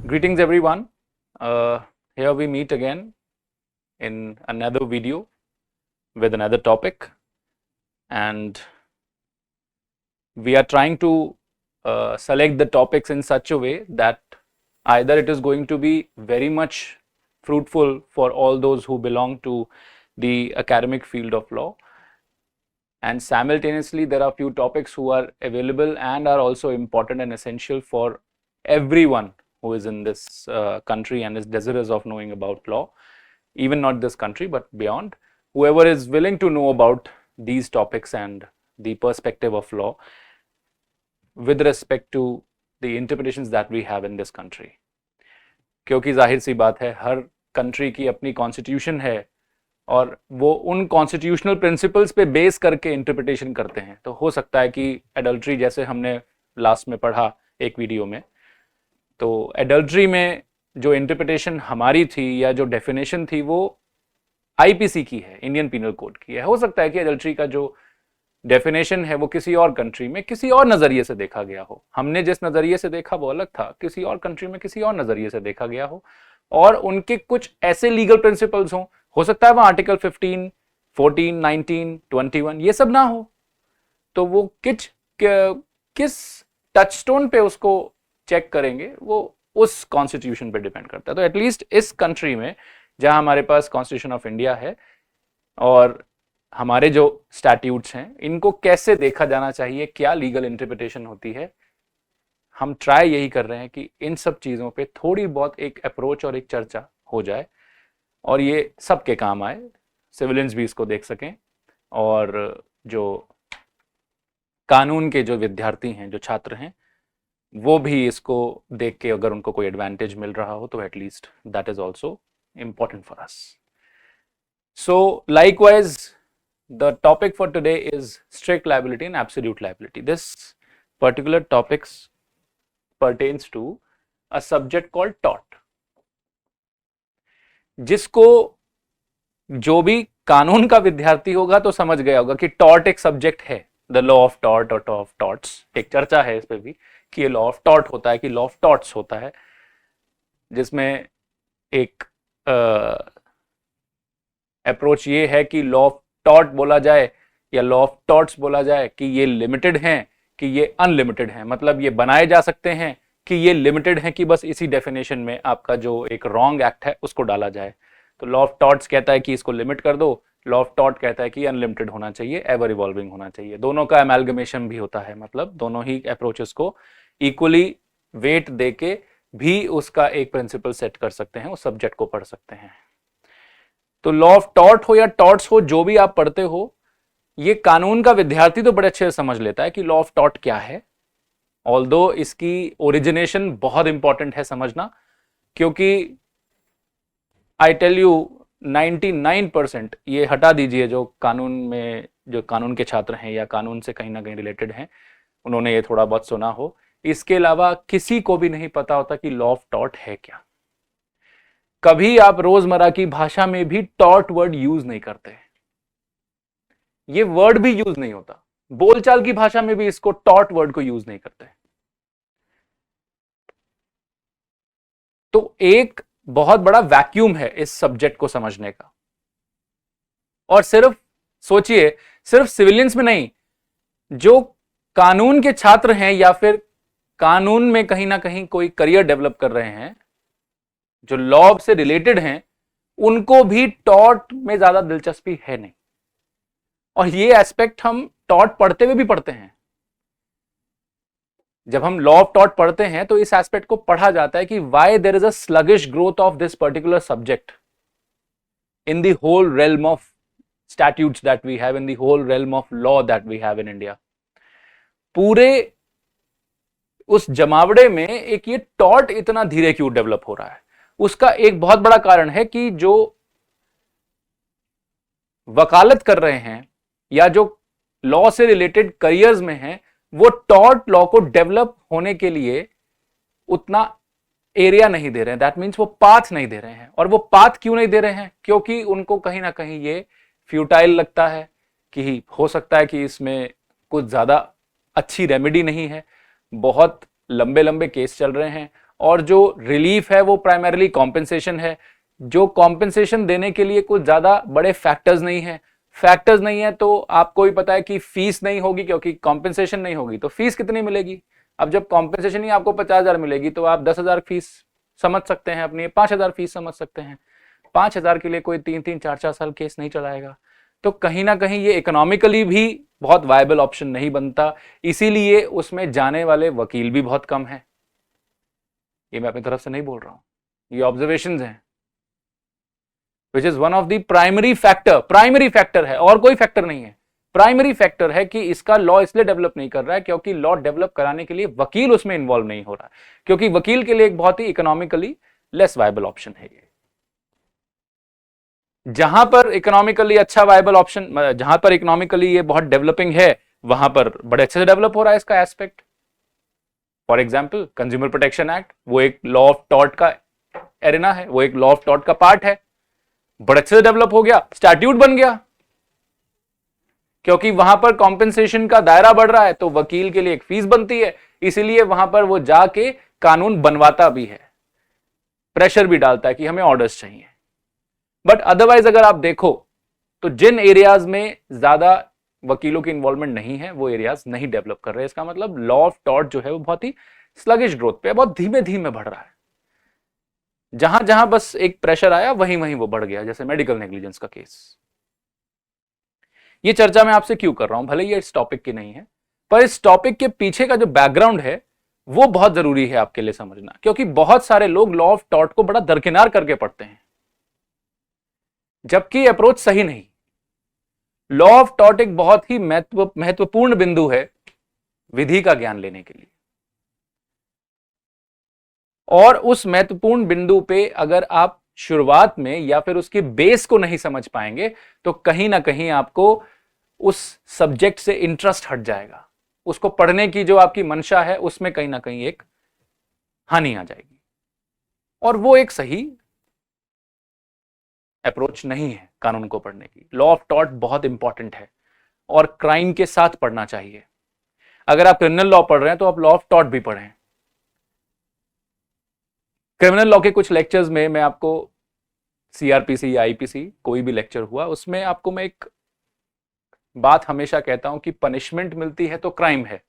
Greetings everyone. Here we meet again in another video with another topic, and we are trying to select the topics in such a way that either it is going to be very much fruitful for all those who belong to the academic field of law, and simultaneously there are few topics who are available and are also important and essential for everyone who is in this country and is desirous of knowing about law, even not this country but beyond. Whoever is willing to know about these topics and the perspective of law with respect to the interpretations that we have in this country. क्योंकि जाहिर सी बात है, हर country की अपनी constitution है और वो उन कॉन्स्टिट्यूशनल प्रिंसिपल्स पे बेस करके इंटरप्रिटेशन करते हैं. तो हो सकता है कि एडल्ट्री, जैसे हमने लास्ट में पढ़ा एक वीडियो में, तो एडल्ट्री में जो इंटरप्रिटेशन हमारी थी या जो डेफिनेशन थी वो आईपीसी की है, इंडियन पीनल कोड की है. हो सकता है कि एडल्ट्री का जो डेफिनेशन है वो किसी और कंट्री में किसी और नजरिए से देखा गया हो. हमने जिस नजरिए से देखा वो अलग था, किसी और कंट्री में किसी और नजरिए से देखा गया हो, और उनके कुछ ऐसे लीगल प्रिंसिपल्स हों. हो सकता है वो आर्टिकल 15, 14, 19, 21 ये सब ना हो, तो वो किस टचस्टोन पे उसको चेक करेंगे वो उस कॉन्स्टिट्यूशन पे डिपेंड करता है. तो एटलीस्ट इस कंट्री में जहां हमारे पास कॉन्स्टिट्यूशन ऑफ इंडिया है और हमारे जो स्टैट्यूट्स हैं, इनको कैसे देखा जाना चाहिए, क्या लीगल इंटरप्रिटेशन होती है, हम ट्राई यही कर रहे हैं कि इन सब चीज़ों पे थोड़ी बहुत एक अप्रोच और एक चर्चा हो जाए और ये सबके काम आए, सिविलियंस भी इसको देख सकें और जो कानून के जो विद्यार्थी हैं, जो छात्र हैं, वो भी इसको देख के अगर उनको कोई एडवांटेज मिल रहा हो तो at least that is also important for us. So likewise, the topic for today is strict liability and absolute liability. This particular topics pertains to a subject called tort, जिसको जो भी कानून का विद्यार्थी होगा तो समझ गया होगा कि टॉर्ट एक सब्जेक्ट है, द लॉ ऑफ टॉर्ट और ऑफ टॉर्ट्स. एक चर्चा है इस पे भी कि ये लॉ ऑफ टॉर्ट होता है कि लॉ ऑफ टॉर्ट्स होता है, जिसमें एक अप्रोच ये है कि लॉ ऑफ टॉर्ट बोला जाए या लॉ ऑफ टॉर्ट्स बोला जाए कि ये लिमिटेड हैं कि ये अनलिमिटेड हैं, मतलब ये बनाए जा सकते हैं कि ये लिमिटेड हैं कि बस इसी डेफिनेशन में आपका जो एक रॉन्ग एक्ट है उसको डाला जाए. तो लॉ ऑफ टॉर्ट्स कहता है कि इसको लिमिट कर दो, लॉ ऑफ टॉर्ट कहता है कि अनलिमिटेड होना चाहिए, एवर इवॉल्विंग होना चाहिए. दोनों का एमैल्गमेशन भी होता है, मतलब दोनों ही अप्रोचेस को इक्वली वेट देके भी उसका एक प्रिंसिपल सेट कर सकते हैं, उस सब्जेक्ट को पढ़ सकते हैं. तो लॉ ऑफ टॉर्ट हो या टॉर्ट्स हो, जो भी आप पढ़ते हो, ये कानून का विद्यार्थी तो बड़े अच्छे से समझ लेता है कि लॉ ऑफ टॉर्ट क्या है. ऑल्दो इसकी ओरिजिनेशन बहुत इंपॉर्टेंट है समझना, क्योंकि आई टेल यू 99%, ये हटा दीजिए जो कानून में, जो कानून के छात्र हैं या कानून से कहीं ना कहीं रिलेटेड हैं, उन्होंने ये थोड़ा बहुत सुना हो, इसके अलावा किसी को भी नहीं पता होता कि लॉ ऑफ टॉर्ट है क्या. कभी आप रोजमर्रा की भाषा में भी टॉर्ट वर्ड यूज नहीं करते, ये वर्ड भी यूज नहीं होता, बोलचाल की भाषा में भी इसको टॉर्ट वर्ड को यूज नहीं करते. तो एक बहुत बड़ा वैक्यूम है इस सब्जेक्ट को समझने का. और सिर्फ सोचिए, सिर्फ सिविलियंस में नहीं, जो कानून के छात्र हैं या फिर कानून में कहीं ना कहीं कोई करियर डेवलप कर रहे हैं, जो लॉ से रिलेटेड हैं, उनको भी टॉर्ट में ज्यादा दिलचस्पी है नहीं. और ये एस्पेक्ट हम टॉर्ट पढ़ते हुए भी पढ़ते हैं. जब हम लॉ ऑफ टॉर्ट पढ़ते हैं तो इस एस्पेक्ट को पढ़ा जाता है कि why there is a sluggish growth of this particular subject in the whole realm of statutes that we have, in the whole realm of law that we have in India. पूरे उस जमावड़े में एक ये टॉर्ट इतना धीरे क्यों develop हो रहा है, उसका एक बहुत बड़ा कारण है कि जो वकालत कर रहे हैं या जो लॉ से रिलेटेड करियर्स में हैं, वो टॉर्ट लॉ को डेवलप होने के लिए उतना एरिया नहीं दे रहे हैं. दैट मीन्स वो पाथ नहीं दे रहे हैं. और वो पाथ क्यों नहीं दे रहे हैं? क्योंकि उनको कहीं ना कहीं ये फ्यूटाइल लगता है कि हो सकता है कि इसमें कुछ ज्यादा अच्छी रेमेडी नहीं है, बहुत लंबे लंबे केस चल रहे हैं और जो रिलीफ है वो प्राइमरीली कॉम्पेंसेशन है। जो कॉम्पेंसेशन देने के लिए कुछ ज्यादा बड़े फैक्टर्स नहीं है। फैक्टर्स नहीं है तो आपको ही पता है कि फीस नहीं होगी, क्योंकि कॉम्पेंसेशन नहीं होगी तो फीस कितनी मिलेगी। अब जब कॉम्पेंसेशन ही आपको 50,000 मिलेगी तो आप 10,000 फीस समझ सकते हैं अपनी, 5,000 फीस समझ सकते हैं। 5,000 के लिए कोई 3-3, 4-4 साल केस नहीं चलाएगा। तो कहीं ना कहीं ये इकोनॉमिकली भी बहुत वायबल ऑप्शन नहीं बनता, इसीलिए उसमें जाने वाले वकील भी बहुत कम है। ये मैं अपनी तरफ से नहीं बोल रहा हूं, ये ऑब्जर्वेशंस हैं, which is one of the primary factor. Primary factor है और कोई फैक्टर नहीं है, प्राइमरी फैक्टर है कि इसका लॉ इसलिए डेवलप नहीं कर रहा है क्योंकि लॉ डेवलप कराने के लिए वकील उसमें इन्वॉल्व नहीं हो रहा है, क्योंकि वकील के लिए एक बहुत ही इकोनॉमिकली लेस वायबल ऑप्शन है ये। जहां पर इकोनॉमिकली अच्छा वायबल ऑप्शन, जहां पर इकोनॉमिकली ये बहुत डेवलपिंग है, वहां पर बड़े अच्छे से डेवलप हो रहा है इसका aspect. For example consumer protection act, वो एक लॉ ऑफ टॉर्ट का एरिना है, वो एक लॉ ऑफ टॉर्ट का पार्ट है, बड़े अच्छे से डेवलप हो गया, स्टैट्यूट बन गया, क्योंकि वहां पर कॉम्पेंसेशन का दायरा बढ़ रहा है तो वकील के लिए एक फीस बनती है, इसीलिए वहां पर वो जाके कानून बनवाता भी है, प्रेशर भी डालता है कि हमें ऑर्डर्स चाहिए। बट अदरवाइज अगर आप देखो तो जिन एरियाज में ज्यादा वकीलों की इन्वॉल्वमेंट नहीं है वो एरियाज नहीं डेवलप कर रहे। इसका मतलब लॉ ऑफ टॉर्ट जो है वो बहुत ही स्लगिश ग्रोथ पे, बहुत धीमे धीमे बढ़ रहा है। जहां जहां बस एक प्रेशर आया वहीं वहीं वो बढ़ गया, जैसे मेडिकल नेग्लिजेंस का केस। ये चर्चा मैं आपसे क्यों कर रहा हूं, भले ये इस टॉपिक की नहीं है, पर इस टॉपिक के पीछे का जो बैकग्राउंड है वो बहुत जरूरी है आपके लिए समझना, क्योंकि बहुत सारे लोग लॉ ऑफ टॉर्ट को बड़ा दरकिनार करके पढ़ते हैं, जबकि अप्रोच सही नहीं। लॉ ऑफ टॉर्ट एक बहुत ही महत्वपूर्ण बिंदु है विधि का ज्ञान लेने के लिए, और उस महत्वपूर्ण बिंदु पे अगर आप शुरुआत में या फिर उसके बेस को नहीं समझ पाएंगे तो कहीं ना कहीं आपको उस सब्जेक्ट से इंटरेस्ट हट जाएगा, उसको पढ़ने की जो आपकी मंशा है उसमें कहीं ना कहीं एक हानि आ जाएगी, और वो एक सही अप्रोच नहीं है कानून को पढ़ने की। लॉ ऑफ टॉर्ट बहुत इंपॉर्टेंट है और क्राइम के साथ पढ़ना चाहिए। अगर आप क्रिमिनल लॉ पढ़ रहे हैं तो आप लॉ ऑफ टॉर्ट भी पढ़ें। क्रिमिनल लॉ के कुछ लेक्चर्स में मैं आपको सीआरपीसी या आईपीसी कोई भी लेक्चर हुआ उसमें आपको मैं एक बात हमेशा कहता हूं कि पनिशमेंट मिलती है तो क्राइम है,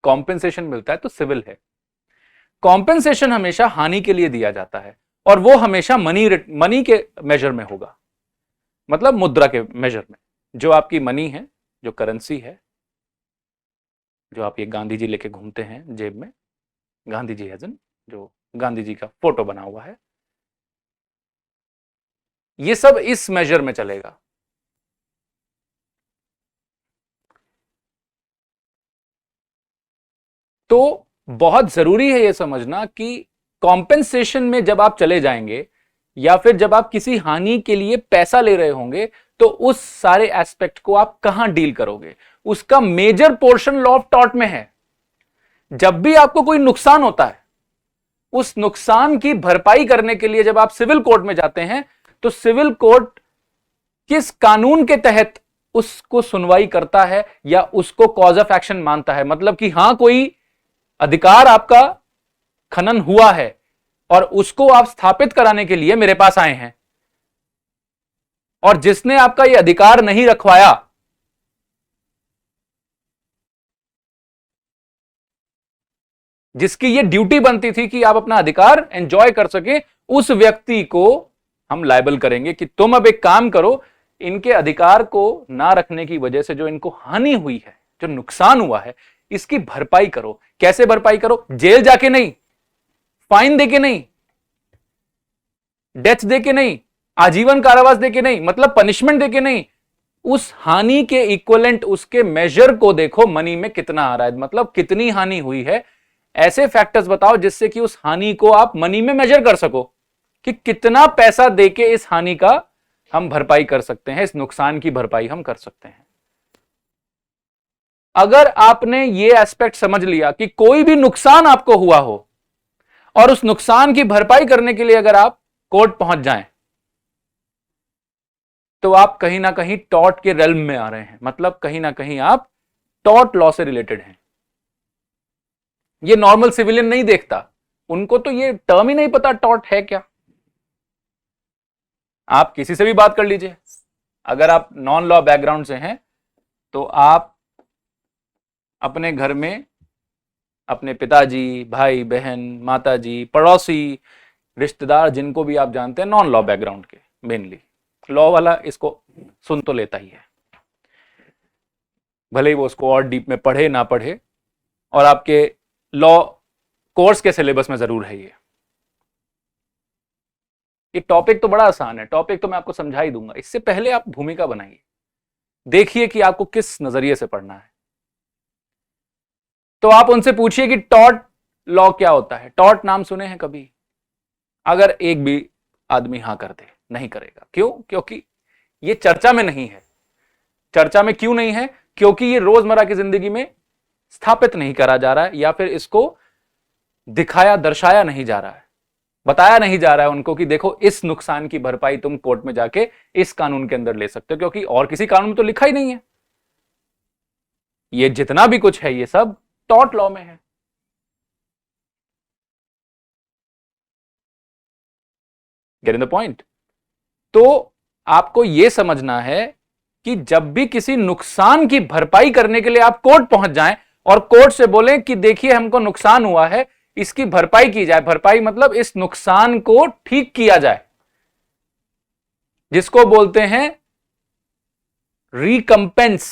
कॉम्पेंसेशन मिलता है तो सिविल है। कॉम्पेंसेशन हमेशा हानि के लिए दिया जाता है और वो हमेशा मनी के मेजर में होगा, मतलब मुद्रा के मेजर में। जो आपकी मनी है, जो करेंसी है, जो आप ये गांधी जी लेके घूमते हैं जेब में, गांधी जी एज एन जो गांधी जी का फोटो बना हुआ है, ये सब इस मेजर में चलेगा। तो बहुत जरूरी है यह समझना कि कॉम्पेंसेशन में जब आप चले जाएंगे या फिर जब आप किसी हानि के लिए पैसा ले रहे होंगे तो उस सारे एस्पेक्ट को आप कहां डील करोगे, उसका major portion law of tort में है। जब भी आपको कोई नुकसान होता है, उस नुकसान की भरपाई करने के लिए जब आप सिविल कोर्ट में जाते हैं तो सिविल कोर्ट किस कानून के तहत उसको सुनवाई करता है या उसको कॉज ऑफ एक्शन मानता है, मतलब कि हां कोई अधिकार आपका खनन हुआ है और उसको आप स्थापित कराने के लिए मेरे पास आए हैं, और जिसने आपका यह अधिकार नहीं रखवाया, जिसकी यह ड्यूटी बनती थी कि आप अपना अधिकार एंजॉय कर सके, उस व्यक्ति को हम लायबल करेंगे कि तुम अब एक काम करो, इनके अधिकार को ना रखने की वजह से जो इनको हानि हुई है, जो नुकसान हुआ है, इसकी भरपाई करो। कैसे भरपाई करो? जेल जाके नहीं, फाइन देके नहीं, डेथ देके नहीं, आजीवन कारावास देके नहीं, मतलब पनिशमेंट देके नहीं, उस हानि के इक्वलेंट उसके मेजर को देखो, मनी में कितना आ रहा है, मतलब कितनी हानि हुई है। ऐसे फैक्टर्स बताओ जिससे कि उस हानि को आप मनी में मेजर कर सको कि कितना पैसा देके इस हानि का हम भरपाई कर सकते हैं, इस नुकसान की भरपाई हम कर सकते हैं। अगर आपने ये एस्पेक्ट समझ लिया कि कोई भी नुकसान आपको हुआ हो और उस नुकसान की भरपाई करने के लिए अगर आप कोर्ट पहुंच जाएं, तो आप कहीं ना कहीं टॉर्ट के रेल्म में आ रहे हैं, मतलब कहीं ना कहीं आप टॉर्ट लॉ से रिलेटेड हैं। ये नॉर्मल सिविलियन नहीं देखता, उनको तो ये टर्म ही नहीं पता टॉर्ट है क्या। आप किसी से भी बात कर लीजिए, अगर आप नॉन लॉ बैकग्राउंड से हैं तो आप अपने घर में अपने पिताजी, भाई बहन, माताजी, पड़ोसी, रिश्तेदार, जिनको भी आप जानते हैं नॉन लॉ बैकग्राउंड के, मेनली लॉ वाला इसको सुन तो लेता ही है, भले ही वो उसको और डीप में पढ़े ना पढ़े, और आपके लॉ कोर्स के सिलेबस में जरूर है ये टॉपिक तो बड़ा आसान है, टॉपिक तो मैं आपको समझा ही दूंगा। इससे पहले आप भूमिका बनाइए, देखिए कि आपको किस नजरिए से पढ़ना है। तो आप उनसे पूछिए कि टॉर्ट लॉ क्या होता है, टॉर्ट नाम सुने हैं कभी? अगर एक भी आदमी हां कर दे, नहीं करेगा, क्यों? क्योंकि ये चर्चा में नहीं है। चर्चा में क्यों नहीं है? क्योंकि ये रोजमर्रा की जिंदगी में स्थापित नहीं करा जा रहा है, या फिर इसको दिखाया दर्शाया नहीं जा रहा है, बताया नहीं जा रहा है उनको कि देखो इस नुकसान की भरपाई तुम कोर्ट में जाके इस कानून के अंदर ले सकते हो, क्योंकि और किसी कानून में तो लिखा ही नहीं है। ये जितना भी कुछ है ये सब टॉर्ट लॉ में है। Getting the point? तो आपको यह समझना है कि जब भी किसी नुकसान की भरपाई करने के लिए आप कोर्ट पहुंच जाएं और कोर्ट से बोलें कि देखिए हमको नुकसान हुआ है, इसकी भरपाई की जाए, भरपाई मतलब इस नुकसान को ठीक किया जाए, जिसको बोलते हैं रिकंपेंस,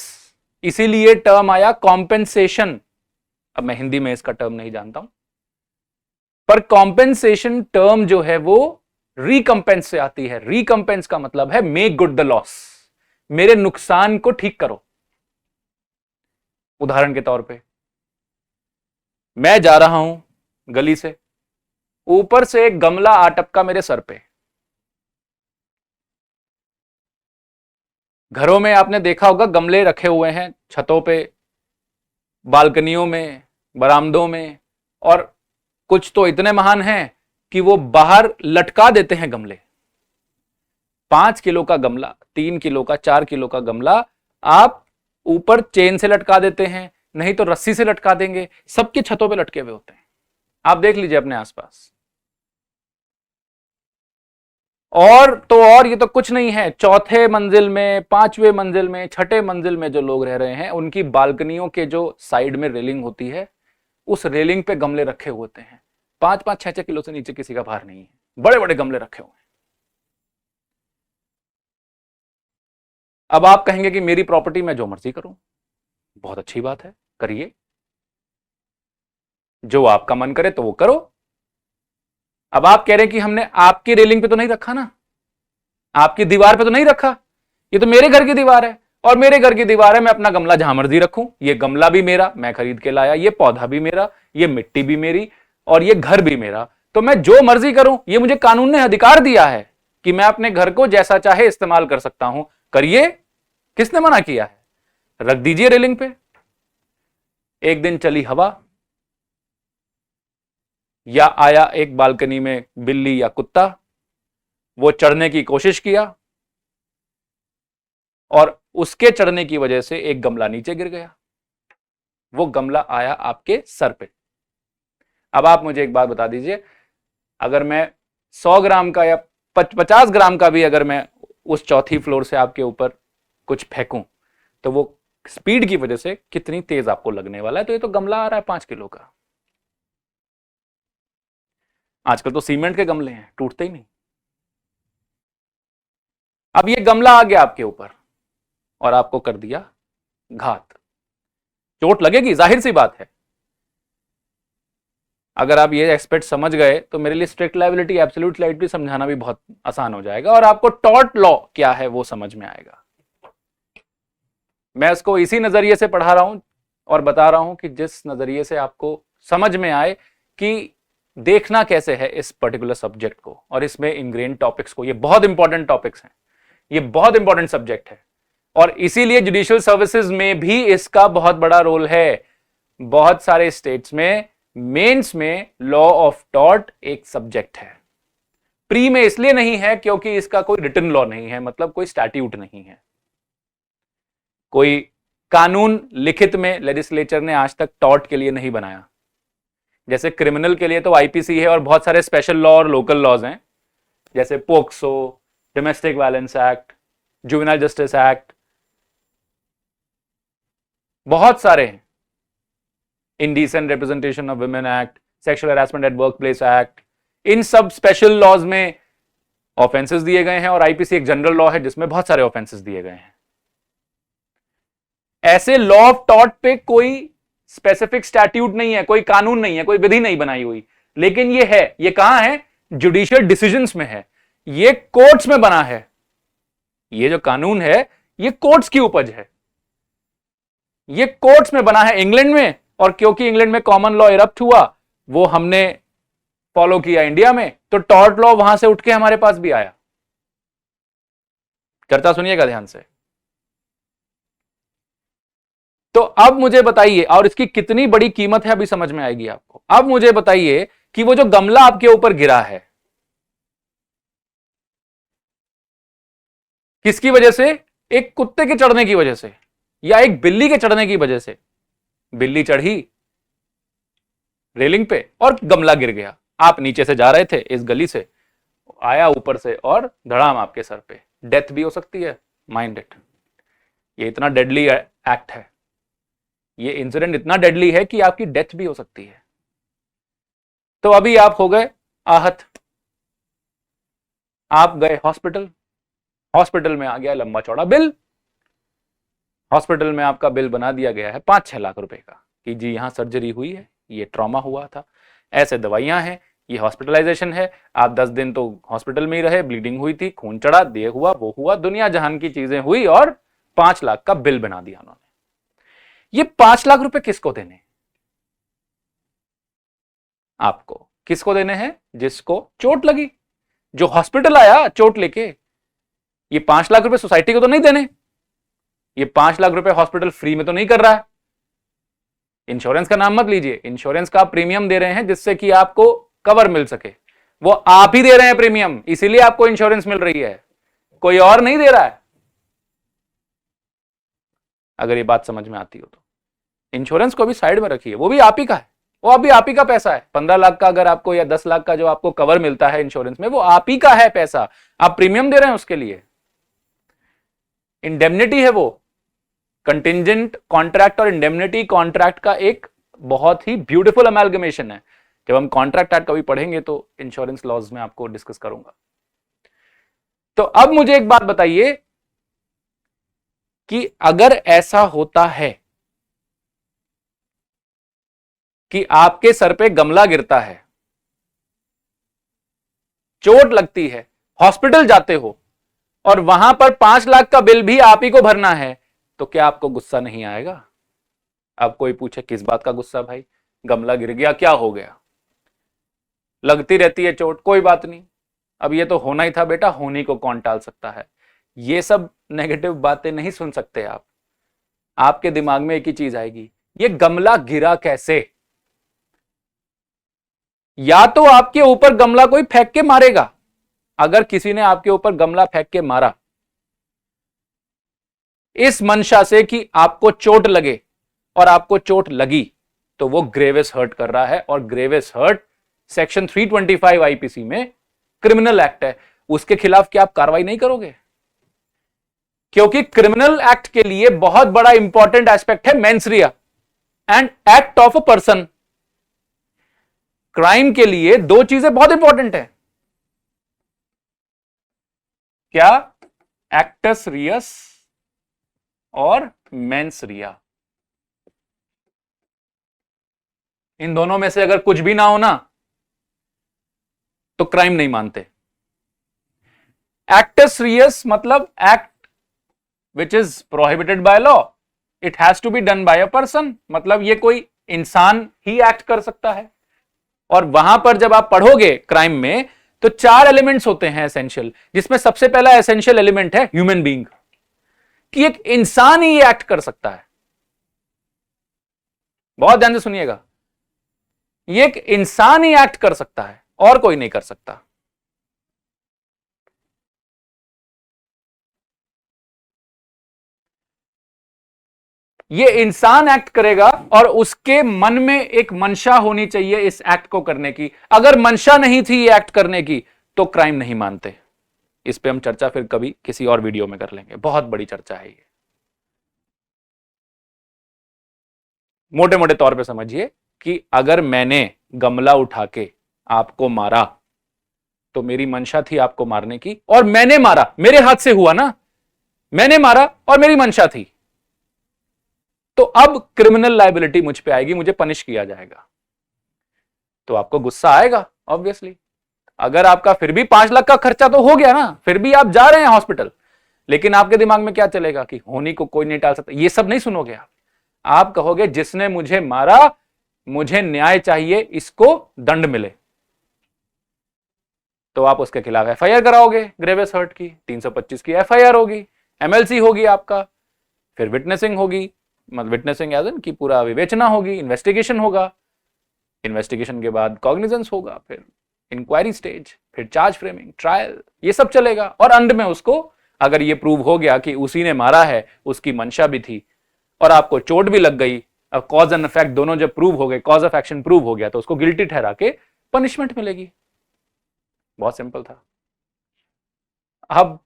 इसीलिए टर्म आया कॉम्पेंसेशन। अब मैं हिंदी में इसका टर्म नहीं जानता हूं, पर कॉम्पेंसेशन टर्म जो है वो रिकंपेंस से आती है। रिकंपेंस का मतलब है मेक गुड द लॉस, मेरे नुकसान को ठीक करो। उदाहरण के तौर पे मैं जा रहा हूं गली से, ऊपर से एक गमला आ टपका मेरे सर पे। घरों में आपने देखा होगा गमले रखे हुए हैं छतों पे, बालकनियों में, बरामदों में, और कुछ तो इतने महान हैं कि वो बाहर लटका देते हैं गमले। 5 किलो का गमला, 3 किलो का, 4 किलो का गमला आप ऊपर चेन से लटका देते हैं, नहीं तो रस्सी से लटका देंगे, सबकी छतों पे लटके हुए होते हैं। आप देख लीजिए अपने आसपास। और तो और ये तो कुछ नहीं है, चौथे मंजिल में, 5वें मंजिल में, छठे मंजिल में जो लोग रह रहे हैं उनकी बालकनियों के जो साइड में रेलिंग होती है, उस रेलिंग पे गमले रखे होते हैं। 5-5, 6-6 किलो से नीचे किसी का भार नहीं है, बड़े बड़े गमले रखे हुए हैं। अब आप कहेंगे कि मेरी प्रॉपर्टी में जो मर्जी करूं, बहुत अच्छी बात है, करिए, जो आपका मन करे तो वो करो। अब आप कह रहे हैं कि हमने आपकी रेलिंग पे तो नहीं रखा ना, आपकी दीवार पे तो नहीं रखा, ये तो मेरे घर की दीवार है, और मेरे घर की दीवार है, मैं अपना गमला जहां मर्जी रखूं, ये गमला भी मेरा, मैं खरीद के लाया, ये पौधा भी मेरा, ये मिट्टी भी मेरी, और ये घर भी मेरा, तो मैं जो मर्जी करूं, ये मुझे कानून ने अधिकार दिया है कि मैं अपने घर को जैसा चाहे इस्तेमाल कर सकता हूं, करिए, किसने मना किया है? रख दीजिए रेलिंग पे। एक दिन चली हवा, या आया एक बालकनी में बिल्ली या कुत्ता, वो चढ़ने की कोशिश किया और उसके चढ़ने की वजह से एक गमला नीचे गिर गया, वो गमला आया आपके सर पे। अब आप मुझे एक बात बता दीजिए, अगर मैं 100 ग्राम का या 50 ग्राम का भी अगर मैं उस चौथी फ्लोर से आपके ऊपर कुछ फेंकूं, तो वो स्पीड की वजह से कितनी तेज आपको लगने वाला है। तो ये तो गमला आ रहा है 5 किलो का, आजकल तो सीमेंट के गमले हैं, टूटते ही नहीं। अब ये गमला आ गया आपके ऊपर और आपको कर दिया घात, चोट लगेगी, जाहिर सी बात है। अगर आप ये एक्सपेक्ट समझ गए तो मेरे लिए स्ट्रिक्ट लायबिलिटी, एब्सोल्यूट लायबिलिटी समझाना भी बहुत आसान हो जाएगा, और आपको टॉर्ट लॉ क्या है वो समझ में आएगा। मैं इसको इसी नजरिए से पढ़ा रहा हूं और बता रहा हूं कि जिस नजरिए से आपको समझ में आए कि देखना कैसे है इस पर्टिकुलर सब्जेक्ट को, और इसमें इनग्रेन टॉपिक्स को। ये बहुत इंपॉर्टेंट टॉपिक्स हैं, ये बहुत इंपॉर्टेंट सब्जेक्ट है, और इसीलिए जुडिशियल सर्विसेज में भी इसका बहुत बड़ा रोल है। बहुत सारे स्टेट्स में मेंस में लॉ ऑफ टॉर्ट एक सब्जेक्ट है, प्री में इसलिए नहीं है क्योंकि इसका कोई रिटन लॉ नहीं है, मतलब कोई स्टैट्यूट नहीं है, कोई कानून लिखित में लेजिस्लेचर ने आज तक टॉर्ट के लिए नहीं बनाया। जैसे क्रिमिनल के लिए तो आईपीसी है और बहुत सारे स्पेशल लॉ और लोकल लॉज हैं, जैसे POCSO, domestic violence act, juvenile justice act, बहुत सारे हैं, indecent representation of women act, sexual harassment at work place act, इन सब स्पेशल लॉज में ऑफेंसेस दिए गए हैं और आईपीसी एक जनरल लॉ है जिसमें बहुत सारे ऑफेंसेस दिए गए हैं। ऐसे लॉ ऑफ टॉर्ट पे कोई स्पेसिफिक स्टैट्यूट नहीं है, कोई कानून नहीं है, कोई विधि नहीं बनाई हुई, लेकिन ये है, ये कहां है, जुडिशियल डिसीजंस में है, ये कोर्ट्स में बना है। ये जो कानून है ये कोर्ट्स की उपज है, ये कोर्ट्स में बना है इंग्लैंड में, और क्योंकि इंग्लैंड में कॉमन लॉ इरप्ट हुआ वो हमने फॉलो किया इंडिया में, तो टॉर्ट लॉ वहां से उठ के हमारे पास भी आया। चर्चा सुनिएगा ध्यान से। तो अब मुझे बताइए, और इसकी कितनी बड़ी कीमत है अभी समझ में आएगी आपको। अब मुझे बताइए कि वो जो गमला आपके ऊपर गिरा है किसकी वजह से, एक कुत्ते के चढ़ने की वजह से या एक बिल्ली के चढ़ने की वजह से। बिल्ली चढ़ी रेलिंग पे और गमला गिर गया, आप नीचे से जा रहे थे इस गली से, आया ऊपर से और धड़ाम आपके सर पे, डेथ भी हो सकती है, माइंड इट। ये इतना डेडली एक्ट है, ये इंसिडेंट इतना डेडली है कि आपकी डेथ भी हो सकती है। तो अभी आप हो गए आहत, आप गए हॉस्पिटल, हॉस्पिटल में आ गया लंबा चौड़ा बिल, हॉस्पिटल में आपका बिल बना दिया गया है 5-6 लाख रुपए का कि जी यहां सर्जरी हुई है, ये ट्रॉमा हुआ था, ऐसे दवाइयां हैं, ये हॉस्पिटलाइजेशन है, आप 10 दिन तो हॉस्पिटल में ही रहे, ब्लीडिंग हुई थी, खून चढ़ा, देह हुआ, वो हुआ, दुनिया जहान की चीजें हुई और 5 लाख का बिल बना दिया उन्होंने। ये 5 लाख रुपए किसको देने, आपको। किसको देने हैं, जिसको चोट लगी, जो हॉस्पिटल आया चोट लेके। ये 5 लाख रुपए सोसाइटी को तो नहीं देने, ये 5 लाख रुपए हॉस्पिटल फ्री में तो नहीं कर रहा है। इंश्योरेंस का नाम मत लीजिए, इंश्योरेंस का आप प्रीमियम दे रहे हैं जिससे कि आपको कवर मिल सके, वो आप ही दे रहे हैं प्रीमियम, इसीलिए आपको इंश्योरेंस मिल रही है, कोई और नहीं दे रहा है। अगर ये बात समझ में आती हो तो इंश्योरेंस को भी साइड में रखिए, वो भी आप ही का है, वो अभी आप ही का पैसा है। 15 लाख का अगर आपको या 10 लाख का जो आपको कवर मिलता है इंश्योरेंस में, वो आप ही का है पैसा, आप प्रीमियम दे रहे हैं उसके लिए, इंडेमनिटी है वो। कंटिंजेंट कॉन्ट्रैक्ट और इंडेमनिटी कॉन्ट्रैक्ट का एक बहुत ही ब्यूटीफुल अमेलगमेशन है। जब हम कॉन्ट्रैक्ट एक्ट कभी पढ़ेंगे तो इंश्योरेंस लॉज में आपको डिस्कस करूंगा। तो अब मुझे एक बात बताइए कि अगर ऐसा होता है कि आपके सर पे गमला गिरता है, चोट लगती है, हॉस्पिटल जाते हो और वहां पर 5 लाख का बिल भी आप ही को भरना है, तो क्या आपको गुस्सा नहीं आएगा। अब कोई पूछे किस बात का गुस्सा भाई, गमला गिर गया, क्या हो गया, लगती रहती है चोट, कोई बात नहीं, अब ये तो होना ही था बेटा, होने को कौन टाल सकता है। ये सब नेगेटिव बातें नहीं सुन सकते आप। आपके दिमाग में एक ही चीज आएगी, ये गमला गिरा कैसे। या तो आपके ऊपर गमला कोई फेंक के मारेगा, अगर किसी ने आपके ऊपर गमला फेंक के मारा इस मंशा से कि आपको चोट लगे और आपको चोट लगी, तो वो ग्रेवेस हर्ट कर रहा है, और ग्रेवेस हर्ट सेक्शन 325 आईपीसी में क्रिमिनल एक्ट है, उसके खिलाफ क्या आप कार्रवाई नहीं करोगे। क्योंकि क्रिमिनल एक्ट के लिए बहुत बड़ा इंपॉर्टेंट एस्पेक्ट है mens rea and act of a person. Crime के लिए दो चीजें बहुत इंपॉर्टेंट है, क्या, एक्टस रियस और मेंस रिया। इन दोनों में से अगर कुछ भी ना हो ना तो क्राइम नहीं मानते। एक्टस रियस मतलब act which is prohibited by law, it has to be done by a person, मतलब ये कोई इंसान ही एक्ट कर सकता है। और वहां पर जब आप पढ़ोगे क्राइम में तो 4 एलिमेंट्स होते हैं एसेंशियल, जिसमें सबसे पहला एसेंशियल एलिमेंट है ह्यूमन बीइंग, कि एक इंसान ही एक्ट कर सकता है। बहुत ध्यान से सुनिएगा, ये एक इंसान ही एक्ट कर सकता है और कोई नहीं कर सकता। ये इंसान एक्ट करेगा और उसके मन में एक मंशा होनी चाहिए इस एक्ट को करने की। अगर मंशा नहीं थी ये एक्ट करने की तो क्राइम नहीं मानते। इस पे हम चर्चा फिर कभी किसी और वीडियो में कर लेंगे, बहुत बड़ी चर्चा है ये। मोटे मोटे तौर पे समझिए कि अगर मैंने गमला उठा के आपको मारा तो मेरी मंशा थी आपको मारने की, और मैंने मारा, मेरे हाथ से हुआ ना, मैंने मारा और मेरी मंशा थी, तो अब क्रिमिनल लायबिलिटी मुझ पे आएगी, मुझे पनिश किया जाएगा। तो आपको गुस्सा आएगा ऑब्वियसली। अगर आपका फिर भी 5 लाख का खर्चा तो हो गया ना, फिर भी आप जा रहे हैं हॉस्पिटल, लेकिन आपके दिमाग में क्या चलेगा कि होनी को कोई नहीं टाल सकता, ये सब नहीं सुनोगे आप कहोगे जिसने मुझे मारा मुझे न्याय चाहिए, इसको दंड मिले। तो आप उसके खिलाफ एफआईआर कराओगे, ग्रेवियस हर्ट की 325 की एफआईआर होगी, एमएलसी होगी आपका, फिर विटनेसिंग होगी, मतलब विटनेसिंग एज इन की पूरा विवेचना होगी, इन्वेस्टिगेशन होगा, इन्वेस्टिगेशन के बाद कॉग्निजेंस होगा, फिर इंक्वायरी स्टेज, फिर चार्ज फ्रेमिंग, ट्रायल, ये सब चलेगा। और अंत में उसको अगर ये प्रूव हो गया कि उसी ने मारा है, उसकी मंशा भी थी और आपको चोट भी लग गई, अब कॉज एंड इफेक्ट दोनों जब प्रूव हो गए, कॉज ऑफ एक्शन प्रूव हो गया, तो उसको गिल्टी ठहरा के पनिशमेंट मिलेगी। बहुत सिंपल था। अब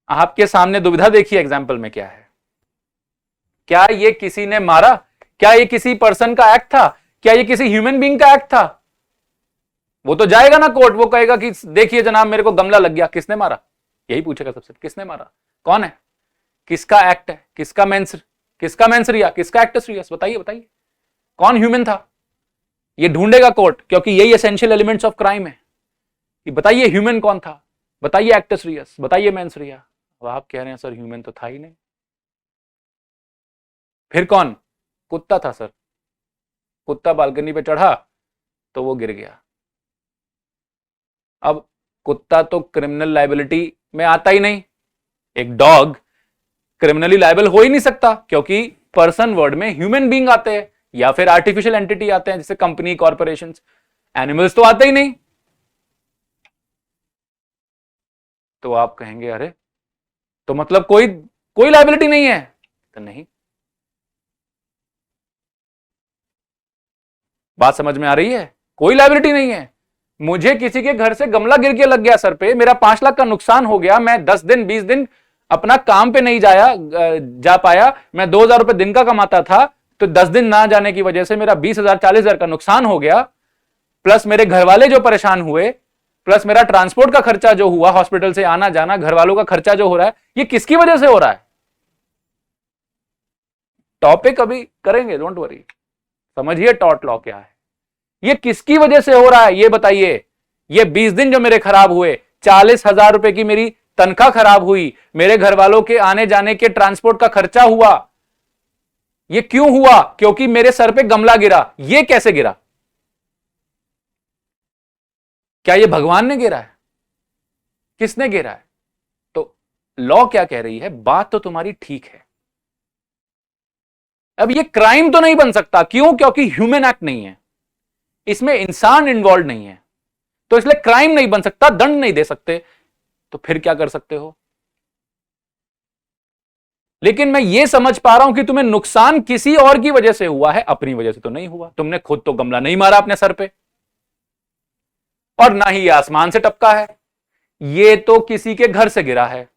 आपके सामने दुविधा देखिए एग्जाम्पल में क्या है। क्या ये किसी ने मारा? क्या ये किसी पर्सन का एक्ट था? क्या ये किसी ह्यूमन बीइंग का एक्ट था? वो तो जाएगा ना कोर्ट, वो कहेगा कि देखिए जनाब मेरे को गमला लग गया, किसने मारा? यही पूछेगा सबसे, किसने मारा, कौन है, किसका एक्ट है, किसका मेंस रिया, किसका एक्टस रियस, बताइए बताइए कौन ह्यूमन था? ये ढूंढेगा कोर्ट, क्योंकि यही एसेंशियल एलिमेंट्स ऑफ क्राइम है कि बताइए ह्यूमन कौन था, बताइए एक्टस रियस, बताइए मेंस रिया। अब आप कह रहे हैं सर ह्यूमन तो था ही नहीं, फिर कौन? कुत्ता था सर, कुत्ता बालकनी पे चढ़ा तो वो गिर गया। अब कुत्ता तो क्रिमिनल लायबिलिटी में आता ही नहीं, एक डॉग क्रिमिनली लायबल हो ही नहीं सकता, क्योंकि पर्सन वर्ड में ह्यूमन बीइंग आते हैं या फिर आर्टिफिशियल एंटिटी आते हैं जैसे कंपनी, कॉर्पोरेशन। एनिमल्स तो आते ही नहीं। तो आप कहेंगे अरे तो मतलब कोई कोई लायबिलिटी नहीं है? तो नहीं। बात समझ में आ रही है? कोई लायबिलिटी नहीं है। मुझे किसी के घर से गमला गिर के लग गया सर पे, मेरा 5 लाख का नुकसान हो गया, मैं 10 दिन 20 दिन अपना काम पे नहीं जा पाया, मैं 2,000 रुपए दिन का कमाता था, तो 10 दिन ना जाने की वजह से मेरा 20,000 40,000 का नुकसान हो गया, प्लस मेरे घर वाले जो परेशान हुए, प्लस मेरा ट्रांसपोर्ट का खर्चा जो हुआ, हॉस्पिटल से आना जाना, घर वालों का खर्चा जो हो रहा है, ये किसकी वजह से हो रहा है? टॉपिक अभी करेंगे, डोंट वरी। समझिए टॉर्ट लॉ क्या है, ये किसकी वजह से हो रहा है ये बताइए। ये 20 दिन जो मेरे खराब हुए, 40,000 रुपए की मेरी तनख्वाह खराब हुई, मेरे घर वालों के आने जाने के ट्रांसपोर्ट का खर्चा हुआ, ये क्यों हुआ? क्योंकि मेरे सर पे गमला गिरा। ये कैसे गिरा? क्या ये भगवान ने गिरा है? किसने गिरा है? तो लॉ क्या कह रही है, बात तो तुम्हारी ठीक है, अब ये क्राइम तो नहीं बन सकता, क्यों? क्योंकि ह्यूमन एक्ट नहीं है, इसमें इंसान इन्वॉल्व नहीं है, तो इसलिए क्राइम नहीं बन सकता, दंड नहीं दे सकते। तो फिर क्या कर सकते हो? लेकिन मैं यह समझ पा रहा हूं कि तुम्हें नुकसान किसी और की वजह से हुआ है, अपनी वजह से तो नहीं हुआ। तुमने खुद तो गमला नहीं मारा अपने सर पे, और ना ही ये आसमान से टपका है, ये तो किसी के घर से गिरा है।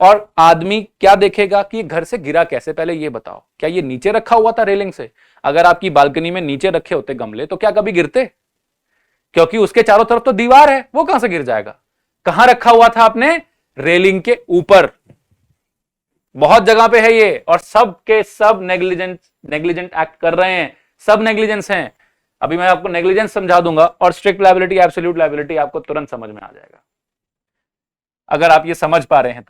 और आदमी क्या देखेगा कि घर से गिरा कैसे? पहले ये बताओ, क्या ये नीचे रखा हुआ था रेलिंग से? अगर आपकी बालकनी में नीचे रखे होते गमले तो क्या कभी गिरते? क्योंकि उसके चारों तरफ तो दीवार है, वो कहां से गिर जाएगा? कहां रखा हुआ था आपने? रेलिंग के ऊपर। बहुत जगह पे है ये, और सब के सब नेग्लिजेंट एक्ट कर रहे हैं, सब नेग्लिजेंस हैं। अभी मैं आपको नेग्लिजेंस समझा दूंगा और स्ट्रिक्ट लायबिलिटी, एब्सोल्यूट लायबिलिटी आपको तुरंत समझ में आ जाएगा, अगर आप ये समझ पा रहे हैं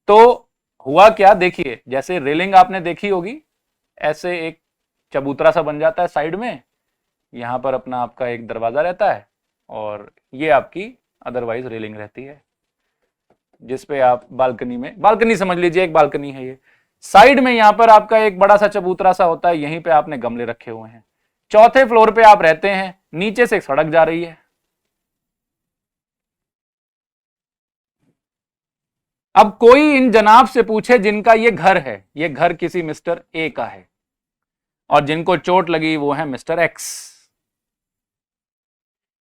तो हुआ क्या देखिए, जैसे रेलिंग आपने देखी होगी, ऐसे एक चबूतरा सा बन जाता है साइड में, यहां पर अपना आपका एक दरवाजा रहता है, और ये आपकी अदरवाइज रेलिंग रहती है, जिसपे आप बालकनी में, बालकनी समझ लीजिए एक बालकनी है ये, साइड में यहां पर आपका एक बड़ा सा चबूतरा सा होता है, यहीं पे आपने गमले रखे हुए हैं। चौथे फ्लोर पे आप रहते हैं, नीचे से एक सड़क जा रही है, अब कोई इन जनाब से पूछे जिनका ये घर है, ये घर किसी मिस्टर ए का है और जिनको चोट लगी वो है मिस्टर एक्स।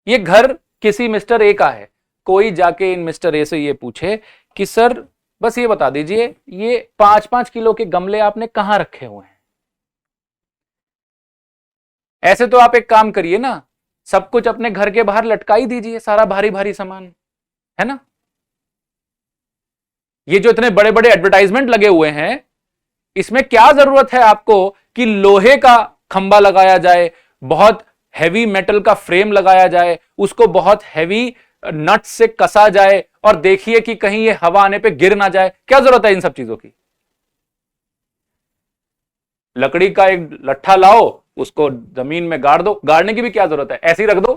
ये घर किसी मिस्टर ए का है, कोई जाके इन मिस्टर ए से ये पूछे कि सर बस ये बता दीजिए ये 5-5 किलो के गमले आपने कहां रखे हुए हैं। ऐसे तो आप एक काम करिए ना, सब कुछ अपने घर के बाहर लटका ही दीजिए, सारा भारी भारी सामान, है ना। ये जो इतने बड़े बड़े एडवर्टाइजमेंट लगे हुए हैं, इसमें क्या जरूरत है आपको कि लोहे का खंबा लगाया जाए, बहुत हैवी मेटल का फ्रेम लगाया जाए, उसको बहुत हैवी नट से कसा जाए और देखिए कि कहीं ये हवा आने पे गिर ना जाए। क्या जरूरत है इन सब चीजों की? लकड़ी का एक लट्ठा लाओ, उसको जमीन में गाड़ दो, गाड़ने की भी क्या जरूरत है, ऐसे ही रख दो,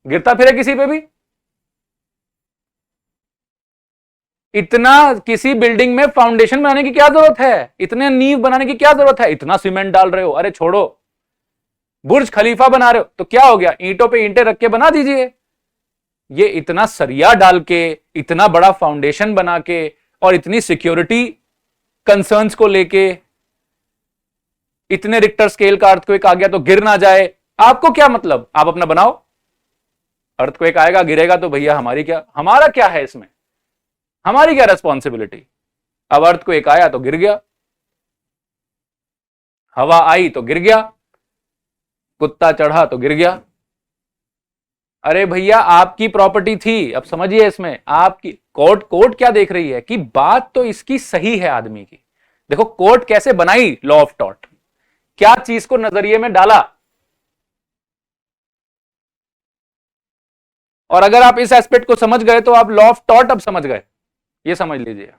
गिरता फिरे किसी पे भी। इतना किसी बिल्डिंग में फाउंडेशन बनाने की क्या जरूरत है, इतने नींव बनाने की क्या जरूरत है, इतना सीमेंट डाल रहे हो, अरे छोड़ो। बुर्ज खलीफा बना रहे हो तो क्या हो गया, ईंटों पे ईंटें रख के बना दीजिए। ये इतना सरिया डाल के, इतना बड़ा फाउंडेशन बना के और इतनी सिक्योरिटी कंसर्न्स को लेके, इतने रिक्टर स्केल का अर्थक्वेक आ गया तो गिर ना जाए, आपको क्या मतलब, आप अपना बनाओ। अर्थक्वेक आएगा गिरेगा तो भैया हमारा क्या है इसमें, हमारी क्या रेस्पॉन्सिबिलिटी। अब अर्थक्वेक आया तो गिर गया, हवा आई तो गिर गया, कुत्ता चढ़ा तो गिर गया। अरे भैया आपकी प्रॉपर्टी थी, अब समझिए इसमें आपकी कोर्ट क्या देख रही है कि बात तो इसकी सही है आदमी की। देखो कोर्ट कैसे बनाई लॉ ऑफ टॉट, क्या चीज को नजरिए में डाला। और अगर आप इस एस्पेक्ट को समझ गए तो आप लॉ ऑफ टॉट अब समझ गए, ये समझ लीजिए।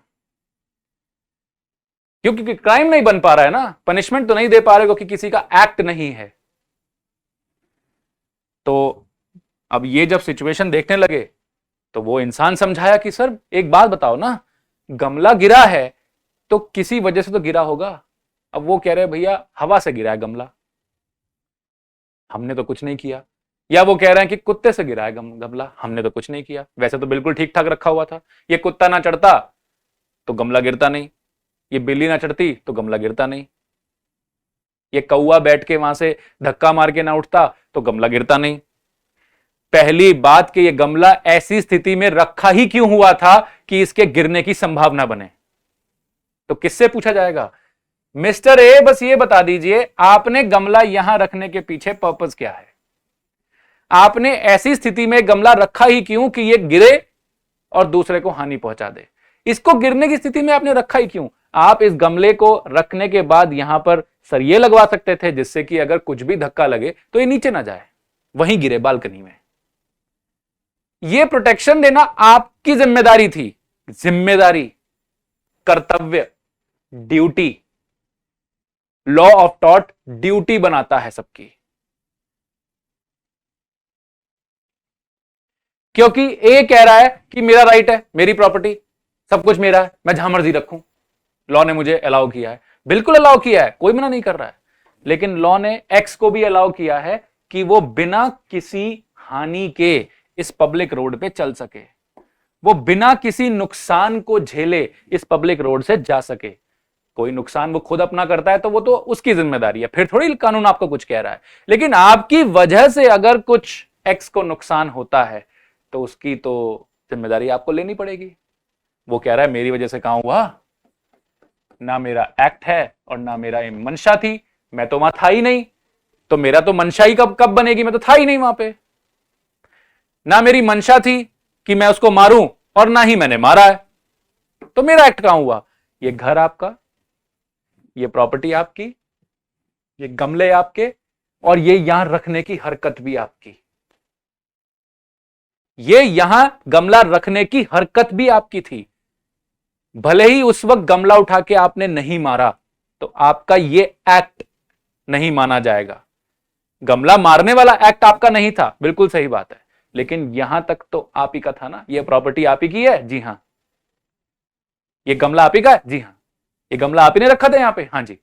क्योंकि क्राइम नहीं बन पा रहा है ना, पनिशमेंट तो नहीं दे पा रहे क्योंकि किसी का एक्ट नहीं है। तो अब ये जब सिचुएशन देखने लगे तो वो इंसान समझाया कि सर एक बात बताओ ना, गमला गिरा है तो किसी वजह से तो गिरा होगा। अब वो कह रहे हैं भैया हवा से गिरा है गमला, हमने तो कुछ नहीं किया। या वो कह रहे हैं कि कुत्ते से गिरा है गमला, हमने तो कुछ नहीं किया, वैसे तो बिल्कुल ठीक ठाक रखा हुआ था। ये कुत्ता ना चढ़ता तो गमला गिरता नहीं, ये बिल्ली ना चढ़ती तो गमला गिरता नहीं, ये कौवा बैठ के वहां से धक्का मार के ना उठता तो गमला गिरता नहीं। पहली बात कि ये गमला ऐसी स्थिति में रखा ही क्यों हुआ था कि इसके गिरने की संभावना बने। तो किससे पूछा जाएगा, मिस्टर ए बस ये बता दीजिए आपने गमला यहां रखने के पीछे पर्पस क्या है, आपने ऐसी स्थिति में गमला रखा ही क्यों कि ये गिरे और दूसरे को हानि पहुंचा दे। इसको गिरने की स्थिति में आपने रखा ही क्यों। आप इस गमले को रखने के बाद यहां पर सरिये लगवा सकते थे जिससे कि अगर कुछ भी धक्का लगे तो ये नीचे ना जाए, वहीं गिरे बालकनी में। ये प्रोटेक्शन देना आपकी जिम्मेदारी थी, जिम्मेदारी, कर्तव्य, duty. Law of taught duty बनाता है सबकी, क्योंकि ए कह रहा है कि मेरा राइट है, मेरी प्रॉपर्टी, सब कुछ मेरा है, मैं जहां मर्जी रखूं, लॉ ने मुझे अलाउ किया है, बिल्कुल अलाउ किया है, कोई मना नहीं कर रहा है। लेकिन लॉ ने एक्स को भी अलाउ किया है कि वो बिना किसी हानि के इस पब्लिक रोड पे चल सके, वो बिना किसी नुकसान को झेले इस पब्लिक रोड से जा सके। कोई नुकसान वो खुद अपना करता है तो वो तो उसकी जिम्मेदारी है, फिर थोड़ी कानून आपको कुछ कह रहा है। लेकिन आपकी वजह से अगर कुछ एक्स को नुकसान होता है तो उसकी तो जिम्मेदारी आपको लेनी पड़ेगी। वो कह रहा है मेरी वजह से कहां हुआ, ना मेरा एक्ट है और ना मेरा मंशा थी, मैं तो वहां था ही नहीं, तो मेरा तो मंशा ही कब कब बनेगी, मैं तो था ही नहीं वहां पे। ना मेरी मंशा थी कि मैं उसको मारूं और ना ही मैंने मारा है, तो मेरा एक्ट कहां हुआ। ये घर आपका, ये प्रॉपर्टी आपकी, ये गमले आपके, और ये यहां रखने की हरकत भी आपकी। ये यहां गमला रखने की हरकत भी आपकी थी। भले ही उस वक्त गमला उठा के आपने नहीं मारा तो आपका ये एक्ट नहीं माना जाएगा। गमला मारने वाला एक्ट आपका नहीं था, बिल्कुल सही बात है, लेकिन यहां तक तो आप ही का था ना। ये प्रॉपर्टी आप ही की है, जी हां। ये गमला आप ही का है, जी हां। ये गमला आप ही ने रखा था यहां पे, हाँ जी।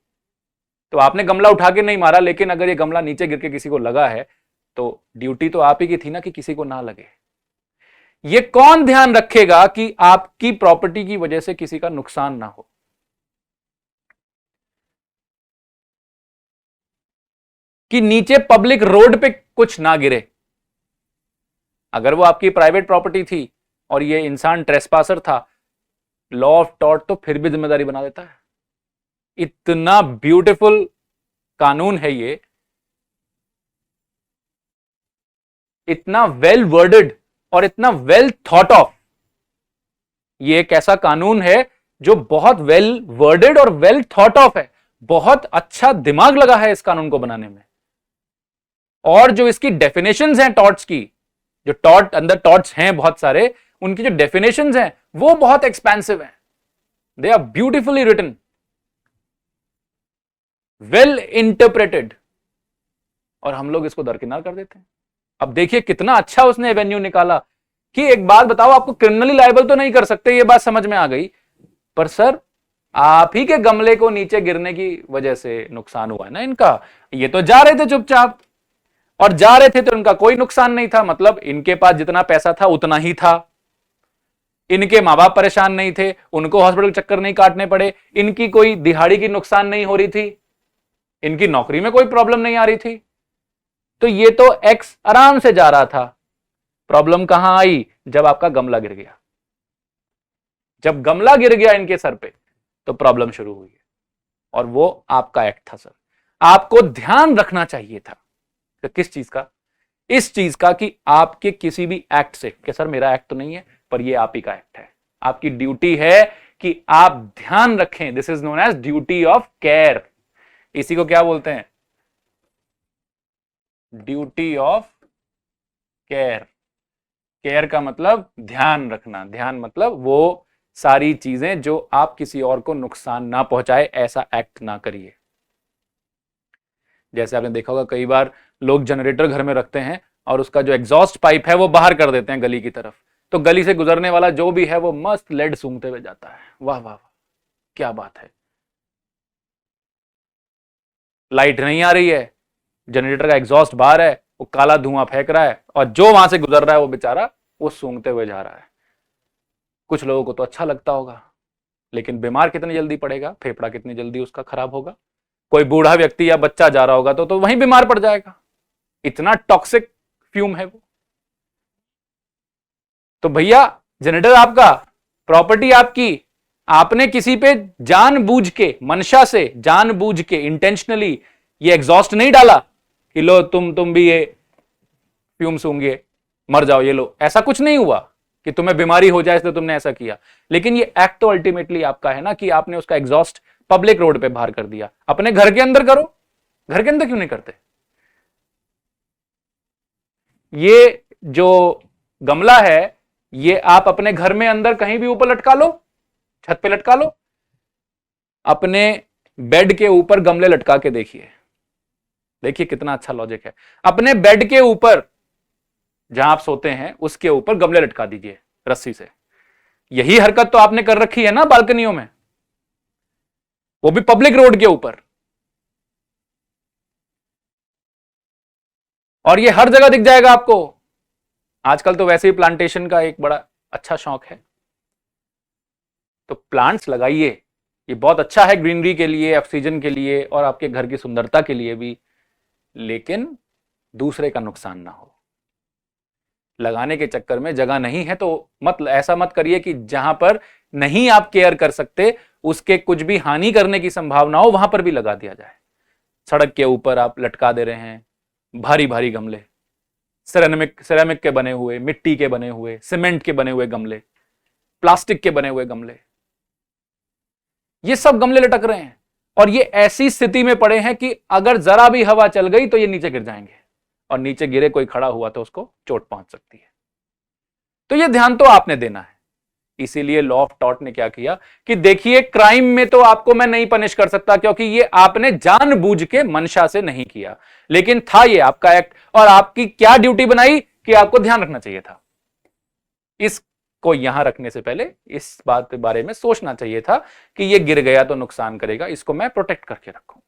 तो आपने गमला उठा के नहीं मारा, लेकिन अगर ये गमला नीचे गिर के किसी को लगा है तो ड्यूटी तो आप ही की थी ना कि किसी को ना लगे। ये कौन ध्यान रखेगा कि आपकी प्रॉपर्टी की वजह से किसी का नुकसान ना हो? कि नीचे पब्लिक रोड पे कुछ ना गिरे। अगर वो आपकी प्राइवेट प्रॉपर्टी थी और ये इंसान ट्रेसपासर था, लॉ ऑफ टॉर्ट तो फिर भी जिम्मेदारी बना देता है। इतना ब्यूटीफुल कानून है ये, इतना वेल वर्डेड और इतना वेल थॉट ऑफ। ये एक ऐसा कानून है जो बहुत वेल वर्डेड और वेल थॉट ऑफ है। बहुत अच्छा दिमाग लगा है इस कानून को बनाने में। और जो इसकी डेफिनेशंस हैं टॉर्ट्स की, जो टॉर्ट अंदर टॉर्ट्स हैं बहुत सारे, उनकी जो डेफिनेशंस हैं वो बहुत एक्सपेंसिव हैं। They are beautifully written, well interpreted, और हम लोग इसको दरकिनार कर देते हैं। अब देखिए कितना अच्छा उसने एवेन्यू निकाला कि एक बात बताओ, आपको क्रिमिनली लायबल तो नहीं कर सकते, ये बात समझ में आ गई, पर सर आप ही के गमले को नीचे गिरने की वजह से नुकसान हुआ है ना इनका। ये तो जा रहे थे चुपचाप, और जा रहे थे तो इनका कोई नुकसान नहीं था। मतलब इनके पास जितना पैसा था उतना ही था, इनके मां बाप परेशान नहीं थे, उनको हॉस्पिटल चक्कर नहीं काटने पड़े, इनकी कोई दिहाड़ी की नुकसान नहीं हो रही थी, इनकी नौकरी में कोई प्रॉब्लम नहीं आ रही थी। तो ये तो एक्स आराम से जा रहा था। प्रॉब्लम कहां आई? जब आपका गमला गिर गया। जब गमला गिर गया इनके सर पे तो प्रॉब्लम शुरू हुई है। और वो आपका एक्ट था सर। आपको ध्यान रखना चाहिए था। तो किस चीज का? इस चीज का कि आपके किसी भी एक्ट से, कि सर मेरा एक्ट तो नहीं है पर ये आप ही का एक्ट है, आपकी ड्यूटी है कि आप ध्यान रखें। This is known as duty of care. इसी को क्या बोलते हैं? Duty of care. केयर का मतलब ध्यान रखना। ध्यान मतलब वो सारी चीजें जो आप किसी और को नुकसान ना पहुंचाए, ऐसा एक्ट ना करिए। जैसे आपने देखा होगा कई बार लोग जनरेटर घर में रखते हैं और उसका जो एग्जॉस्ट पाइप है वो बाहर कर देते हैं गली की तरफ, तो गली से गुजरने वाला जो भी है वो मस्त लेड सूंघते हुए जाता है। वाह वाह वाह, क्या बात है। लाइट नहीं आ रही है, जनरेटर का एग्जॉस्ट बाहर है, वो काला धुआं फेंक रहा है, और जो वहां से गुजर रहा है वो बेचारा वो सूंघते हुए जा रहा है। कुछ लोगों को तो अच्छा लगता होगा, लेकिन बीमार कितनी जल्दी पड़ेगा, फेफड़ा कितनी जल्दी उसका खराब होगा। कोई बूढ़ा व्यक्ति या बच्चा जा रहा होगा तो वहीं बीमार पड़ जाएगा। इतना टॉक्सिक फ्यूम है वो। तो भैया जनरेटर आपका, प्रॉपर्टी आपकी, आपने किसी पे जानबूझ के, मंशा से, जानबूझ के, इंटेंशनली ये एग्जॉस्ट नहीं डाला कि लो तुम भी ये फ्यूम सूंघिए मर जाओ, ये लो। ऐसा कुछ नहीं हुआ कि तुम्हें बीमारी हो जाए इसलिए तुमने ऐसा किया। लेकिन ये एक्ट तो अल्टीमेटली आपका है ना, कि आपने उसका एग्जॉस्ट पब्लिक रोड पे बाहर कर दिया। अपने घर के अंदर करो, घर के अंदर क्यों नहीं करते? ये जो गमला है ये आप अपने घर में अंदर कहीं भी ऊपर लटका लो, छत पे लटका लो, अपने बेड के ऊपर गमले लटका के देखिए। देखिए कितना अच्छा लॉजिक है। अपने बेड के ऊपर जहां आप सोते हैं उसके ऊपर गमले लटका दीजिए रस्सी से। यही हरकत तो आपने कर रखी है ना बालकनियों में, वो भी पब्लिक रोड के ऊपर। और ये हर जगह दिख जाएगा आपको। आजकल तो वैसे ही प्लांटेशन का एक बड़ा अच्छा शौक है, तो प्लांट्स लगाइए। ये बहुत अच्छा है ग्रीनरी के लिए, ऑक्सीजन के लिए और आपके घर की सुंदरता के लिए भी, लेकिन दूसरे का नुकसान ना हो। लगाने के चक्कर में जगह नहीं है तो मत, ऐसा मत करिए कि जहां पर नहीं आप केयर कर सकते, उसके कुछ भी हानि करने की संभावना हो, वहां पर भी लगा दिया जाए। सड़क के ऊपर आप लटका दे रहे हैं भारी भारी गमले, सिरेमिक के बने हुए, मिट्टी के बने हुए, सीमेंट के बने हुए गमले, प्लास्टिक के बने हुए गमले, ये सब गमले लटक रहे हैं। और ये ऐसी स्थिति में पड़े हैं कि अगर जरा भी हवा चल गई तो ये नीचे गिर जाएंगे, और नीचे गिरे कोई खड़ा हुआ तो उसको चोट पहुंच सकती है। तो ये ध्यान तो आपने देना है। इसीलिए लॉ ऑफ टॉर्ट ने क्या किया कि देखिए क्राइम में तो आपको मैं नहीं पनिश कर सकता क्योंकि ये आपने जानबूझ के मंशा से नहीं किया, लेकिन था ये आपका एक्ट, और आपकी क्या ड्यूटी बनाई कि आपको ध्यान रखना चाहिए था। इसको यहां रखने से पहले इस बात के बारे में सोचना चाहिए था कि ये गिर गया तो नुकसान करेगा, इसको मैं प्रोटेक्ट करके रखूं।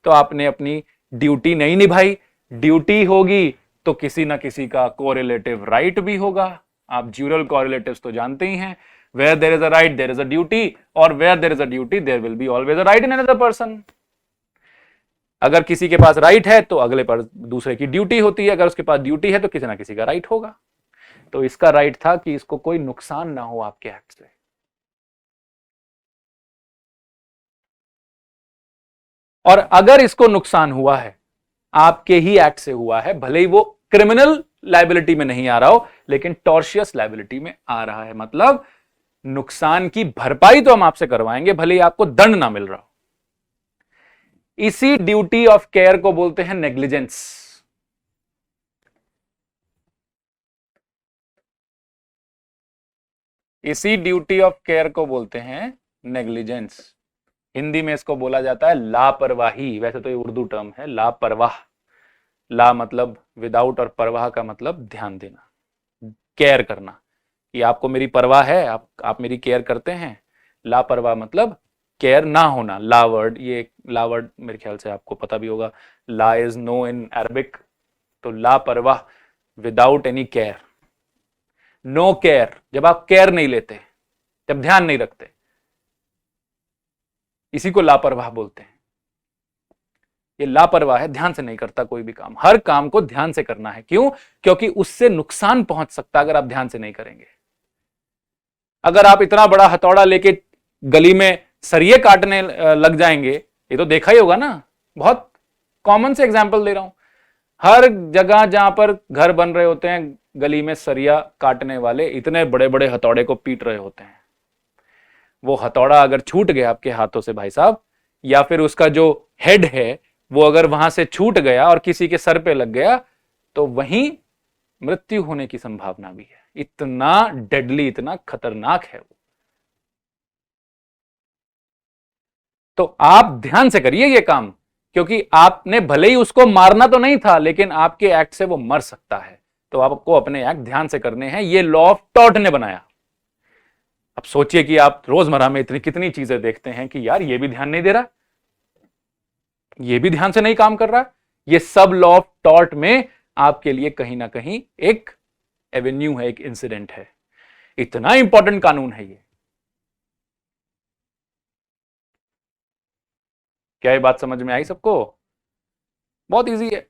तो आपने अपनी ड्यूटी नहीं निभाई। ड्यूटी होगी तो किसी ना किसी का कोरिलेटिव राइट भी होगा। आप ड्यूरल कॉरिलेटिव्स तो जानते ही हैं, where there is a right there is a duty, और where there is a duty there will be always a right in another person। अगर किसी के पास राइट है तो अगले पर दूसरे की ड्यूटी होती है, अगर उसके पास ड्यूटी है तो किसी ना किसी का राइट होगा। तो इसका राइट था कि इसको कोई नुकसान ना हो आपके एक्ट से। और अगर इसको नुकसान हुआ है आपके ही एक्ट से हुआ है, भले ही वो क्रिमिनल लायबिलिटी में नहीं आ रहा हो लेकिन टॉर्शियस लायबिलिटी में आ रहा है, मतलब नुकसान की भरपाई तो हम आपसे करवाएंगे भले ही आपको दंड ना मिल रहा हो। इसी ड्यूटी ऑफ केयर को बोलते हैं नेग्लिजेंस। इसी ड्यूटी ऑफ केयर को बोलते हैं नेग्लिजेंस। हिंदी में इसको बोला जाता है लापरवाही। वैसे तो ये उर्दू टर्म है लापरवाह। ला मतलब विदाउट और परवाह का मतलब ध्यान देना, केयर करना, कि आपको मेरी परवाह है, आप मेरी केयर करते हैं। लापरवाह मतलब केयर ना होना। ला वर्ड, ये ला वर्ड मेरे ख्याल से आपको पता भी होगा, ला इज नो इन अरबिक। तो लापरवाह without any care, no care, जब आप केयर नहीं लेते, जब ध्यान नहीं रखते, इसी को लापरवाह बोलते हैं। ये लापरवाह है, ध्यान से नहीं करता कोई भी काम। हर काम को ध्यान से करना है। क्यों? क्योंकि उससे नुकसान पहुंच सकता है अगर आप ध्यान से नहीं करेंगे। अगर आप इतना बड़ा हथौड़ा लेके गली में सरिये काटने लग जाएंगे, ये तो देखा ही होगा ना, बहुत कॉमन से एग्जांपल दे रहा हूं। हर जगह जहां पर घर बन रहे होते हैं, गली में सरिया काटने वाले इतने बड़े बड़े हथौड़े को पीट रहे होते हैं। वो हथौड़ा अगर छूट गया आपके हाथों से भाई साहब, या फिर उसका जो हेड है वो अगर वहां से छूट गया और किसी के सर पे लग गया, तो वहीं मृत्यु होने की संभावना भी है। इतना डेडली, इतना खतरनाक है वो। तो आप ध्यान से करिए ये काम, क्योंकि आपने भले ही उसको मारना तो नहीं था, लेकिन आपके एक्ट से वो मर सकता है। तो आपको अपने एक्ट ध्यान से करने हैं। ये लॉ ऑफ टॉर्ट ने बनाया। अब सोचिए कि आप रोजमर्रा में इतनी कितनी चीजें देखते हैं कि यार ये भी ध्यान नहीं दे रहा, ये भी ध्यान से नहीं काम कर रहा। ये सब लॉ ऑफ टॉर्ट में आपके लिए कहीं ना कहीं एक एवेन्यू है, एक इंसिडेंट है। इतना इंपॉर्टेंट कानून है ये। क्या ये बात समझ में आई सबको? बहुत इजी है।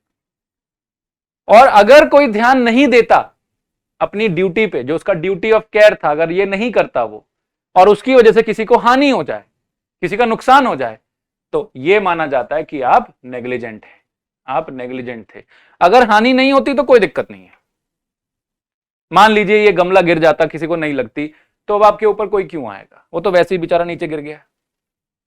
और अगर कोई ध्यान नहीं देता अपनी ड्यूटी पे, जो उसका ड्यूटी ऑफ केयर था, अगर ये नहीं करता वो, और उसकी वजह से किसी को हानि हो जाए, किसी का नुकसान हो जाए, तो ये माना जाता है कि आप नेग्लिजेंट हैं, आप नेग्लिजेंट थे। अगर हानि नहीं होती तो कोई दिक्कत नहीं है। मान लीजिए ये गमला गिर जाता, किसी को नहीं लगती, तो अब आपके ऊपर कोई क्यों आएगा? वो तो वैसे ही बेचारा नीचे गिर गया।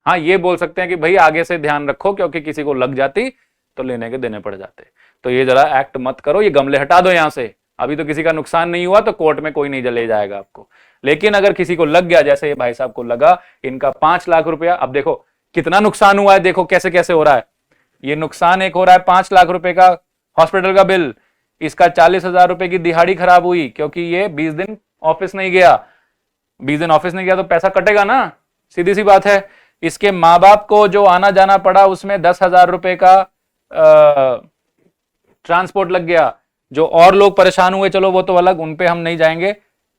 हाँ, ये बोल सकते हैं कि भाई आगे से ध्यान रखो, क्योंकि किसी को लग जाती तो लेने के देने पड़ जाते। तो ये जरा एक्ट मत करो, ये गमले हटा दो यहां से। अभी तो किसी का नुकसान नहीं हुआ, तो कोर्ट में कोई नहीं ले जाएगा आपको। लेकिन अगर किसी को लग गया, जैसे ये भाई साहब को लगा, इनका 5 लाख रुपया, अब देखो कितना नुकसान हुआ है, देखो कैसे कैसे हो रहा है। ये नुकसान एक हो रहा है 5 लाख रुपए का हॉस्पिटल का बिल, इसका 40,000 रुपए की दिहाड़ी खराब हुई क्योंकि ये 20 दिन ऑफिस नहीं गया। 20 दिन ऑफिस नहीं गया तो पैसा कटेगा ना, सीधी सी बात है। इसके माँ बाप को जो आना जाना पड़ा, उसमें 10,000 रुपए का ट्रांसपोर्ट लग गया। जो और लोग परेशान हुए, चलो वो तो अलग, उन पे हम नहीं जाएंगे,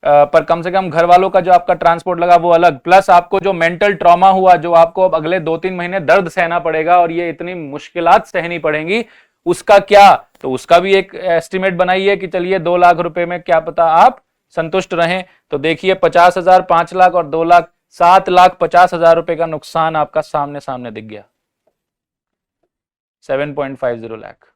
पर कम से कम घर वालों का जो आपका ट्रांसपोर्ट लगा वो अलग। प्लस आपको जो मेंटल ट्रॉमा हुआ, जो आपको अब अगले 2-3 महीने दर्द सहना पड़ेगा और ये इतनी मुश्किलात सहनी पड़ेंगी, उसका क्या? तो उसका भी एक एस्टिमेट बनाइए कि चलिए 2 लाख रुपए में क्या पता आप संतुष्ट रहें। तो देखिए 50,000, 5 लाख और 2 लाख, 7,50,000 रुपए का नुकसान आपका सामने सामने दिख गया। 7.50 लाख,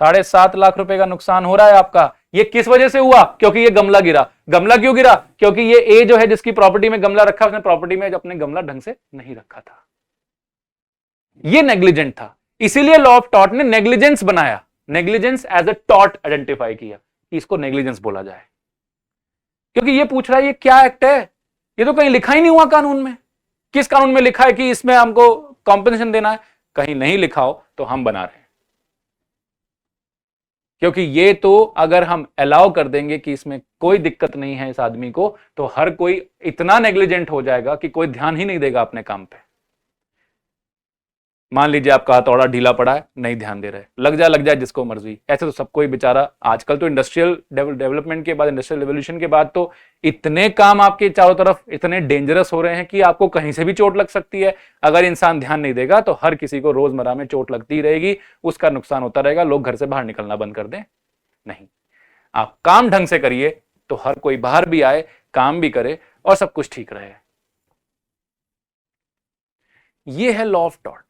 7.5 लाख रुपए का नुकसान हो रहा है आपका। ये किस वजह से हुआ? क्योंकि ये गमला गिरा। गमला क्यों गिरा? क्योंकि ये ए जो है, जिसकी प्रॉपर्टी में गमला रखा, उसने प्रॉपर्टी में अपने गमला ढंग से नहीं रखा था, ये नेग्लिजेंट था। इसीलिए लॉ ऑफ टॉर्ट ने नेग्लिजेंस बनाया, negligence as a tort identify किया कि इसको नेग्लिजेंस बोला जाए। क्योंकि ये पूछ रहा है ये क्या एक्ट है, ये तो कहीं लिखा ही नहीं हुआ कानून में। किस कानून में लिखा है कि इसमें हमको कॉम्पेंसेशन देना है? कहीं नहीं लिखा हो तो हम बना रहे हैं। क्योंकि ये तो अगर हम अलाउ कर देंगे कि इसमें कोई दिक्कत नहीं है इस आदमी को, तो हर कोई इतना नेग्लिजेंट हो जाएगा कि कोई ध्यान ही नहीं देगा अपने काम पे। मान लीजिए आपका हथौड़ा ढीला पड़ा है, नहीं ध्यान दे रहे, लग जाए जिसको मर्जी, ऐसे तो सबको ही बेचारा। आजकल तो इंडस्ट्रियल डेवलपमेंट के बाद, इंडस्ट्रियल रेवोल्यूशन के बाद तो इतने काम आपके चारों तरफ इतने डेंजरस हो रहे हैं कि आपको कहीं से भी चोट लग सकती है। अगर इंसान ध्यान नहीं देगा तो हर किसी को रोजमर्रा में चोट लगती रहेगी, उसका नुकसान होता रहेगा, लोग घर से बाहर निकलना बंद कर दें। नहीं, आप काम ढंग से करिए तो हर कोई बाहर भी आए, काम भी करे और सब कुछ ठीक रहे। ये है लॉ ऑफ टॉट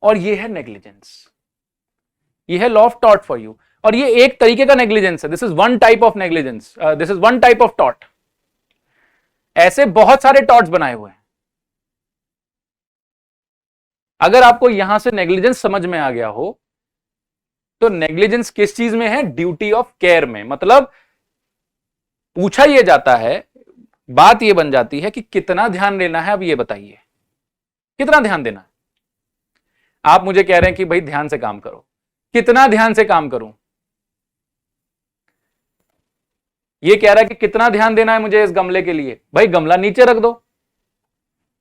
और ये है नेग्लिजेंस। ये है law of taught for you, और ये एक तरीके का नेग्लिजेंस है। This is one type of negligence, this is one type of taught. ऐसे बहुत सारे टॉट्स बनाए हुए हैं। अगर आपको यहां से नेग्लिजेंस समझ में आ गया हो तो नेग्लिजेंस किस चीज में है? ड्यूटी ऑफ केयर में। मतलब पूछा यह जाता है, बात यह बन जाती है कि कितना ध्यान देना है। अब ये बताइए कितना ध्यान देना है? आप मुझे कह रहे हैं कि भाई ध्यान से काम करो, कितना ध्यान से काम करूं? ये कह रहा है कि कितना ध्यान देना है मुझे इस गमले के लिए। भाई गमला नीचे रख दो,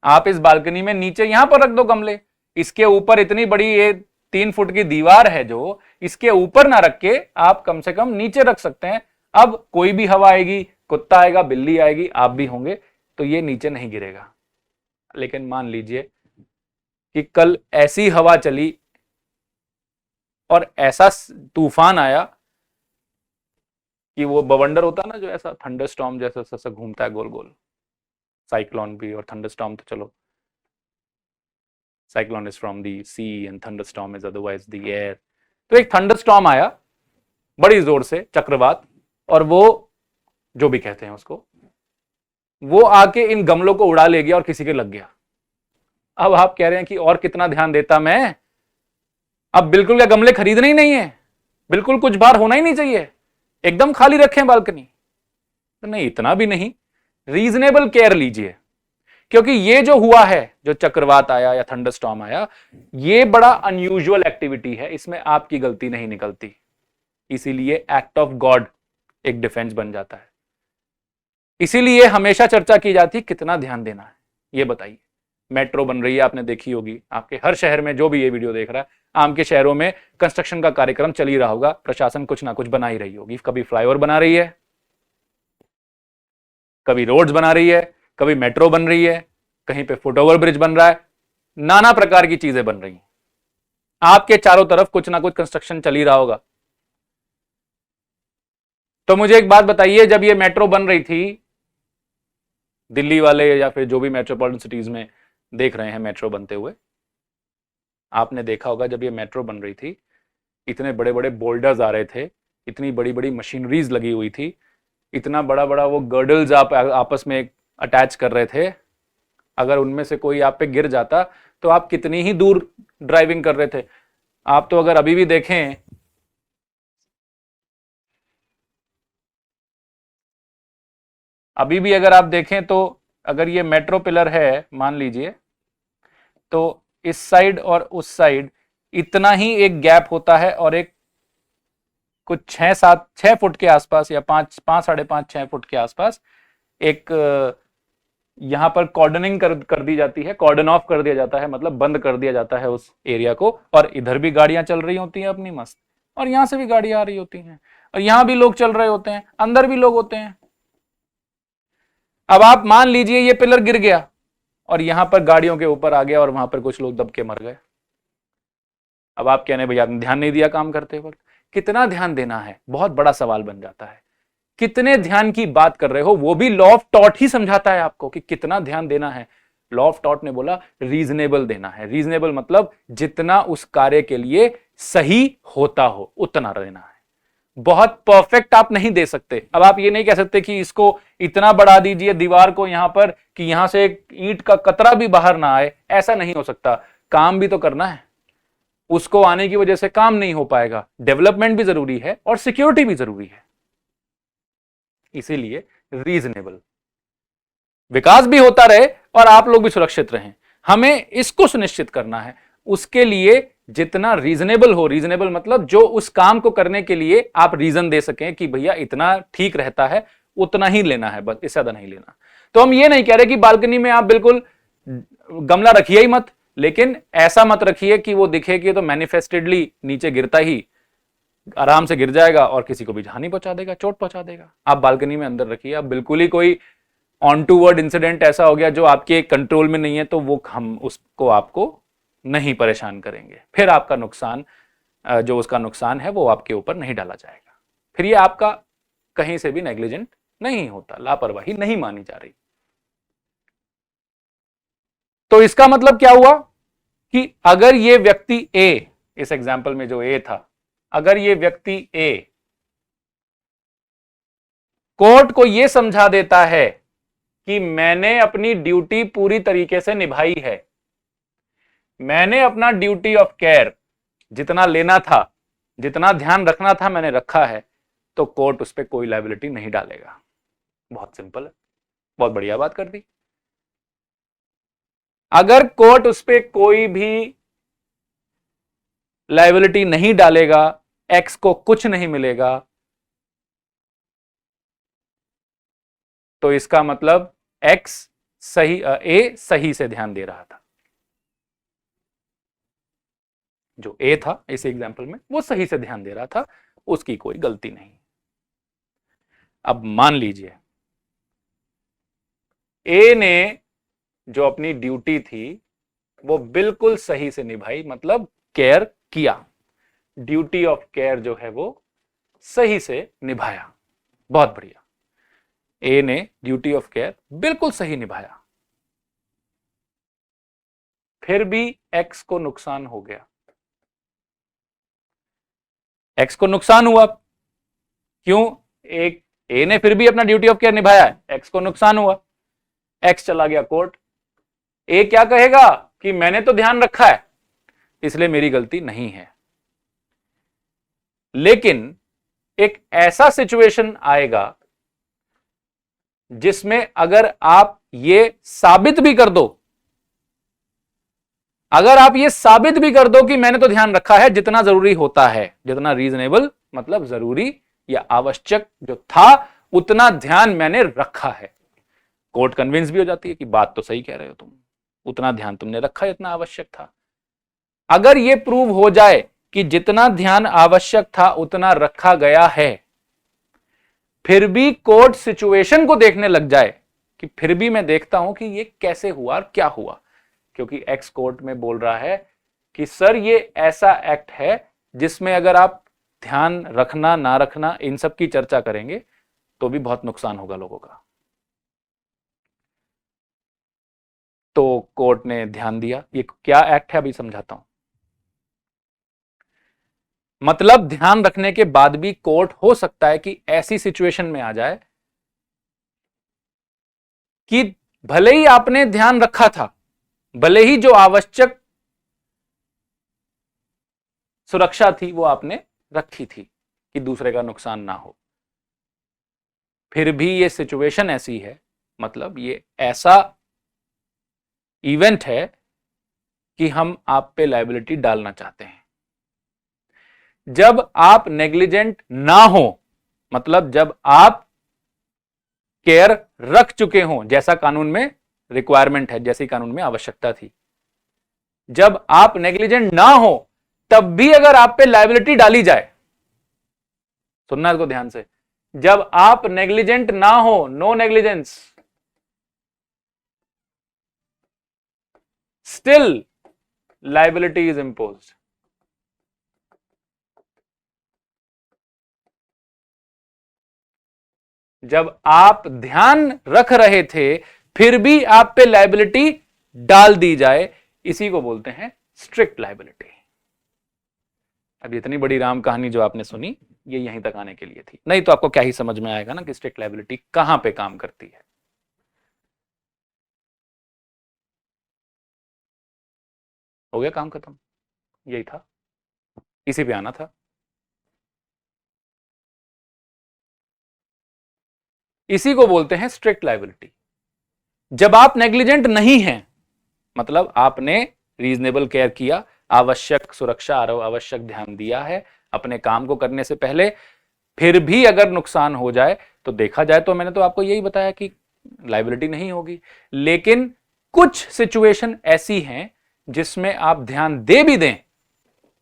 आप इस बालकनी में नीचे यहां पर रख दो गमले। इसके ऊपर इतनी बड़ी ये 3 फुट की दीवार है जो, इसके ऊपर ना रख के आप कम से कम नीचे रख सकते हैं। अब कोई भी हवा आएगी, कुत्ता आएगा, बिल्ली आएगी, आप भी होंगे, तो ये नीचे नहीं गिरेगा। लेकिन मान लीजिए कि कल ऐसी हवा चली और ऐसा तूफान आया कि वो बवंडर होता है ना, जो ऐसा थंडर स्टॉर्म जैसा घूमता है गोल गोल। साइक्लोन भी और थंडर स्टॉर्म तो चलो, cyclone is from the sea and thunder storm is otherwise the air. तो एक थंडर स्टॉर्म आया बड़ी जोर से, चक्रवात, और वो जो भी कहते हैं उसको, वो आके इन गमलों को उड़ा ले गया और किसी के लग गया। अब आप कह रहे हैं कि और कितना ध्यान देता मैं? अब बिल्कुल क्या गमले खरीदने ही नहीं है? बिल्कुल कुछ बार होना ही नहीं चाहिए, एकदम खाली रखें बालकनी? तो नहीं, इतना भी नहीं, रीजनेबल केयर लीजिए। क्योंकि ये जो हुआ है, जो चक्रवात आया या थंडरस्टॉर्म आया, ये बड़ा अनयूजुअल एक्टिविटी है, इसमें आपकी गलती नहीं निकलती। इसीलिए एक्ट ऑफ गॉड एक डिफेंस बन जाता है। इसीलिए हमेशा चर्चा की जाती है कितना ध्यान देना है। ये बताइए, मेट्रो बन रही है, आपने देखी होगी, आपके हर शहर में, जो भी ये वीडियो देख रहा है, आम के शहरों में कंस्ट्रक्शन का कार्यक्रम चल ही रहा होगा, प्रशासन कुछ ना कुछ बना ही रही होगी। कभी फ्लाईओवर बना रही है, कभी रोड्स बना रही है, कभी मेट्रो बन रही है, कहीं पे फुटओवर ब्रिज बन रहा है, नाना प्रकार की चीजें बन रही हैं। आपके चारों तरफ कुछ ना कुछ कंस्ट्रक्शन चल ही रहा होगा। तो मुझे एक बात बताइए, जब ये मेट्रो बन रही थी, दिल्ली वाले या फिर जो भी मेट्रोपॉलिटन सिटीज में देख रहे हैं मेट्रो बनते हुए, आपने देखा होगा जब ये मेट्रो बन रही थी, इतने बड़े बड़े बोल्डर्स आ रहे थे, इतनी बड़ी बड़ी मशीनरीज लगी हुई थी, इतना बड़ा बड़ा वो गर्डल्स आप आपस में अटैच कर रहे थे। अगर उनमें से कोई आप पे गिर जाता तो आप कितनी ही दूर ड्राइविंग कर रहे थे। आप तो अगर अभी भी देखें, अभी भी अगर आप देखें तो अगर ये मेट्रो पिलर है मान लीजिए, तो इस साइड और उस साइड इतना ही एक गैप होता है, और एक कुछ 6 फुट के आसपास या 5 साढ़े 5 6 फुट के आसपास एक यहां पर कॉर्डनिंग कर दी जाती है, कॉर्डन ऑफ कर दिया जाता है, मतलब बंद कर दिया जाता है उस एरिया को। और इधर भी गाड़ियां चल रही होती हैं अपनी मस्त, और यहां से भी गाड़ियां आ रही होती हैं, और यहां भी लोग चल रहे होते हैं, अंदर भी लोग होते हैं। अब आप मान लीजिए ये पिलर गिर गया और यहां पर गाड़ियों के ऊपर आ गया और वहां पर कुछ लोग दब के मर गए। अब आप कहने भैया आपने ध्यान नहीं दिया काम करते वक्त। कितना ध्यान देना है, बहुत बड़ा सवाल बन जाता है। कितने ध्यान की बात कर रहे हो, वो भी लॉ ऑफ टॉट ही समझाता है आपको कि कितना ध्यान देना है। लॉ ऑफ टॉट ने बोला रीजनेबल देना है। रीजनेबल मतलब जितना उस कार्य के लिए सही होता हो उतना देना है। बहुत परफेक्ट आप नहीं दे सकते। अब आप ये नहीं कह सकते कि इसको इतना बढ़ा दीजिए दीवार को यहां पर कि यहां से एक ईंट का कतरा भी बाहर ना आए, ऐसा नहीं हो सकता। काम भी तो करना है, उसको आने की वजह से काम नहीं हो पाएगा। डेवलपमेंट भी जरूरी है और सिक्योरिटी भी जरूरी है। इसीलिए रीजनेबल, विकास भी होता रहे और आप लोग भी सुरक्षित रहें, हमें इसको सुनिश्चित करना है। उसके लिए जितना रीजनेबल हो, रीजनेबल मतलब जो उस काम को करने के लिए आप रीजन दे सकें कि भैया इतना ठीक रहता है, उतना ही लेना है, बस इससे ज्यादा नहीं लेना। तो हम ये नहीं कह रहे कि बालकनी में आप बिल्कुल गमला रखिए ही मत, लेकिन ऐसा मत रखिए कि वो दिखे कि तो मैनिफेस्टेडली नीचे गिरता ही आराम से गिर जाएगा और किसी को भी हानि पहुंचा देगा, चोट पहुंचा देगा। आप बालकनी में अंदर रखिए, आप बिल्कुल ही कोई ऑन टू वर्ड इंसिडेंट ऐसा हो गया जो आपके कंट्रोल में नहीं है, तो वो हम उसको आपको नहीं परेशान करेंगे, फिर आपका नुकसान जो उसका नुकसान है वो आपके ऊपर नहीं डाला जाएगा, फिर ये आपका कहीं से भी नेग्लिजेंट नहीं होता, लापरवाही नहीं मानी जा रही। तो इसका मतलब क्या हुआ कि अगर ये व्यक्ति ए, इस एग्जाम्पल में जो ए था, अगर ये व्यक्ति ए कोर्ट को यह समझा देता है कि मैंने अपनी ड्यूटी पूरी तरीके से निभाई है, मैंने अपना ड्यूटी ऑफ केयर जितना लेना था, जितना ध्यान रखना था मैंने रखा है, तो कोर्ट उस पर कोई लायबिलिटी नहीं डालेगा। बहुत सिंपल है, बहुत बढ़िया बात कर दी। अगर कोर्ट उस पर कोई भी लायबिलिटी नहीं डालेगा, एक्स को कुछ नहीं मिलेगा, तो इसका मतलब एक्स सही, ए सही से ध्यान दे रहा था। जो ए था इस एग्जाम्पल में वो सही से ध्यान दे रहा था, उसकी कोई गलती नहीं। अब मान लीजिए ए ने जो अपनी ड्यूटी थी वो बिल्कुल सही से निभाई, मतलब केयर किया, ड्यूटी ऑफ केयर जो है वो सही से निभाया, बहुत बढ़िया। ए ने ड्यूटी ऑफ केयर बिल्कुल सही निभाया, फिर भी एक्स को नुकसान हो गया। एक्स को नुकसान हुआ क्यों? एक ए ने फिर भी अपना ड्यूटी ऑफ केयर निभाया है, एक्स को नुकसान हुआ, एक्स चला गया कोर्ट। ए क्या कहेगा कि मैंने तो ध्यान रखा है इसलिए मेरी गलती नहीं है। लेकिन एक ऐसा सिचुएशन आएगा जिसमें अगर आप ये साबित भी कर दो, अगर आप ये साबित भी कर दो कि मैंने तो ध्यान रखा है जितना जरूरी होता है, जितना रीजनेबल मतलब जरूरी या आवश्यक जो था उतना ध्यान मैंने रखा है, कोर्ट कन्विंस भी हो जाती है कि बात तो सही कह रहे हो तुम, उतना ध्यान तुमने रखा जितना आवश्यक था। अगर यह प्रूव हो जाए कि जितना ध्यान आवश्यक था उतना रखा गया है, फिर भी कोर्ट सिचुएशन को देखने लग जाए कि फिर भी मैं देखता हूं कि ये कैसे हुआ और क्या हुआ, क्योंकि एक्स कोर्ट में बोल रहा है कि सर ये ऐसा एक्ट है जिसमें अगर आप ध्यान रखना ना रखना इन सब की चर्चा करेंगे तो भी बहुत नुकसान होगा लोगों का। तो कोर्ट ने ध्यान दिया। ये क्या एक्ट है अभी समझाता हूं। मतलब ध्यान रखने के बाद भी कोर्ट हो सकता है कि ऐसी सिचुएशन में आ जाए कि भले ही आपने ध्यान रखा था, भले ही जो आवश्यक सुरक्षा थी वो आपने रखी थी कि दूसरे का नुकसान ना हो, फिर भी ये सिचुएशन ऐसी है, मतलब ये ऐसा इवेंट है कि हम आप पे लायबिलिटी डालना चाहते हैं। जब आप नेग्लिजेंट ना हो, मतलब जब आप केयर रख चुके हों, जैसा कानून में रिक्वायरमेंट है, जैसी कानून में आवश्यकता थी, जब आप नेग्लिजेंट ना हो तब भी अगर आप पे लायबिलिटी डाली जाए, सुनना इसको ध्यान से, जब आप नेग्लिजेंट ना हो, no negligence, still liability is imposed. जब आप ध्यान रख रहे थे फिर भी आप पे लायबिलिटी डाल दी जाए, इसी को बोलते हैं स्ट्रिक्ट लायबिलिटी। अब इतनी बड़ी राम कहानी जो आपने सुनी ये यहीं तक आने के लिए थी, नहीं तो आपको क्या ही समझ में आएगा ना कि स्ट्रिक्ट लायबिलिटी कहां पे काम करती है। हो गया काम खत्म, यही था, इसी पे आना था। इसी को बोलते हैं स्ट्रिक्ट लायबिलिटी। जब आप नेग्लिजेंट नहीं हैं, मतलब आपने रीजनेबल केयर किया, आवश्यक सुरक्षा आवश्यक ध्यान दिया है अपने काम को करने से पहले, फिर भी अगर नुकसान हो जाए तो देखा जाए तो मैंने तो आपको यही बताया कि लायबिलिटी नहीं होगी। लेकिन कुछ सिचुएशन ऐसी हैं जिसमें आप ध्यान दे भी दें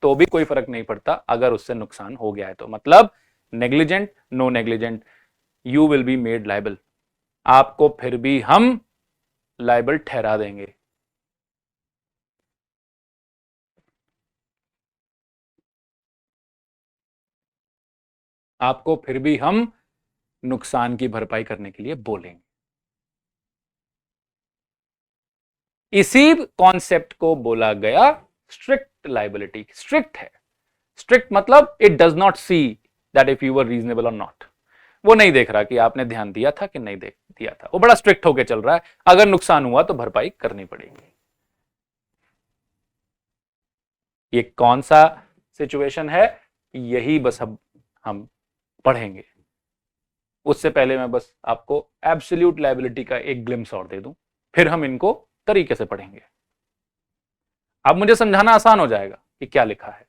तो भी कोई फर्क नहीं पड़ता अगर उससे नुकसान हो गया है तो। मतलब negligent, no negligent, you will be made liable, आपको फिर भी हम लायबल ठहरा देंगे। आपको फिर भी हम नुकसान की भरपाई करने के लिए बोलेंगे। इसी कॉन्सेप्ट को बोला गया स्ट्रिक्ट लायबिलिटी। स्ट्रिक्ट है, स्ट्रिक्ट मतलब it does not see that if you were reasonable और नॉट। वो नहीं देख रहा कि आपने ध्यान दिया था कि नहीं दिया था, वो बड़ा स्ट्रिक्ट होके चल रहा है, अगर नुकसान हुआ तो भरपाई करनी पड़ेगी। ये कौन सा सिचुएशन है, यही बस हम पढ़ेंगे। उससे पहले मैं बस आपको एब्सोल्यूट लायबिलिटी का एक ग्लिम्स और दे दूं, फिर हम इनको तरीके से पढ़ेंगे। अब मुझे समझाना आसान हो जाएगा कि क्या लिखा है।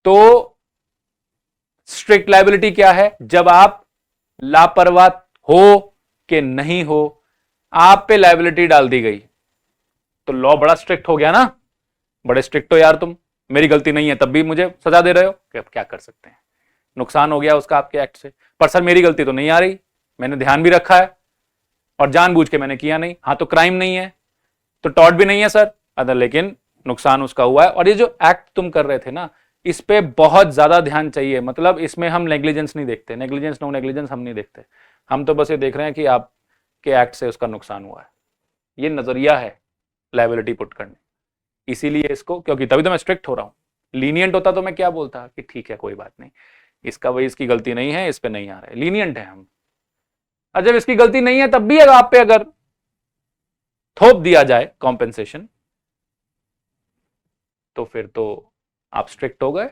तो स्ट्रिक्ट लायबिलिटी क्या है? जब आप लापरवाह हो कि नहीं हो, आप पे लायबिलिटी डाल दी गई तो लॉ बड़ा स्ट्रिक्ट हो गया ना। बड़े स्ट्रिक्ट हो यार तुम, मेरी गलती नहीं है तब भी मुझे सजा दे रहे हो, क्या कर सकते हैं। नुकसान हो गया उसका आपके एक्ट से, पर सर मेरी गलती तो नहीं आ रही, मैंने ध्यान भी रखा है और जानबूझ के मैंने किया नहीं। हाँ तो क्राइम नहीं है, तो टॉर्ट भी नहीं है सर अदर, लेकिन नुकसान उसका हुआ है। और ये जो एक्ट तुम कर रहे थे ना, इस पे बहुत ज्यादा ध्यान चाहिए। मतलब इसमें हम नेग्लिजेंस नहीं देखते, नेग्लिजेंस नो नेग्लिजेंस हम नहीं देखते, हम तो बस ये देख रहे हैं कि आपके एक्ट से उसका नुकसान हुआ है। ये नजरिया है लायबिलिटी पुट करने, इसीलिए इसको, क्योंकि तभी तो मैं स्ट्रिक्ट हो रहा हूं। लीनियंट होता तो मैं क्या बोलता कि ठीक है कोई बात नहीं, इसका वही इसकी गलती नहीं है, इस पे नहीं आ रहा है, लीनियंट है हम। और जब इसकी गलती नहीं है तब भी अगर आप पे अगर थोप दिया जाए कॉम्पेंसेशन, तो फिर तो आप स्ट्रिक्ट हो गए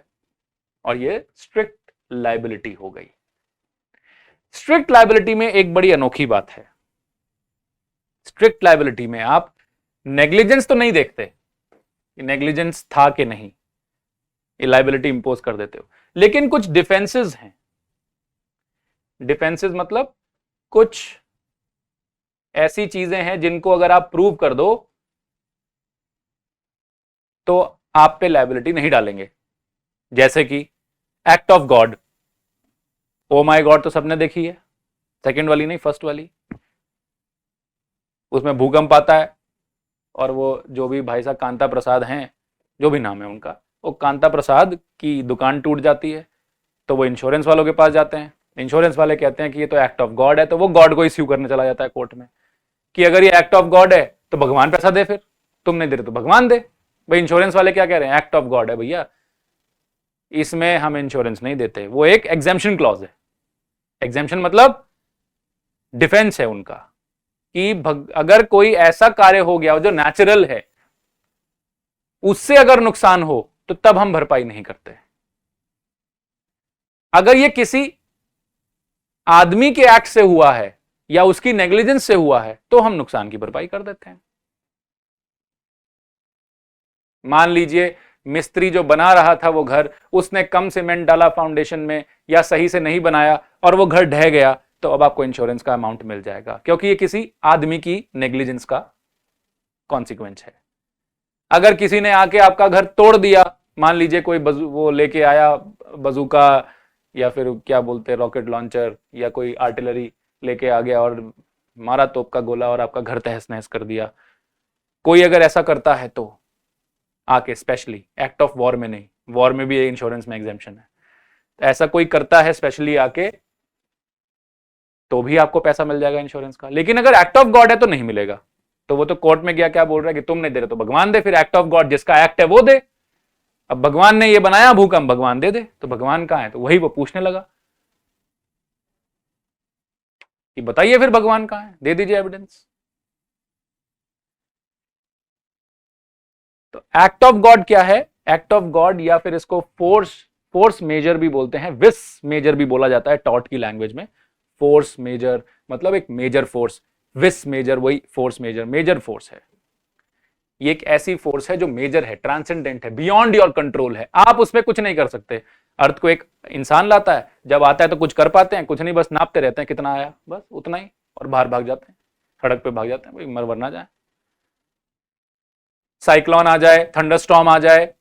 और ये स्ट्रिक्ट लायबिलिटी हो गई। स्ट्रिक्ट लायबिलिटी में एक बड़ी अनोखी बात है, स्ट्रिक्ट लायबिलिटी में आप नेग्लिजेंस तो नहीं देखते, नेग्लिजेंस था कि नहीं, ये लायबिलिटी इंपोज कर देते हो, लेकिन कुछ डिफेंसेस हैं। डिफेंसेस मतलब कुछ ऐसी चीजें हैं जिनको अगर आप प्रूव कर दो तो आप पे लायबिलिटी नहीं डालेंगे। जैसे कि act of God, oh my God तो सबने देखी है, सेकंड वाली नहीं फर्स्ट वाली। उसमें भूकंप आता है और वो जो भी भाई साहब कांता प्रसाद हैं, जो भी नाम है उनका, वो कांता प्रसाद की दुकान टूट जाती है, तो वो इंश्योरेंस वालों के पास जाते हैं। इंश्योरेंस वाले कहते हैं कि ये तो एक्ट ऑफ गॉड है, तो वो गॉड को ही स्यू करने चला जाता है कोर्ट में कि अगर ये एक्ट ऑफ गॉड है तो भगवान पैसा दे, फिर तुम नहीं दे रहे तो भगवान दे। भाई इंश्योरेंस वाले क्या कह रहे हैं, एक्ट ऑफ गॉड है भैया, इसमें हम इंश्योरेंस नहीं देते। वो एक एग्जेम्पशन क्लॉज है। एग्जेम्पशन मतलब डिफेंस है उनका कि अगर कोई ऐसा कार्य हो गया जो नेचुरल है, उससे अगर नुकसान हो तो तब हम भरपाई नहीं करते। अगर ये किसी आदमी के एक्ट से हुआ है या उसकी नेग्लिजेंस से हुआ है तो हम नुकसान की भरपाई कर देते हैं। मान लीजिए मिस्त्री जो बना रहा था वो घर, उसने कम सीमेंट डाला फाउंडेशन में या सही से नहीं बनाया और वो घर ढह गया, तो अब आपको इंश्योरेंस का अमाउंट मिल जाएगा, क्योंकि ये किसी आदमी की नेग्लिजेंस का कॉन्सिक्वेंस है। अगर किसी ने आके आपका घर तोड़ दिया, मान लीजिए कोई वो लेके आया बजूका या फिर क्या बोलते हैं रॉकेट लॉन्चर या कोई आर्टिलरी लेके आ गया और मारा तोप का गोला और आपका घर तहस नहस कर दिया, कोई अगर ऐसा करता है तो आके, स्पेशली एक्ट ऑफ वॉर में नहीं, वॉर में भी इंश्योरेंस में एग्जेम्पशन है, तो ऐसा कोई करता है स्पेशली आके तो भी आपको पैसा मिल जाएगा इंश्योरेंस का। लेकिन अगर एक्ट ऑफ गॉड है तो नहीं मिलेगा। तो वो तो कोर्ट में गया क्या बोल रहा है कि तुम नहीं दे रहे तो भगवान दे, फिर एक्ट ऑफ गॉड जिसका एक्ट है वो दे। अब भगवान ने ये बनाया भूकंप, भगवान दे दे, तो भगवान कहां है, तो वही वो पूछने लगा कि बताइए फिर भगवान कहां है, दे दीजिए एविडेंस। तो एक्ट ऑफ गॉड क्या है? एक्ट ऑफ गॉड या फिर इसको फोर्स मेजर भी बोलते हैं, विस मेजर भी बोला जाता है टॉर्ट की लैंग्वेज में। फोर्स मेजर मतलब एक मेजर फोर्स, विस मेजर वही फोर्स मेजर, मेजर फोर्स है। ये एक ऐसी फोर्स है जो मेजर है, ट्रांसेंडेंट है, बियॉन्ड योर कंट्रोल है, आप उसमें कुछ नहीं कर सकते। अर्थ को एक इंसान लाता है, जब आता है तो कुछ कर पाते हैं कुछ नहीं, बस नापते रहते हैं कितना आया, बस उतना ही, और बाहर भाग जाते हैं, सड़क पे भाग जाते हैं, भाई मर ना जाए, साइक्लोन आ जाए, थंडरस्टॉर्म आ जाए,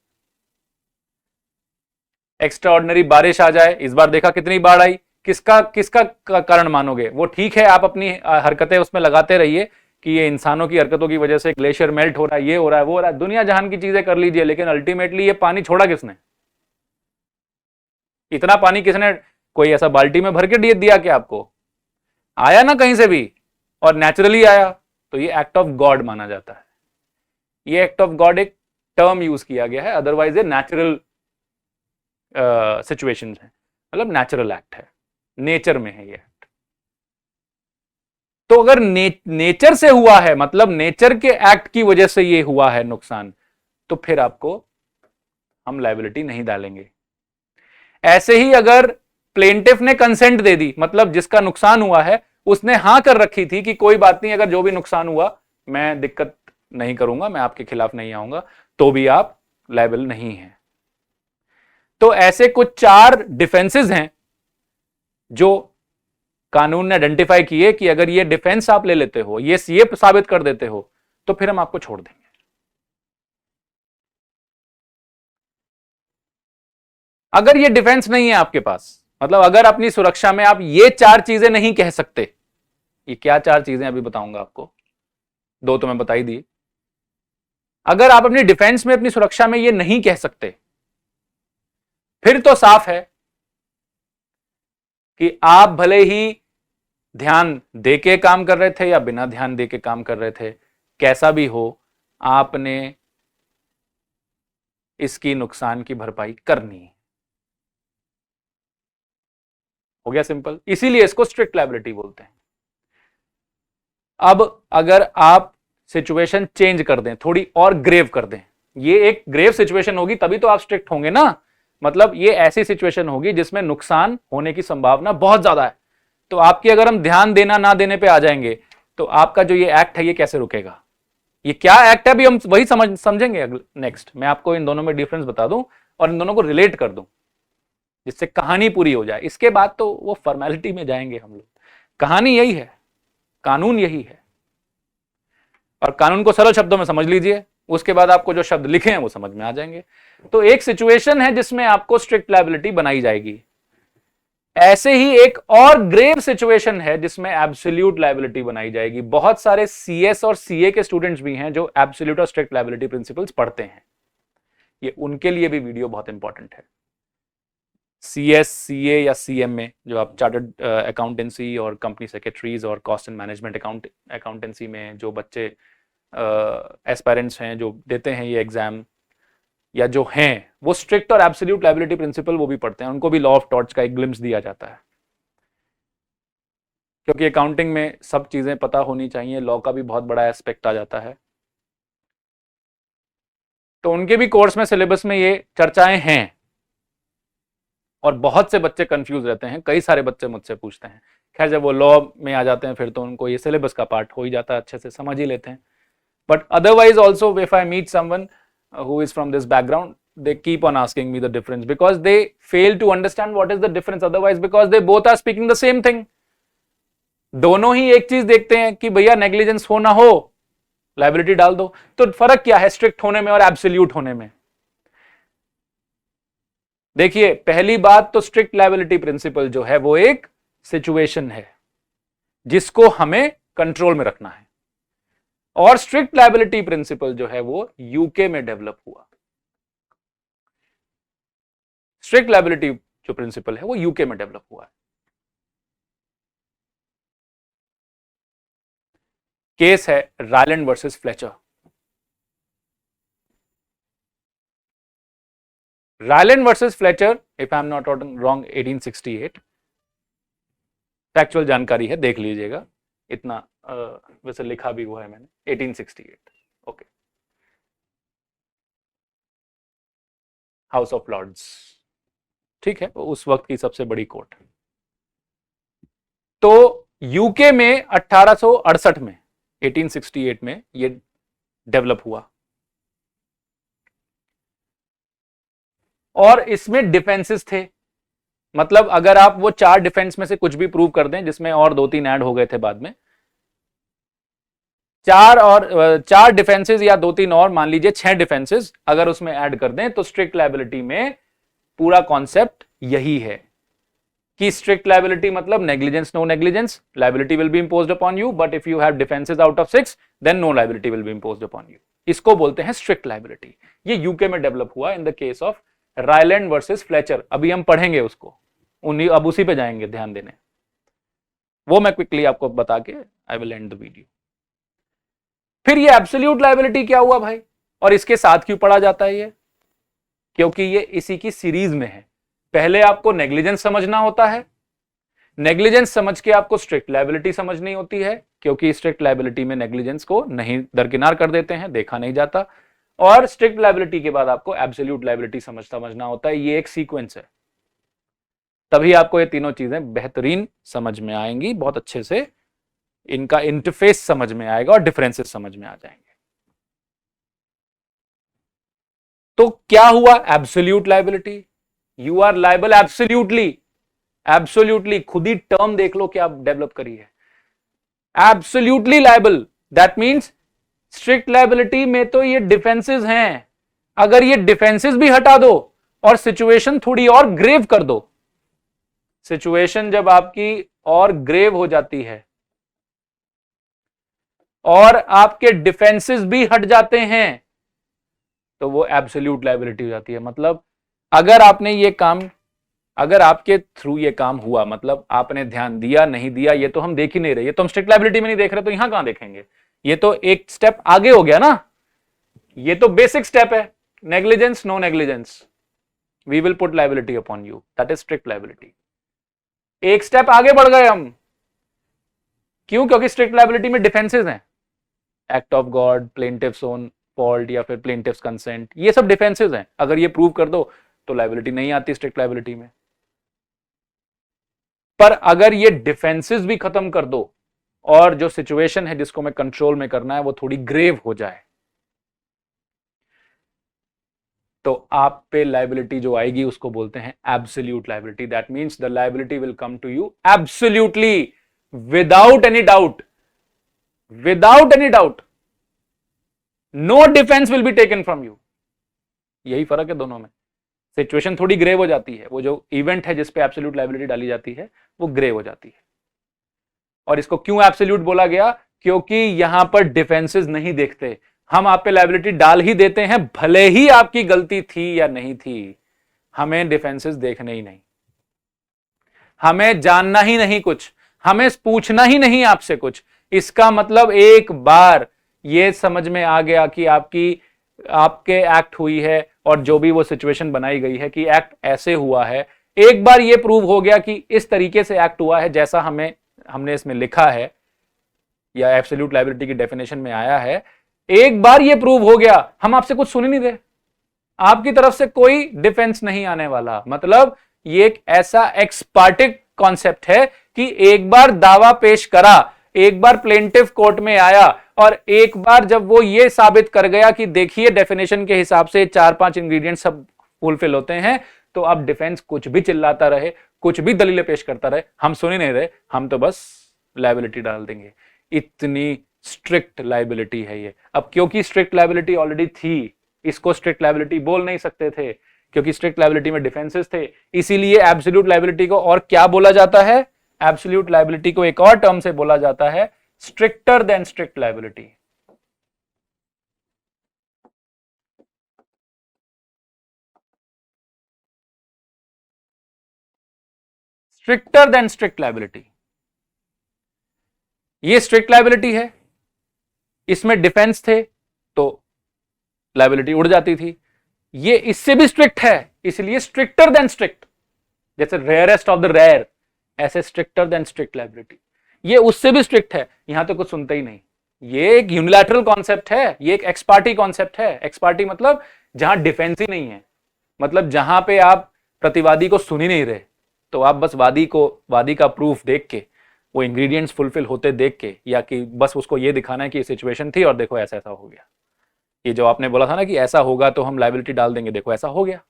एक्स्ट्राऑर्डिनरी बारिश आ जाए। इस बार देखा कितनी बाढ़ आई, किसका किसका कारण मानोगे? वो ठीक है, आप अपनी हरकतें उसमें लगाते रहिए कि ये इंसानों की हरकतों की वजह से ग्लेशियर मेल्ट हो रहा है, ये हो रहा है, वो हो रहा है, दुनिया जहान की चीजें कर लीजिए, लेकिन अल्टीमेटली ये पानी छोड़ा किसने? इतना पानी किसने, कोई ऐसा बाल्टी में भर के दिया क्या आपको? आया ना कहीं से भी, और नेचुरली आया, तो ये एक्ट ऑफ गॉड माना जाता है। ये एक्ट ऑफ गॉड एक टर्म यूज किया गया है, अदरवाइज ये नेचुरल सिचुएशंस है, मतलब नेचुरल एक्ट है, नेचर में है ये एक्ट। तो अगर नेचर से हुआ है, मतलब नेचर के एक्ट की वजह से ये हुआ है नुकसान, तो फिर आपको हम लायबिलिटी नहीं डालेंगे। ऐसे ही अगर प्लेंटिफ ने कंसेंट दे दी, मतलब जिसका नुकसान हुआ है उसने हां कर रखी थी कि कोई बात नहीं, अगर जो भी नुकसान हुआ मैं दिक्कत नहीं करूंगा, मैं आपके खिलाफ नहीं आऊंगा, तो भी आप लायबल नहीं हैं। तो ऐसे कुछ 4 डिफेंसेस हैं जो कानून ने आइडेंटिफाई किए कि अगर ये डिफेंस आप ले लेते हो, ये साबित कर देते हो, तो फिर हम आपको छोड़ देंगे। अगर ये डिफेंस नहीं है आपके पास, मतलब अगर अपनी सुरक्षा में आप ये 4 चीजें नहीं कह सकते, ये क्या 4 चीजें अभी बताऊंगा आपको, 2 तो मैं बता ही दी। अगर आप अपनी डिफेंस में, अपनी सुरक्षा में ये नहीं कह सकते, फिर तो साफ है कि आप भले ही ध्यान देके काम कर रहे थे या बिना ध्यान देके काम कर रहे थे, कैसा भी हो, आपने इसकी नुकसान की भरपाई करनी है। हो गया सिंपल, इसीलिए इसको स्ट्रिक्ट लायबिलिटी बोलते हैं। अब अगर आप सिचुएशन चेंज कर दें, थोड़ी और ग्रेव कर दें, ये एक ग्रेव सिचुएशन होगी तभी तो आप स्ट्रिक्ट होंगे ना, मतलब ये ऐसी सिचुएशन होगी जिसमें नुकसान होने की संभावना बहुत ज्यादा है, तो आपकी अगर हम ध्यान देना ना देने पे आ जाएंगे, तो आपका जो ये एक्ट है ये कैसे रुकेगा? ये क्या एक्ट है अभी हम वही समझेंगे नेक्स्ट। मैं आपको इन दोनों में डिफरेंस बता दूं और इन दोनों को रिलेट कर दूं, जिससे कहानी पूरी हो जाए। इसके बाद तो वो फॉर्मेलिटी में जाएंगे हम लोग। कहानी यही है, कानून यही है, और कानून को सरल शब्दों में समझ लीजिए, उसके बाद आपको जो शब्द लिखे हैं वो समझ में आ जाएंगे। तो एक सिचुएशन है जिसमें आपको स्ट्रिक्ट लायबिलिटी बनाई जाएगी, ऐसे ही एक और ग्रेव सिचुएशन है जिसमें एब्सोल्यूट लायबिलिटी बनाई जाएगी। बहुत सारे सीएस और सीए के स्टूडेंट्स भी हैं जो एब्सोल्यूट और स्ट्रिक्ट लायबिलिटी प्रिंसिपल्स पढ़ते हैं, ये उनके लिए भी वीडियो बहुत इंपॉर्टेंट है। सीएस, सीए या सीएम में जो आप चार्टर्ड अकाउंटेंसी और कंपनी सेक्रेटरीज और कॉस्ट एंड मैनेजमेंट अकाउंटेंसी में जो बच्चे एस्पायरेंट्स हैं जो देते हैं ये एग्जाम, या जो हैं वो स्ट्रिक्ट और एब्सोल्यूट लायबिलिटी प्रिंसिपल वो भी पढ़ते हैं, उनको भी लॉ ऑफ टॉर्च का एक ग्लिम्स दिया जाता है, क्योंकि अकाउंटिंग में सब चीजें पता होनी चाहिए, लॉ का भी बहुत बड़ा एस्पेक्ट आ जाता है। तो उनके भी कोर्स में, सिलेबस में ये चर्चाएं हैं, और बहुत से बच्चे कंफ्यूज रहते हैं, कई सारे बच्चे मुझसे पूछते हैं। खैर जब वो लॉ में आ जाते हैं फिर तो उनको ये सिलेबस का पार्ट हो ही जाता है, अच्छे से समझ ही लेते हैं। But otherwise also if I meet someone who is from this background, they keep on asking me the difference because they fail to understand what is the difference, otherwise because they both are speaking the same thing। दोनों ही एक चीज देखते हैं कि भैया negligence हो ना हो लायबिलिटी डाल दो, तो फर्क क्या है स्ट्रिक्ट होने में और एब्सोल्यूट होने में? देखिए पहली बात तो स्ट्रिक्ट लायबिलिटी प्रिंसिपल जो है वो एक सिचुएशन है जिसको हमें कंट्रोल में रखना है, और स्ट्रिक्ट लायबिलिटी प्रिंसिपल जो है वो यूके में डेवलप हुआ। स्ट्रिक्ट लायबिलिटी जो प्रिंसिपल है वो यूके में डेवलप हुआ है। केस है Ryland versus Fletcher. Ryland versus Fletcher, if I am not wrong 1868, factual जानकारी है देख लीजिएगा, इतना वैसे लिखा भी हुआ है मैंने, 1868। ओके, हाउस ऑफ लॉर्ड्स, ठीक है, उस वक्त की सबसे बड़ी कोर्ट। तो यूके में 1868 में, 1868 में ये डेवलप हुआ, और इसमें डिफेंसेस थे, मतलब अगर आप वो 4 डिफेंस में से कुछ भी प्रूव कर दें, जिसमें और 2-3 ऐड हो गए थे बाद में, चार डिफेंसेस या 2-3 और, मान लीजिए 6 डिफेंसेस अगर उसमें ऐड कर दें तो स्ट्रिक्ट लायबिलिटी में पूरा कॉन्सेप्ट यही है कि स्ट्रिक्ट लायबिलिटी मतलब negligence, no negligence, liability will be imposed upon you, but if you have defences out of 6 then no liability will be imposed upon you. इसको बोलते हैं स्ट्रिक्ट लायबिलिटी। ये यूके में डेवलप हुआ in the case of Ryland versus Fletcher. अभी हम पढ़ेंगे उसको, अब उसी पे जाएंगे ध्यान देने, वो मैं क्विकली आपको बता के I will and the video. फिर ये एब्सोल्यूट लायबिलिटी क्या हुआ भाई, और इसके साथ क्यों पढ़ा जाता है ये? क्योंकि ये इसी की सीरीज में है। पहले आपको नेग्लिजेंस समझना होता है, नेग्लिजेंस समझ के आपको स्ट्रिक्ट लायबिलिटी समझनी होती है, क्योंकि स्ट्रिक्ट लायबिलिटी में नेग्लिजेंस को नहीं दरकिनार कर देते हैं, देखा नहीं जाता, और स्ट्रिक्ट लायबिलिटी के बाद आपको एब्सोल्यूट लायबिलिटी समझना होता है। ये एक सीक्वेंस है, तभी आपको ये तीनों चीजें बेहतरीन समझ में आएंगी, बहुत अच्छे से इनका इंटरफेस समझ में आएगा और डिफरेंसेस समझ में आ जाएंगे। तो क्या हुआ absolute liability? You are liable absolutely, absolutely, खुद ही टर्म देख लो क्या डेवलप करी है, absolutely liable. That means strict liability में तो ये डिफेंसेस हैं, अगर ये डिफेंसेस भी हटा दो और सिचुएशन थोड़ी और ग्रेव कर दो, सिचुएशन जब आपकी और ग्रेव हो जाती है और आपके डिफेंसेस भी हट जाते हैं, तो वो एब्सोल्यूट लायबिलिटी हो जाती है। मतलब अगर आपने ये काम, अगर आपके थ्रू ये काम हुआ, मतलब आपने ध्यान दिया नहीं दिया ये तो हम देख ही नहीं रहे, ये तो हम स्ट्रिक्ट लायबिलिटी में नहीं देख रहे, तो यहां कहां देखेंगे? ये तो एक स्टेप आगे हो गया ना, ये तो बेसिक स्टेप है, negligence, no negligence, we will put liability upon you, that is strict liability. एक स्टेप आगे बढ़ गए हम, क्यों? क्योंकि स्ट्रिक्ट लायबिलिटी में डिफेंसेस हैं, act of God, plaintiff's own fault या फिर प्लेंटिफ्स कंसेंट, ये सब डिफेंसेस हैं। अगर ये प्रूव कर दो तो लायबिलिटी नहीं आती स्ट्रिक्ट लायबिलिटी में। पर अगर ये डिफेंसेस भी खत्म कर दो और जो सिचुएशन है जिसको मैं कंट्रोल में करना है वो थोड़ी ग्रेव हो जाए, तो आप पे लायबिलिटी जो आएगी उसको बोलते हैं absolute liability. That means the liability will come to you absolutely, without any doubt, without any doubt, no defence will be taken from you. यही फर्क है दोनों में। सिचुएशन थोड़ी ग्रेव हो जाती है, वो जो इवेंट है जिसपे एब्सोल्यूट लायबिलिटी डाली जाती है वो ग्रेव हो जाती है। और इसको क्यों एब्सोल्यूट बोला गया? क्योंकि यहां पर डिफेंसेस नहीं देखते, हम आप पे लायबिलिटी डाल ही देते हैं, भले ही आपकी गलती थी या नहीं थी, हमें डिफेंसेस देखने ही नहीं, हमें जानना ही नहीं कुछ, हमें पूछना ही नहीं आपसे कुछ। इसका मतलब एक बार ये समझ में आ गया कि आपके एक्ट हुई है और जो भी वो सिचुएशन बनाई गई है कि एक्ट ऐसे हुआ है, एक बार ये प्रूव हो गया कि इस तरीके से एक्ट हुआ है जैसा हमने इसमें लिखा है या एब्सोल्यूट लायबिलिटी की डेफिनेशन में आया है, एक बार ये प्रूव हो गया, हम आपसे कुछ सुन ही नहीं रहे, आपकी तरफ से कोई डिफेंस नहीं आने वाला। मतलब ये एक ऐसा एक्सपार्टिक कॉन्सेप्ट है कि एक बार दावा पेश करा, एक बार प्लेंटिफ कोर्ट में आया और एक बार जब वो ये साबित कर गया कि देखिए डेफिनेशन के हिसाब से 4-5 इंग्रेडिएंट सब फुलफिल होते हैं, तो अब डिफेंस कुछ भी चिल्लाता रहे, कुछ भी दलीलें पेश करता रहे, हम सुन ही नहीं रहे, हम तो बस लायबिलिटी डाल देंगे। इतनी स्ट्रिक्ट लायबिलिटी है ये। अब क्योंकि स्ट्रिक्ट लायबिलिटी ऑलरेडी थी, इसको स्ट्रिक्ट लायबिलिटी बोल नहीं सकते थे क्योंकि स्ट्रिक्ट लायबिलिटी में डिफेंसेस थे, इसीलिए एब्सोल्यूट लायबिलिटी को और क्या बोला जाता है? एब्सोल्यूट लायबिलिटी को एक और टर्म से बोला जाता है stricter than strict liability. Stricter than strict liability, ये स्ट्रिक्ट लायबिलिटी है, इसमें डिफेंस थे तो लायबिलिटी उड़ जाती थी। ये इससे भी स्ट्रिक्ट है, इसलिए स्ट्रिक्टर देन स्ट्रिक्ट, जैसे रेयरेस्ट ऑफ द रेयर, ऐसे स्ट्रिक्टर देन स्ट्रिक्ट लायबिलिटी। ये उससे भी स्ट्रिक्ट है, यहां तो कुछ सुनते ही नहीं। ये एक यूनिलैटरल कॉन्सेप्ट है, ये एक एक्स पार्टी कॉन्सेप्ट है। एक्स पार्टी मतलब जहां डिफेंस ही नहीं है, मतलब जहां पे आप प्रतिवादी को सुन ही नहीं रहे, तो आप बस वादी का प्रूफ देख के, वो इंग्रेडिएंट्स फुलफिल होते देख के, या कि बस उसको ये दिखाना है कि सिचुएशन थी और देखो ऐसा ऐसा हो गया। ये जो आपने बोला था ना कि ऐसा होगा तो हम लायबिलिटी डाल देंगे, देखो ऐसा हो गया,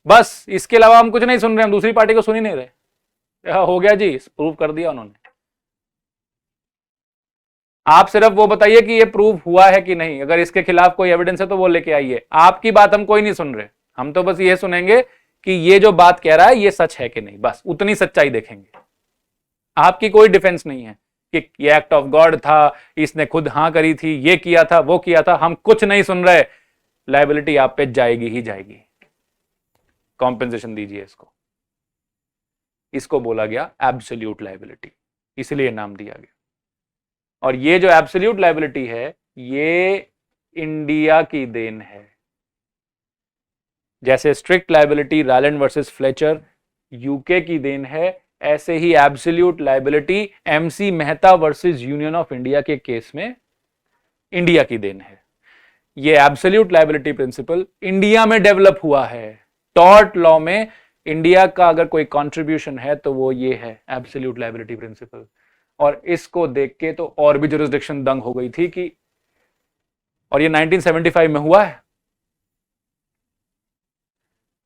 बस इसके अलावा हम कुछ नहीं सुन रहे, हम दूसरी पार्टी को सुन ही नहीं रहे, हो गया जी, प्रूव कर दिया उन्होंने। आप सिर्फ वो बताइए कि ये प्रूफ हुआ है कि नहीं, अगर इसके खिलाफ कोई एविडेंस है तो वो लेके आइए। आपकी बात हम कोई नहीं सुन रहे, हम तो बस ये सुनेंगे कि ये जो बात कह रहा है ये सच है कि नहीं, बस उतनी सच्चाई देखेंगे। आपकी कोई डिफेंस नहीं है कि ये एक्ट ऑफ गॉड था, इसने खुद हाँ करी थी, ये किया था, वो किया था, हम कुछ नहीं सुन रहे। लायबिलिटी आप पे जाएगी ही जाएगी, कॉम्पेंसेशन दीजिए इसको। इसको बोला गया एब्सोल्यूट लायबिलिटी, इसलिए नाम दिया गया। और ये जो एब्सोल्यूट लायबिलिटी है ये इंडिया की देन है। जैसे strict liability Rylands versus Fletcher UK की देन है, ऐसे ही absolute liability MC Mehta versus union of India के केस में इंडिया की देन है। ये एब्सोल्यूट लायबिलिटी प्रिंसिपल इंडिया में डेवलप हुआ है। टॉर्ट लॉ में इंडिया का अगर कोई कंट्रीब्यूशन है तो वो ये है, एब्सोल्यूट लायबिलिटी प्रिंसिपल। और इसको देख के तो और भी जुरिस्डिक्शन दंग हो गई थी कि, और ये 1975 में हुआ है।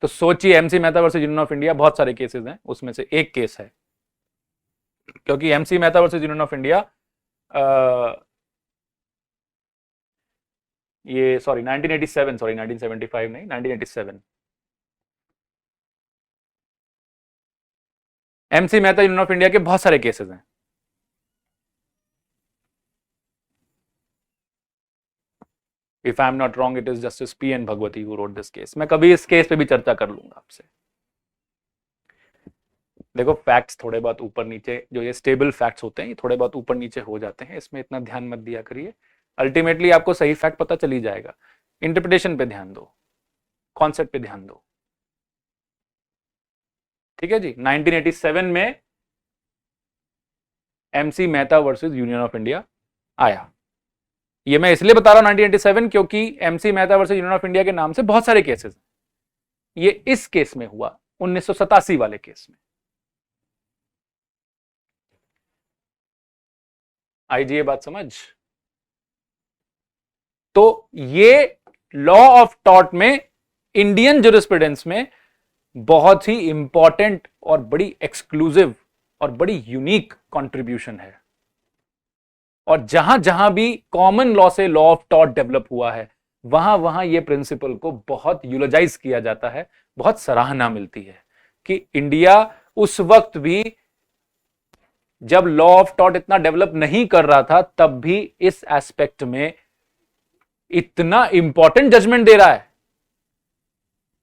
तो सोचिए, MC Mehta versus union of India, बहुत सारे केसेस हैं, उसमें से एक केस है, क्योंकि MC Mehta versus union of India ये 1975 नहीं, 1987। MC Mehta union of India के बहुत सारे केसेस हैं। If I am not wrong, it is Justice P.N. Bhagwati who wrote this case. मैं कभी इस केस पे भी चर्चा कर लूंगा आपसे। देखो, फैक्ट्स थोड़े बहुत ऊपर नीचे, जो ये स्टेबल फैक्ट्स होते हैं, ये थोड़े बहुत ऊपर नीचे हो जाते हैं, इसमें इतना ध्यान मत दिया करिए। अल्टीमेटली आपको सही फैक्ट पता चली जाएगा। इंटरप्रिटेशन पे ध्यान दो, कॉन्सेप्ट पे ध्यान दो, ठीक है जी। 1987 में MC Mehta versus union of India आया। ये मैं इसलिए बता रहा हूं 1987 क्योंकि MC Mehta versus union of India के नाम से बहुत सारे केसेस हैं। ये इस केस में हुआ 1987 वाले केस में। आई जी ये बात समझ। तो ये लॉ ऑफ टॉर्ट में, इंडियन जुरिस्प्रूडेंस में बहुत ही इंपॉर्टेंट और बड़ी एक्सक्लूसिव और बड़ी यूनिक कंट्रीब्यूशन है। और जहां जहां भी कॉमन लॉ से लॉ ऑफ टॉर्ट डेवलप हुआ है, वहां वहां ये प्रिंसिपल को बहुत यूलोजाइज किया जाता है, बहुत सराहना मिलती है कि इंडिया उस वक्त भी, जब लॉ ऑफ टॉर्ट इतना डेवलप नहीं कर रहा था, तब भी इस एस्पेक्ट में इतना इंपॉर्टेंट जजमेंट दे रहा है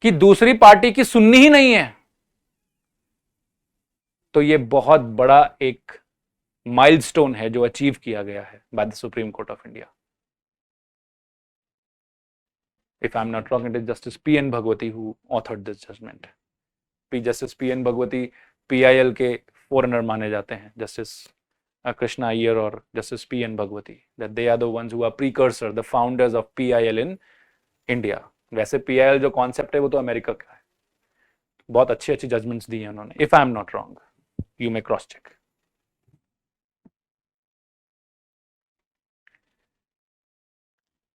कि दूसरी पार्टी की सुननी ही नहीं है। तो ये बहुत बड़ा एक माइलस्टोन है जो अचीव किया गया है by the supreme court of India. If I'm not wrong, it is Justice P.N. Bhagwati who authored this judgment. Justice P.N. Bhagwati PIL के फोरनर माने जाते हैं, जस्टिस कृष्णा अय्यर और justice P.N. Bhagwati, that they are the ones who are precursor, the founders of PIL in India. वैसे PIL जो concept है वो तो अमेरिका का है। बहुत अच्छी अच्छी जजमेंट्स दी हैं उन्होंने। If I am not wrong, you may cross check.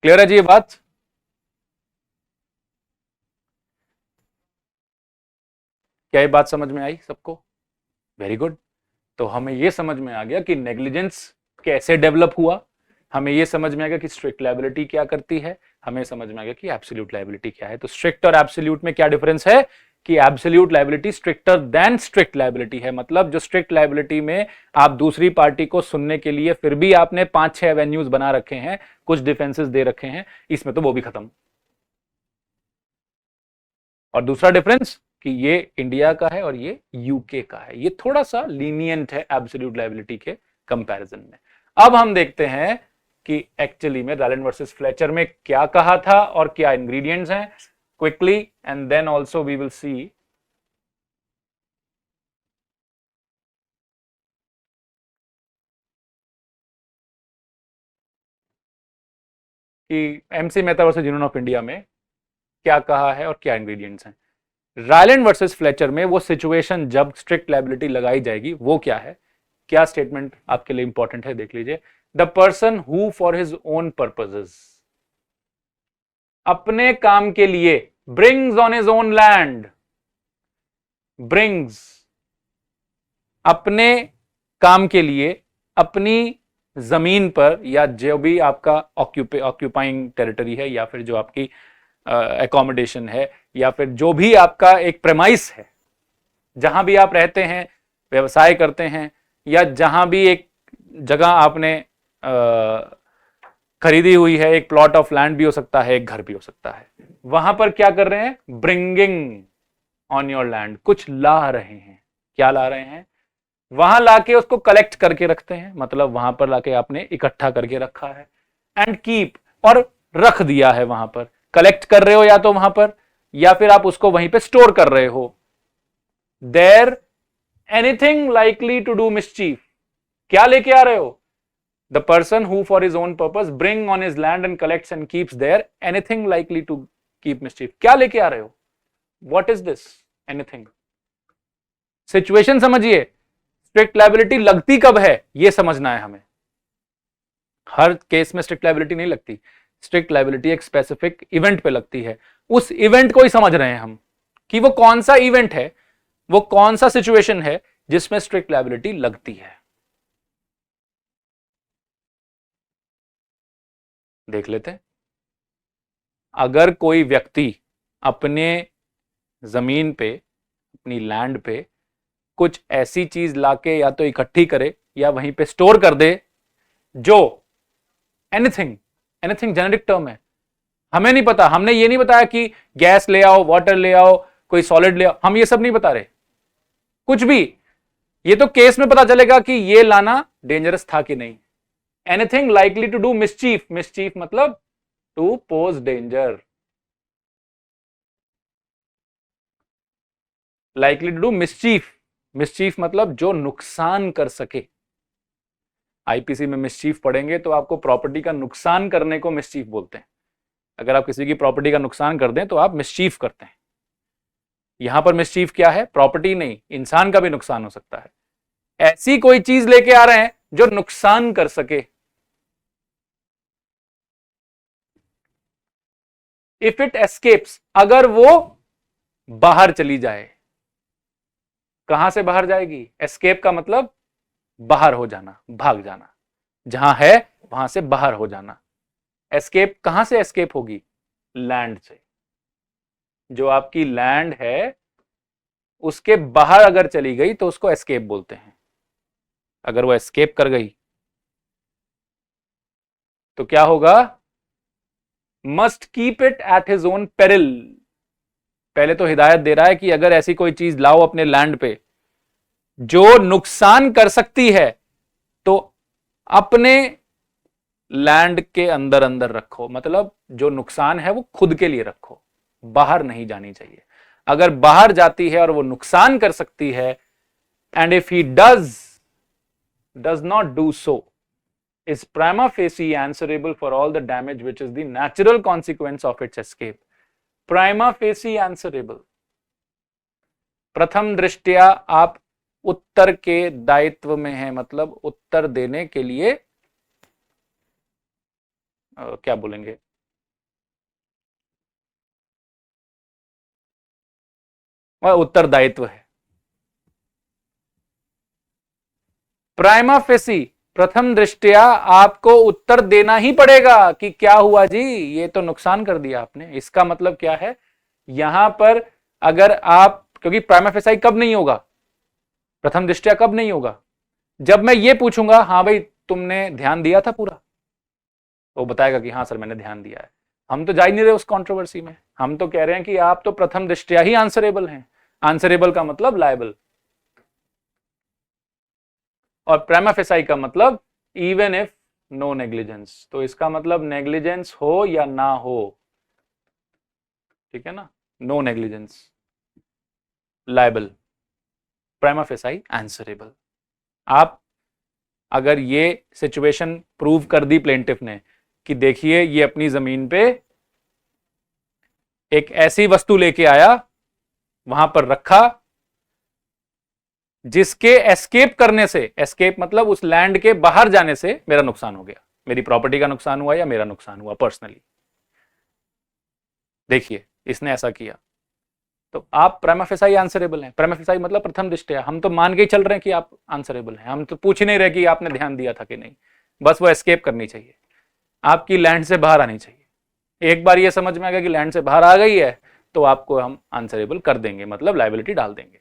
Clear है जी ये बात? क्या ये बात समझ में आई सबको? Very good. तो हमें ये समझ में आ गया कि नेग्लिजेंस कैसे डेवलप हुआ, हमें ये समझ में आ गया कि स्ट्रिक्ट लायबिलिटी क्या करती है, हमें समझ में आ गया कि एब्सोल्यूट लायबिलिटी क्या है। तो स्ट्रिक्ट और एब्सोल्यूट में क्या डिफरेंस है कि absolute liability stricter than strict liability है। मतलब जो स्ट्रिक्ट लायबिलिटी में आप दूसरी पार्टी को सुनने के लिए फिर भी आपने 5-6 एवेन्यूज बना रखे हैं, कुछ डिफेंसेस दे रखे हैं, इसमें तो वो भी खत्म। और दूसरा डिफरेंस कि ये इंडिया का है और ये यूके का है, ये थोड़ा सा लीनियंट है एब्सोल्यूट लायबिलिटी के कंपैरिजन में। अब हम देखते हैं कि एक्चुअली में रायलैंड वर्सेस फ्लेचर में क्या कहा था और क्या इंग्रेडिएंट्स हैं, quickly, and then also we will see कि MC Mehta versus union of India में क्या कहा है और क्या इंग्रेडिएंट्स हैं। रायलैंड वर्सेस फ्लेचर में वो सिचुएशन जब स्ट्रिक्ट लायबिलिटी लगाई जाएगी वो क्या है, क्या स्टेटमेंट आपके लिए इंपॉर्टेंट है, देख लीजिए। The person who for his own purposes, अपने काम के लिए, brings on his own land, brings, अपने काम के लिए, अपनी जमीन पर या जो भी आपका ऑक्यूपाइंग टेरिटरी है या फिर जो आपकी एकोमोडेशन है या फिर जो भी आपका एक प्रेमाइस है, जहां भी आप रहते हैं, व्यवसाय करते हैं, या जहां भी एक जगह आपने खरीदी हुई है, एक प्लॉट ऑफ लैंड भी हो सकता है, एक घर भी हो सकता है, वहां पर क्या कर रहे हैं? ब्रिंगिंग ऑन योर लैंड, कुछ ला रहे हैं। क्या ला रहे हैं? वहां लाके उसको कलेक्ट करके रखते हैं, मतलब वहां पर लाके आपने इकट्ठा करके रखा है। एंड कीप, और रख दिया है वहां पर। कलेक्ट कर रहे हो या तो वहां पर, या फिर आप उसको वहीं पे स्टोर कर रहे हो। There anything likely to do mischief, क्या लेके आ रहे हो? The person who for his own purpose bring on his land and collects and keeps there anything likely to keep mischief. क्या लेके आ रहे हो? What is this anything? Situation समझिए। स्ट्रिक्ट लायबिलिटी लगती कब है यह समझना है हमें। हर केस में स्ट्रिक्ट लायबिलिटी नहीं लगती। स्ट्रिक्ट लायबिलिटी एक स्पेसिफिक इवेंट पे लगती है। उस इवेंट को ही समझ रहे हैं हम कि वो कौन सा इवेंट है, वो कौन सा सिचुएशन है जिसमें स्ट्रिक्ट लायबिलिटी लगती है। देख लेते हैं। अगर कोई व्यक्ति अपने जमीन पे, अपनी लैंड पे कुछ ऐसी चीज लाके या तो इकट्ठी करे या वहीं पे स्टोर कर दे जो एनीथिंग, एनीथिंग जेनेरिक टर्म है। हमें नहीं पता, हमने ये नहीं बताया कि गैस ले आओ, वाटर ले आओ, कोई सॉलिड ले आओ, हम ये सब नहीं बता रहे। कुछ भी, ये तो केस में पता चलेगा कि ये लाना डेंजरस था कि नहीं। Anything likely to do mischief, mischief मतलब to pose danger. Likely to do mischief, mischief मतलब जो नुकसान कर सके। आईपीसी में मिसचीफ पढ़ेंगे तो आपको प्रॉपर्टी का नुकसान करने को मिसचीफ बोलते हैं। अगर आप किसी की प्रॉपर्टी का नुकसान कर दें तो आप मिसचीफ करते हैं। यहां पर मिसचीफ क्या है? प्रॉपर्टी नहीं, इंसान का भी नुकसान हो सकता है। ऐसी कोई चीज लेके आ रहे हैं जो नुकसान कर सके। इफ इट एस्केप्स, अगर वो बाहर चली जाए। कहां से बाहर जाएगी? एस्केप का मतलब बाहर हो जाना, भाग जाना। जहां है वहां से बाहर हो जाना। एस्केप कहां से एस्केप होगी? लैंड से। जो आपकी लैंड है उसके बाहर अगर चली गई तो उसको एस्केप बोलते हैं। अगर वो एस्केप कर गई तो क्या होगा? Must keep it at his own peril. पहले तो हिदायत दे रहा है कि अगर ऐसी कोई चीज लाओ अपने लैंड पे जो नुकसान कर सकती है तो अपने लैंड के अंदर अंदर रखो। मतलब जो नुकसान है वो खुद के लिए रखो, बाहर नहीं जानी चाहिए। अगर बाहर जाती है और वो नुकसान कर सकती है, and if he does not do so, is prima facie answerable for all the damage which is the natural consequence of its escape. Prima facie answerable. प्रथम दृष्टया आप उत्तर के दायित्व में हैं, मतलब उत्तर देने के लिए क्या बोलेंगे, वह उत्तरदायित्व है। प्राइमा फेसी, प्रथम दृष्टया आपको उत्तर देना ही पड़ेगा कि क्या हुआ जी, ये तो नुकसान कर दिया आपने। इसका मतलब क्या है यहां पर? अगर आप, क्योंकि प्राइमा फेसाई कब नहीं होगा, प्रथम दृष्टया कब नहीं होगा? जब मैं ये पूछूंगा हाँ भाई तुमने ध्यान दिया था पूरा, वो बताएगा कि हाँ सर मैंने ध्यान दिया है। हम तो जा ही नहीं रहे उस कंट्रोवर्सी में। हम तो कह रहे हैं कि आप तो प्रथम दृष्टया ही आंसरेबल हैं। आंसरेबल का मतलब लायबल, और प्राइमा फेसाई का मतलब इवन इफ नो नेग्लिजेंस। तो इसका मतलब नेग्लिजेंस हो या ना हो, ठीक है ना, no negligence, liable, prima facie answerable. आप अगर ये सिचुएशन प्रूव कर दी प्लेंटिफ ने कि देखिए ये अपनी जमीन पे एक ऐसी वस्तु लेके आया, वहां पर रखा, जिसके एस्केप करने से, एस्केप मतलब उस लैंड के बाहर जाने से मेरा नुकसान हो गया, मेरी प्रॉपर्टी का नुकसान हुआ या मेरा नुकसान हुआ पर्सनली। देखिए इसने ऐसा किया, तो आप प्राइमा फेसाई आंसरेबल हैं। प्राइमा फेसाई मतलब प्रथम दृष्टया, हम तो मान के ही चल रहे हैं कि आप आंसरेबल हैं। हम तो पूछ ही नहीं रहे कि आपने ध्यान दिया था कि नहीं। बस वो एस्केप करनी चाहिए, आपकी लैंड से बाहर आनी चाहिए। एक बार ये समझ में आ गया कि लैंड से बाहर आ गई है तो आपको हम आंसरेबल कर देंगे, मतलब लायबिलिटी डाल देंगे।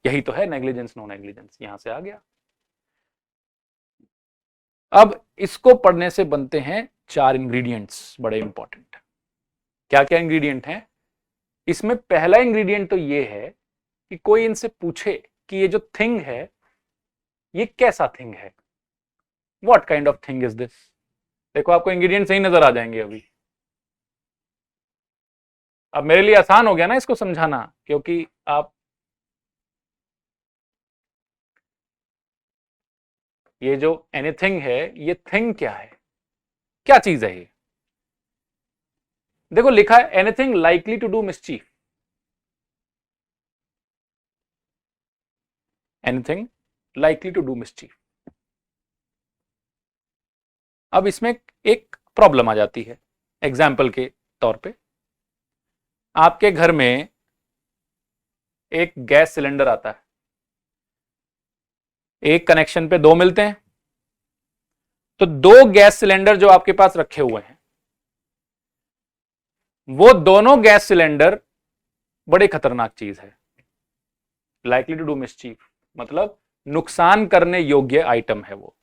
यही तो है नेग्लिजेंस नो नेग्लिजेंस, यहां से आ गया। अब इसको पढ़ने से बनते हैं 4 इंग्रेडिएंट्स, बड़े इंपॉर्टेंट। क्या क्या इंग्रेडिएंट हैं इसमें? पहला इंग्रेडिएंट तो ये है कि कोई इनसे पूछे कि ये जो थिंग है ये कैसा थिंग है, what kind of thing is this. देखो आपको इंग्रेडिएंट सही नजर आ जाएंगे अभी। अब मेरे लिए आसान हो गया ना इसको समझाना, क्योंकि आप ये जो एनीथिंग है ये थिंग क्या है, क्या चीज है ये। देखो लिखा है anything likely to do mischief, anything likely to do mischief. अब इसमें एक प्रॉब्लम आ जाती है। एग्जाम्पल के तौर पे आपके घर में एक गैस सिलेंडर आता है, एक कनेक्शन पे 2 मिलते हैं, तो 2 गैस सिलेंडर जो आपके पास रखे हुए हैं वो दोनों गैस सिलेंडर बड़ी खतरनाक चीज है। लाइकली टू डू मिसचीफ मतलब नुकसान करने योग्य आइटम है वो।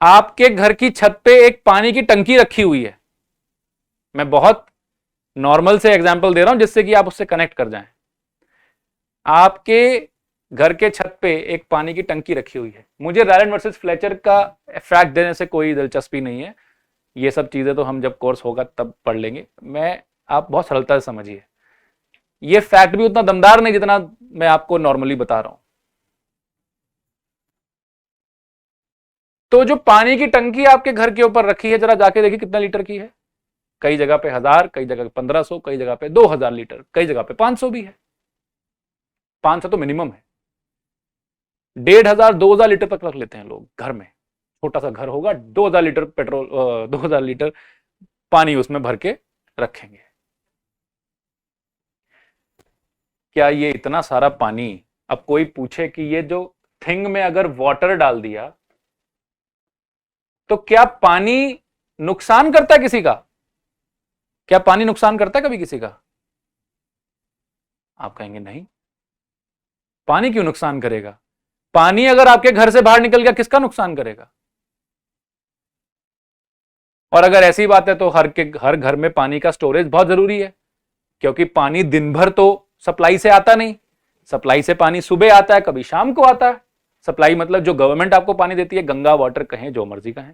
आपके घर की छत पे एक पानी की टंकी रखी हुई है, मैं बहुत नॉर्मल से एग्जांपल दे रहा हूं जिससे कि आप उससे कनेक्ट कर जाएं। आपके घर के छत पे एक पानी की टंकी रखी हुई है। मुझे रायलैंड वर्सेस फ्लेचर का फैक्ट देने से कोई दिलचस्पी नहीं है, ये सब चीजें तो हम जब कोर्स होगा तब पढ़ लेंगे। आप बहुत सरलता से समझिए, ये फैक्ट भी उतना दमदार नहीं जितना मैं आपको नॉर्मली बता रहा हूं। तो जो पानी की टंकी आपके घर के ऊपर रखी है, जरा जाके देखिए कितना लीटर की है। कई जगह पे 1000, कई जगह पे 1500, कई जगह पे 2000 लीटर, कई जगह पे 500 भी है। 500 तो मिनिमम है। 1500 2000 लीटर तक रख लेते हैं लोग घर में। छोटा सा घर होगा, 2000 लीटर पेट्रोल 2000 लीटर पानी उसमें भर के रखेंगे। क्या ये इतना सारा पानी, अब कोई पूछे कि ये जो थिंग में अगर वाटर डाल दिया तो क्या पानी नुकसान करता है किसी का? क्या पानी नुकसान करता है कभी किसी का? आप कहेंगे नहीं, पानी क्यों नुकसान करेगा? पानी अगर आपके घर से बाहर निकल गया किसका नुकसान करेगा? और अगर ऐसी बात है तो हर घर में पानी का स्टोरेज बहुत जरूरी है, क्योंकि पानी दिन भर तो सप्लाई से आता नहीं। सप्लाई से पानी सुबह आता है, कभी शाम को आता है। सप्लाई मतलब जो गवर्नमेंट आपको पानी देती है, गंगा वाटर कहें, जो मर्जी कहें।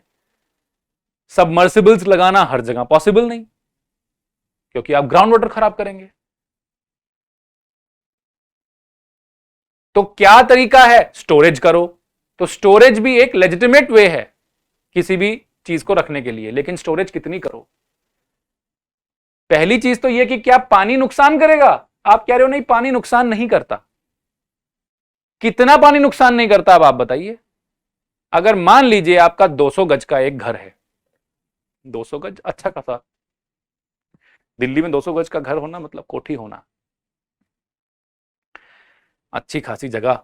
सबमर्सिबल्स लगाना हर जगह पॉसिबल नहीं, क्योंकि आप ग्राउंड वाटर खराब करेंगे। तो क्या तरीका है? स्टोरेज करो। तो स्टोरेज भी एक लेजिटिमेट वे है किसी भी चीज को रखने के लिए, लेकिन स्टोरेज कितनी करो? पहली चीज तो यह कि क्या पानी नुकसान करेगा? आप कह रहे हो नहीं, पानी नुकसान नहीं करता। कितना पानी नुकसान नहीं करता अब आप बताइए। अगर मान लीजिए आपका 200 गज का एक घर है, 200 गज अच्छा खासा, दिल्ली में 200 गज का घर होना मतलब कोठी होना, अच्छी खासी जगह।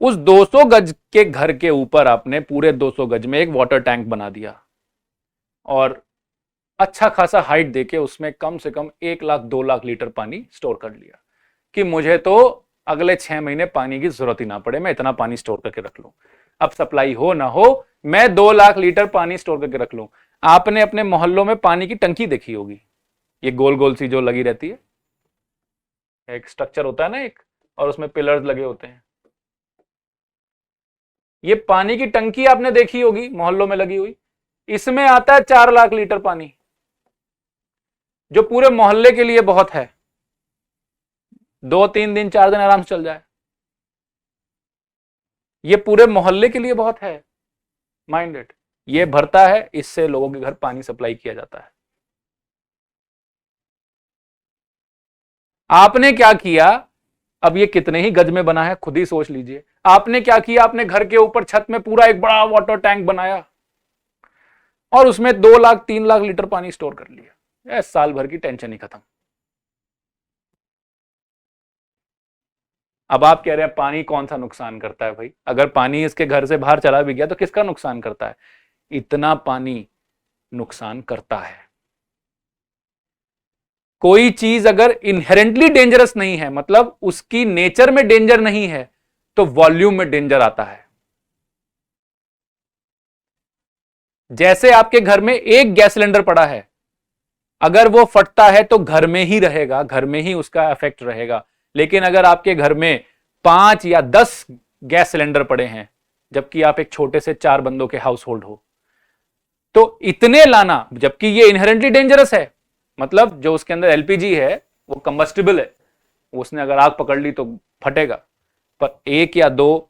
उस 200 गज के घर के ऊपर आपने पूरे 200 गज में एक वाटर टैंक बना दिया और अच्छा खासा हाइट देके उसमें कम से कम 1 लाख 2 लाख लीटर पानी स्टोर कर लिया कि मुझे तो अगले 6 महीने पानी की जरूरत ही ना पड़े, मैं इतना पानी स्टोर करके रख लूं। अब सप्लाई हो ना हो, मैं 2 लाख लीटर पानी स्टोर करके रख लूं। आपने अपने मोहल्लों में पानी की टंकी देखी होगी, ये गोल गोल सी जो लगी रहती है, एक स्ट्रक्चर होता है ना एक, और उसमें पिलर्स लगे होते हैं। ये पानी की टंकी आपने देखी होगी मोहल्लों में लगी हुई, इसमें आता है 4 लाख लीटर पानी, जो पूरे मोहल्ले के लिए बहुत है। 2-3 दिन 4 दिन आराम से चल जाए, ये पूरे मोहल्ले के लिए बहुत है। माइंड इट, ये भरता है, इससे लोगों के घर पानी सप्लाई किया जाता है। आपने क्या किया? अब ये कितने ही गज में बना है खुद ही सोच लीजिए। आपने क्या किया? आपने घर के ऊपर छत में पूरा एक बड़ा वाटर टैंक बनाया और उसमें 2 लाख 3 लाख लीटर पानी स्टोर कर लिया। साल भर की टेंशन ही खत्म। अब आप कह रहे हैं पानी कौन सा नुकसान करता है भाई? अगर पानी इसके घर से बाहर चला भी गया तो किसका नुकसान करता है? इतना पानी नुकसान करता है। कोई चीज अगर इनहेरेंटली डेंजरस नहीं है, मतलब उसकी नेचर में डेंजर नहीं है, तो वॉल्यूम में डेंजर आता है। जैसे आपके घर में एक गैस सिलेंडर पड़ा है, अगर वो फटता है तो घर में ही रहेगा, घर में ही उसका इफेक्ट रहेगा। लेकिन अगर आपके घर में 5 या 10 गैस सिलेंडर पड़े हैं, जबकि आप एक छोटे से 4 बंदों के हाउस होल्ड हो, तो इतने लाना, जबकि ये इनहेरेंटली डेंजरस है, मतलब जो उसके अंदर एलपीजी है वो कंबस्टिबल है, उसने अगर आग पकड़ ली तो फटेगा। पर 1 या 2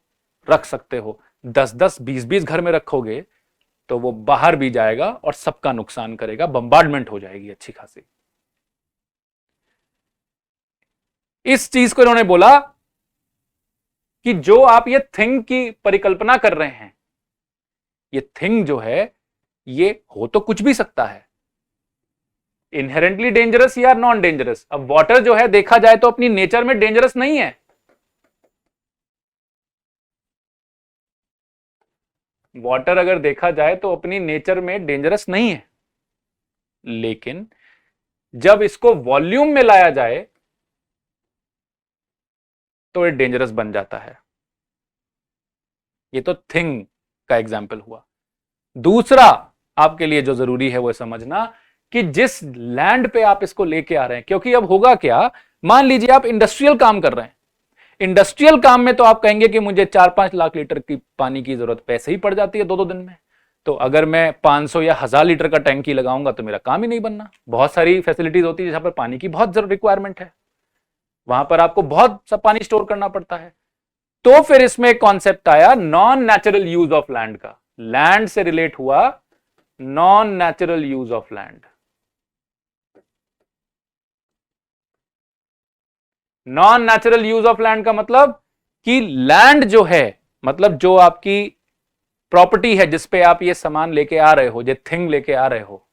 रख सकते हो, 10-10 20-20 घर में रखोगे तो वो बाहर भी जाएगा और सबका नुकसान करेगा, बम्बार्डमेंट हो जाएगी अच्छी खासी। इस चीज को इन्होंने बोला कि जो आप ये थिंग की परिकल्पना कर रहे हैं, ये थिंग जो है ये हो तो कुछ भी सकता है, इनहेरेंटली डेंजरस या नॉन डेंजरस। अब वाटर जो है देखा जाए तो अपनी नेचर में डेंजरस नहीं है, वाटर अगर देखा जाए तो अपनी नेचर में डेंजरस नहीं है, लेकिन जब इसको वॉल्यूम में लाया जाए तो ये डेंजरस बन जाता है। ये तो थिंग का एग्जाम्पल हुआ। दूसरा आपके लिए जो जरूरी है वो समझना कि जिस लैंड पे आप इसको लेके आ रहे हैं, क्योंकि अब होगा क्या, मान लीजिए आप इंडस्ट्रियल काम कर रहे हैं, इंडस्ट्रियल काम में तो आप कहेंगे कि मुझे 4-5 लाख लीटर की पानी की जरूरत पैसे ही पड़ जाती है 2-2 दिन में, तो अगर मैं 500 या 1000 लीटर का टैंकी लगाऊंगा तो मेरा काम ही नहीं बनना। बहुत सारी फैसिलिटीज होती है जहां पर पानी की बहुत जरूर रिक्वायरमेंट है, वहां पर आपको बहुत सा पानी स्टोर करना पड़ता है। तो फिर इसमें एक कॉन्सेप्ट आया non natural use of land का, लैंड से रिलेट हुआ non natural use of land. Non natural use of land का मतलब कि लैंड जो है, मतलब जो आपकी प्रॉपर्टी है जिसपे आप ये सामान लेके आ रहे हो, ये थिंग लेके आ रहे हो,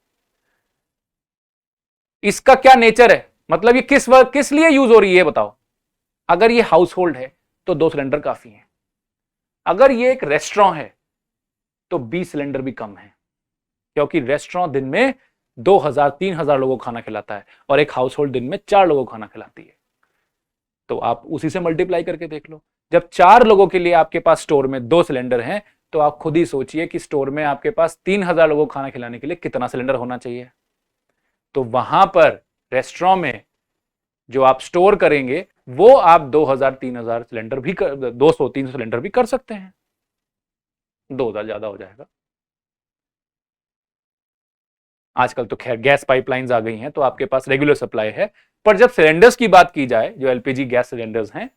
इसका क्या नेचर है, मतलब ये किस लिए यूज हो रही है बताओ। अगर ये हाउस होल्ड है तो 2 सिलेंडर काफी है, अगर ये एक रेस्टोरेंट है तो 20 सिलेंडर भी कम है, क्योंकि रेस्टोरेंट दिन में 2000-3000 लोगों को खाना खिलाता है और एक हाउस होल्ड दिन में 4 लोगों को खाना खिलाती है। तो आप उसी से मल्टीप्लाई करके देख लो, जब 4 लोगों के लिए आपके पास स्टोर में 2 सिलेंडर हैं, तो आप खुद ही सोचिए कि स्टोर में आपके पास 3000 लोगों को खाना खिलाने के लिए कितना सिलेंडर होना चाहिए। तो वहां पर रेस्टोरेंट में जो आप स्टोर करेंगे वो आप 2000-3000 सिलेंडर भी 200-300 सिलेंडर भी कर सकते हैं, 2000 ज्यादा हो जाएगा। आजकल तो खैर गैस पाइपलाइंस आ गई हैं तो आपके पास रेगुलर सप्लाई है, पर जब सिलेंडर्स की बात की जाए, जो एलपीजी गैस सिलेंडर्स हैं,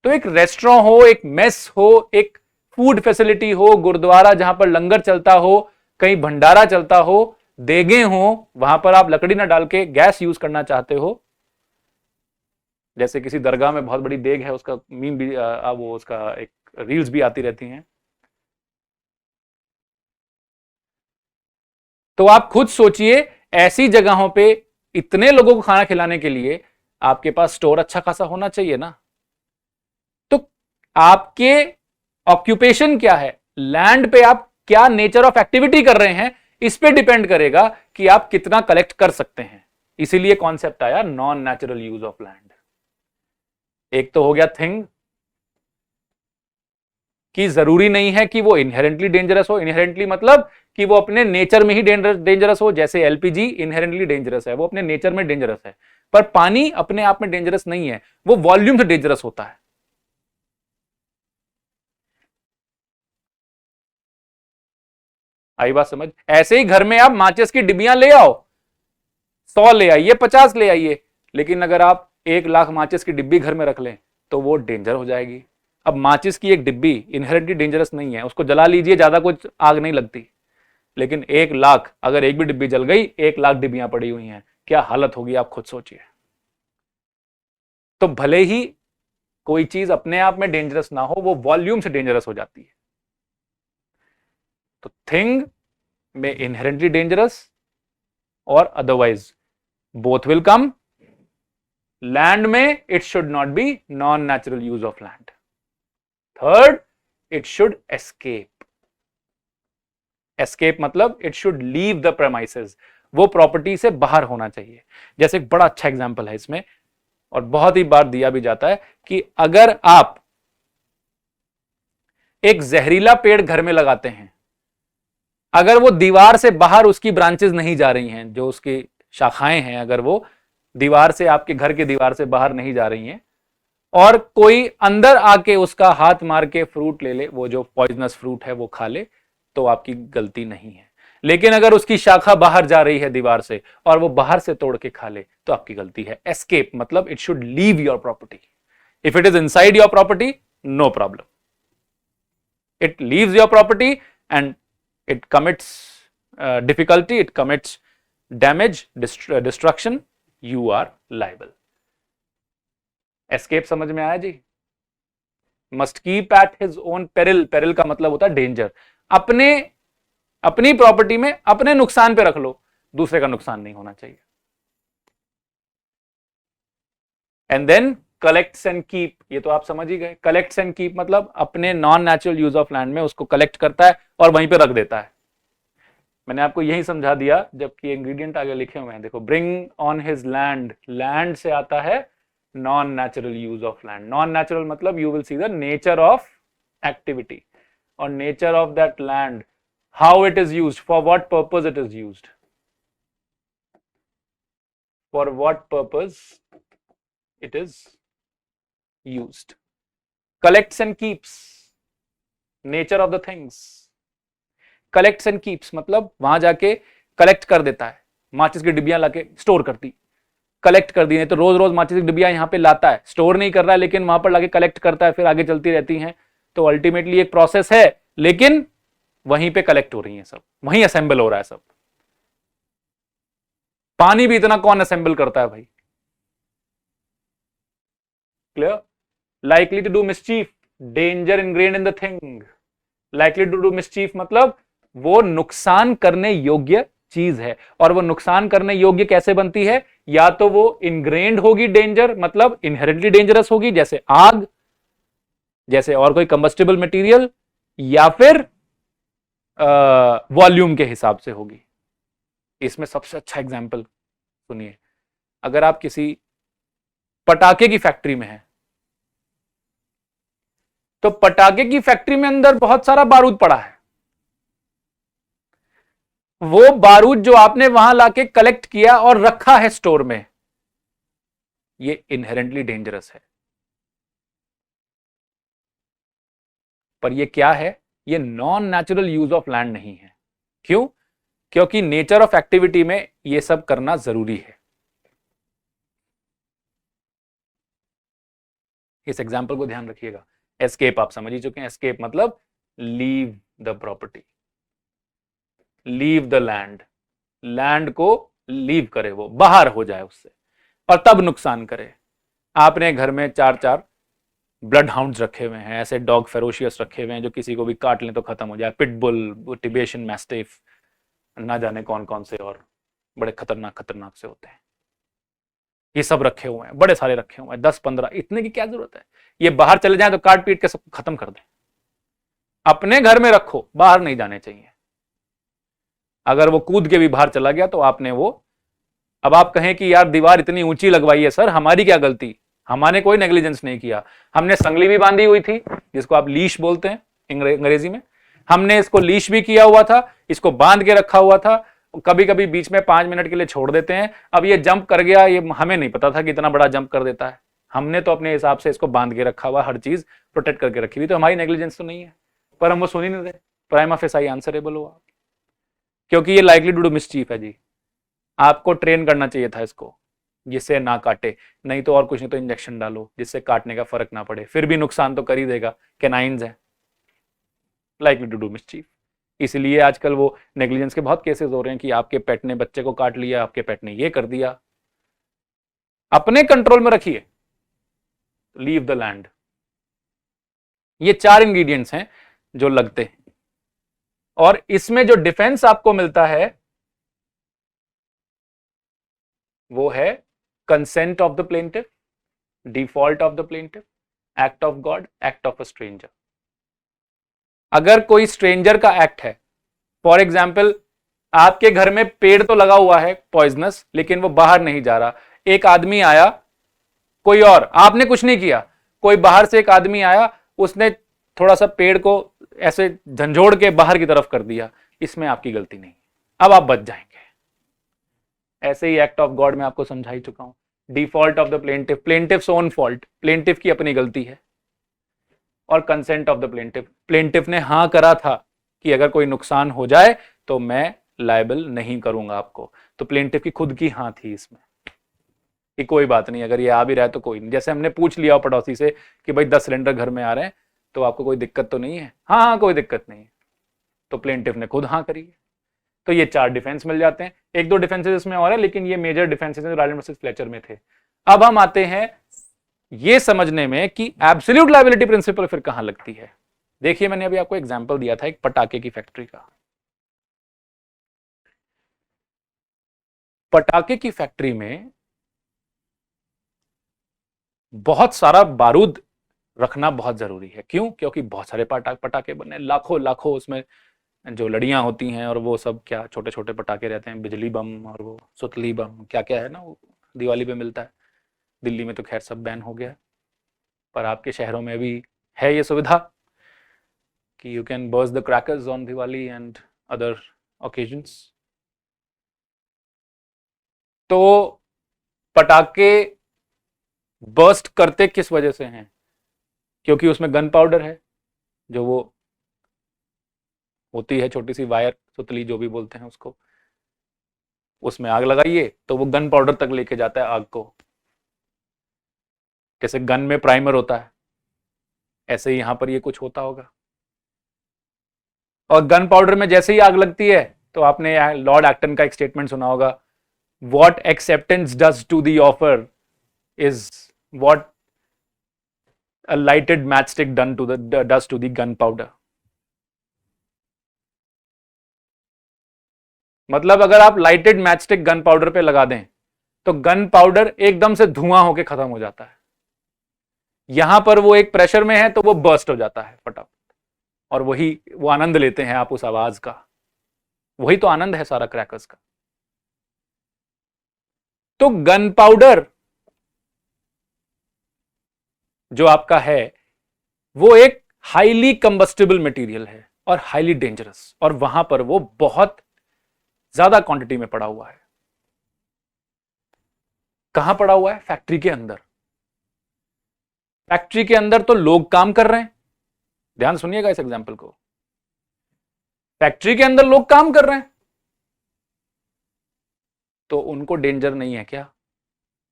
तो एक रेस्टोरेंट हो, एक मेस हो, एक फूड फैसिलिटी हो, गुरुद्वारा जहां पर लंगर चलता हो, कहीं भंडारा चलता हो, देगे हो, वहां पर आप लकड़ी ना डाल के गैस यूज करना चाहते हो, जैसे किसी दरगाह में बहुत बड़ी देग है, उसका मीम भी वो उसका एक रील्स भी आती रहती हैं। तो आप खुद सोचिए, ऐसी जगहों पे इतने लोगों को खाना खिलाने के लिए आपके पास स्टोर अच्छा खासा होना चाहिए ना। तो आपके ऑक्यूपेशन क्या है, लैंड पे आप क्या नेचर ऑफ एक्टिविटी कर रहे हैं, इस पे डिपेंड करेगा कि आप कितना कलेक्ट कर सकते हैं। इसीलिए कॉन्सेप्ट आया non natural use of land. एक तो हो गया थिंग कि जरूरी नहीं है कि वो इनहेरेंटली डेंजरस हो, इनहेरेंटली मतलब कि वो अपने नेचर में ही डेंजरस हो, जैसे एलपीजी इनहेरेंटली डेंजरस है, वो अपने नेचर में डेंजरस है, पर पानी अपने आप में डेंजरस नहीं है, वो वॉल्यूम से डेंजरस होता है। आई बात समझ? ऐसे ही घर में आप माचिस की डिब्बियां ले आओ, 100 ले आइए, 50 ले आइए, लेकिन अगर आप 1 लाख माचिस की डिब्बी घर में रख लें तो वो डेंजर हो जाएगी। अब माचिस की एक डिब्बी इनहेरेंटली डेंजरस नहीं है, उसको जला लीजिए, ज्यादा कुछ आग नहीं लगती, लेकिन 1 लाख, अगर एक भी डिब्बी जल गई, 1 लाख डिब्बियां पड़ी हुई हैं, क्या हालत होगी आप खुद सोचिए। तो भले ही कोई चीज अपने आप में डेंजरस ना हो, वो वॉल्यूम से डेंजरस हो जाती है। तो थिंग में इनहेरेंटली डेंजरस और otherwise both will come, land में it should not be non natural use of land. Third, it should escape. Escape मतलब it should leave the premises, वो प्रॉपर्टी से बाहर होना चाहिए। जैसे एक बड़ा अच्छा एग्जांपल है इसमें, और बहुत ही बार दिया भी जाता है, कि अगर आप एक जहरीला पेड़ घर में लगाते हैं, अगर वो दीवार से बाहर उसकी ब्रांचेस नहीं जा रही हैं, जो उसकी शाखाएं हैं, अगर वो दीवार से, आपके घर की दीवार से बाहर नहीं जा रही हैं, और कोई अंदर आके उसका हाथ मार के फ्रूट ले ले, वो जो पॉइजनस फ्रूट है वो खा ले, तो आपकी गलती नहीं है। लेकिन अगर उसकी शाखा बाहर जा रही है दीवार से और वो बाहर से तोड़ के खा ले, तो आपकी गलती है। एस्केप मतलब it should leave your property. If it is inside your property, no problem. It leaves your property and it commits difficulty, it commits damage, destruction, you are liable. Escape समझ में आया जी? Must keep at his own peril. Peril का मतलब होता है danger. अपनी property में अपने नुकसान पे रख लो, दूसरे का नुकसान नहीं होना चाहिए। And then collects and keep, ये तो आप समझ ही गए। collects and keep मतलब अपने non natural use of land में उसको कलेक्ट करता है और वहीं पे रख देता है। मैंने आपको यही समझा दिया, जबकि इंग्रेडिएंट आगे लिखे हुए हैं, देखो, bring on his land, land से आता है non natural use of land. Non natural मतलब you will see the nature of activity और nature of that land, how it is used, for what purpose it is used, for what purpose it is used. Collects and keeps, nature of the things. Collects and keeps मतलब वहां जाके collect कर देता है, माचिस की डिब्बियां लाके store करती, कलेक्ट कर दी। नहीं तो रोज रोज माचिस की डिब्बियां यहां पे लाता है, स्टोर नहीं कर रहा है, लेकिन वहां पर लाके कलेक्ट करता है, फिर आगे चलती रहती हैं। तो अल्टीमेटली एक प्रोसेस है, लेकिन वहीं पे कलेक्ट हो रही है सब, वहीं असेंबल हो रहा है सब। पानी भी इतना कौन असेंबल करता है भाई? Clear? Likely to do mischief, danger ingrained in the thing. Likely to do mischief मतलब वो नुकसान करने योग्य चीज है, और वो नुकसान करने योग्य कैसे बनती है? या तो वो इनग्रेन्ड होगी डेंजर, मतलब इनहेरेंटली डेंजरस होगी, जैसे आग, जैसे और कोई कंबस्टिबल मटेरियल, या फिर वॉल्यूम के हिसाब से होगी। इसमें सबसे अच्छा एग्जांपल सुनिए, अगर आप किसी पटाखे की फैक्ट्री में है, तो पटाखे की फैक्ट्री में अंदर बहुत सारा बारूद पड़ा है, वो बारूद जो आपने वहां लाके कलेक्ट किया और रखा है स्टोर में, ये इनहेरेंटली डेंजरस है। पर ये क्या है? ये non natural use of land नहीं है। क्यों? क्योंकि नेचर ऑफ एक्टिविटी में ये सब करना जरूरी है। इस एग्जाम्पल को ध्यान रखिएगा। एस्केप आप समझ ही चुके हैं, एस्केप मतलब leave the property, leave the land, land को लीव करे, वो बाहर हो जाए उससे, और तब नुकसान करे। आपने घर में 4-4 ब्लड हाउंड्स रखे हुए हैं, ऐसे डॉग फेरोशियस रखे हुए हैं जो किसी को भी काट लें तो खत्म हो जाए, पिटबुल, टिबेशियन मैस्टिफ, ना जाने कौन कौन से और बड़े खतरनाक खतरनाक से होते हैं, ये सब रखे हुए हैं, बड़े सारे रखे हुए हैं, 10-15। इतने की क्या जरूरत है? ये बाहर चले जाए तो काट पीट के सब खत्म कर दें। अपने घर में रखो, बाहर नहीं जाने चाहिए। अगर वो कूद के भी बाहर चला गया तो आपने वो, अब आप कहें कि यार दीवार इतनी ऊंची लगवाई है सर, हमारी क्या गलती? हमारे कोई नेग्लिजेंस नहीं किया, हमने संगली भी बांधी हुई थी, जिसको आप लीश बोलते हैं अंग्रेजी में, हमने इसको लीश भी किया हुआ था, इसको बांध के रखा हुआ था। कभी कभी बीच में 5 मिनट के लिए छोड़ देते हैं, अब ये जंप कर गया, ये हमें नहीं पता था कि इतना बड़ा जंप कर देता है, हमने तो अपने हिसाब से इसको बांध के रखा हुआ, हर चीज प्रोटेक्ट करके रखी हुई, तो हमारी नेग्लिजेंस तो नहीं है, पर हम वो सुन ही नहीं रहे। प्राइमा फेसाई आंसरेबल हो आप, क्योंकि ये लाइकली टू डू मिसचीफ है जी। आपको ट्रेन करना चाहिए था इसको, जिससे ना काटे, नहीं तो और कुछ नहीं तो इंजेक्शन डालो जिससे काटने का फर्क ना पड़े, फिर भी नुकसान तो कर ही देगा, कैनाइंस है, लाइकली टू डू मिसचीफ। इसलिए आजकल वो नेग्लिजेंस के बहुत केसेस हो रहे हैं कि आपके पेट ने बच्चे को काट लिया, आपके पेट ने ये कर दिया। अपने कंट्रोल में रखिए, लीव द लैंड। ये 4 इंग्रेडिएंट्स हैं जो लगते हैं, और इसमें जो डिफेंस आपको मिलता है वो है consent of the plaintiff, default of the plaintiff, act of God, act of a stranger. अगर कोई स्ट्रेंजर का एक्ट है, फॉर एग्जाम्पल आपके घर में पेड़ तो लगा हुआ है पॉइजनस, लेकिन वो बाहर नहीं जा रहा, एक आदमी आया, कोई और, आपने कुछ नहीं किया, कोई बाहर से एक आदमी आया, उसने थोड़ा सा पेड़ को ऐसे झंझोड़ के बाहर की तरफ कर दिया, इसमें आपकी गलती नहीं, अब आप बच जाएंगे। ऐसे ही एक्ट ऑफ गॉड में आपको समझा ही चुका हूं, default of the plaintiff, plaintiff's own fault, plaintiff की अपनी गलती है, और consent of the plaintiff, plaintiff ने हां करा था कि अगर कोई नुकसान हो जाए तो मैं लायबल नहीं करूंगा आपको, तो प्लेंटिफ की खुद की हां थी इसमें कि कोई बात नहीं, अगर ये आ भी रहा है तो कोई नहीं। जैसे हमने पूछ लिया पड़ोसी से कि भाई 10 सिलेंडर घर में आ रहे हैं तो आपको कोई दिक्कत तो नहीं है, हाँ हाँ कोई दिक्कत नहीं है, तो प्लेंटिफ ने खुद हाँ करी है। तो ये 4 डिफेंस मिल जाते हैं, 1-2 डिफेंसेस इसमें और है, लेकिन ये मेजर डिफेंसेस रायलेट वर्सेस फ्लेचर में थे। अब हम आते हैं ये समझने में कि एब्सोल्यूट लायबिलिटी प्रिंसिपल फिर कहां लगती है। देखिए मैंने अभी आपको एग्जांपल दिया था एक पटाखे की फैक्ट्री का। पटाखे की फैक्ट्री में बहुत सारा बारूद रखना बहुत जरूरी है। क्यों? क्योंकि बहुत सारे पटाखे बने, लाखों लाखों उसमें जो लड़ियां होती हैं, और वो सब क्या छोटे छोटे पटाखे रहते हैं, बिजली बम और वो सुतली बम क्या क्या है ना, वो दिवाली पे मिलता है। दिल्ली में तो खैर सब बैन हो गया, पर आपके शहरों में भी है ये सुविधा कि you can burst the crackers on Diwali and other occasions. तो पटाखे बर्स्ट करते किस वजह से हैं? क्योंकि उसमें गन पाउडर है, जो वो होती है छोटी सी वायर, सुतली जो भी बोलते हैं उसको, उसमें आग लगाइए तो वो गन पाउडर तक लेके जाता है आग को। जैसे गन में प्राइमर होता है, ऐसे ही यहां पर ये कुछ होता होगा। और गन पाउडर में जैसे ही आग लगती है तो आपने लॉर्ड एक्टन का एक स्टेटमेंट सुना होगा, what acceptance does to the offer is what a lighted matchstick does to the gunpowder। मतलब अगर आप लाइटेड मैचस्टिक गन पाउडर पे लगा दें तो गन पाउडर एकदम से धुआं होके खत्म हो जाता है। यहां पर वो एक प्रेशर में है तो वो बर्स्ट हो जाता है फटाफट, और वही वो आनंद लेते हैं आप उस आवाज का, वही तो आनंद है सारा क्रैकर्स का। तो गन पाउडर जो आपका है वो एक हाईली कंबस्टिबल मटेरियल है और हाईली डेंजरस, और वहां पर वो बहुत ज्यादा क्वांटिटी में पड़ा हुआ है। कहां पड़ा हुआ है? फैक्ट्री के अंदर। फैक्ट्री के अंदर तो लोग काम कर रहे हैं, ध्यान सुनिएगा इस एग्जांपल को। फैक्ट्री के अंदर लोग काम कर रहे हैं तो उनको डेंजर नहीं है क्या?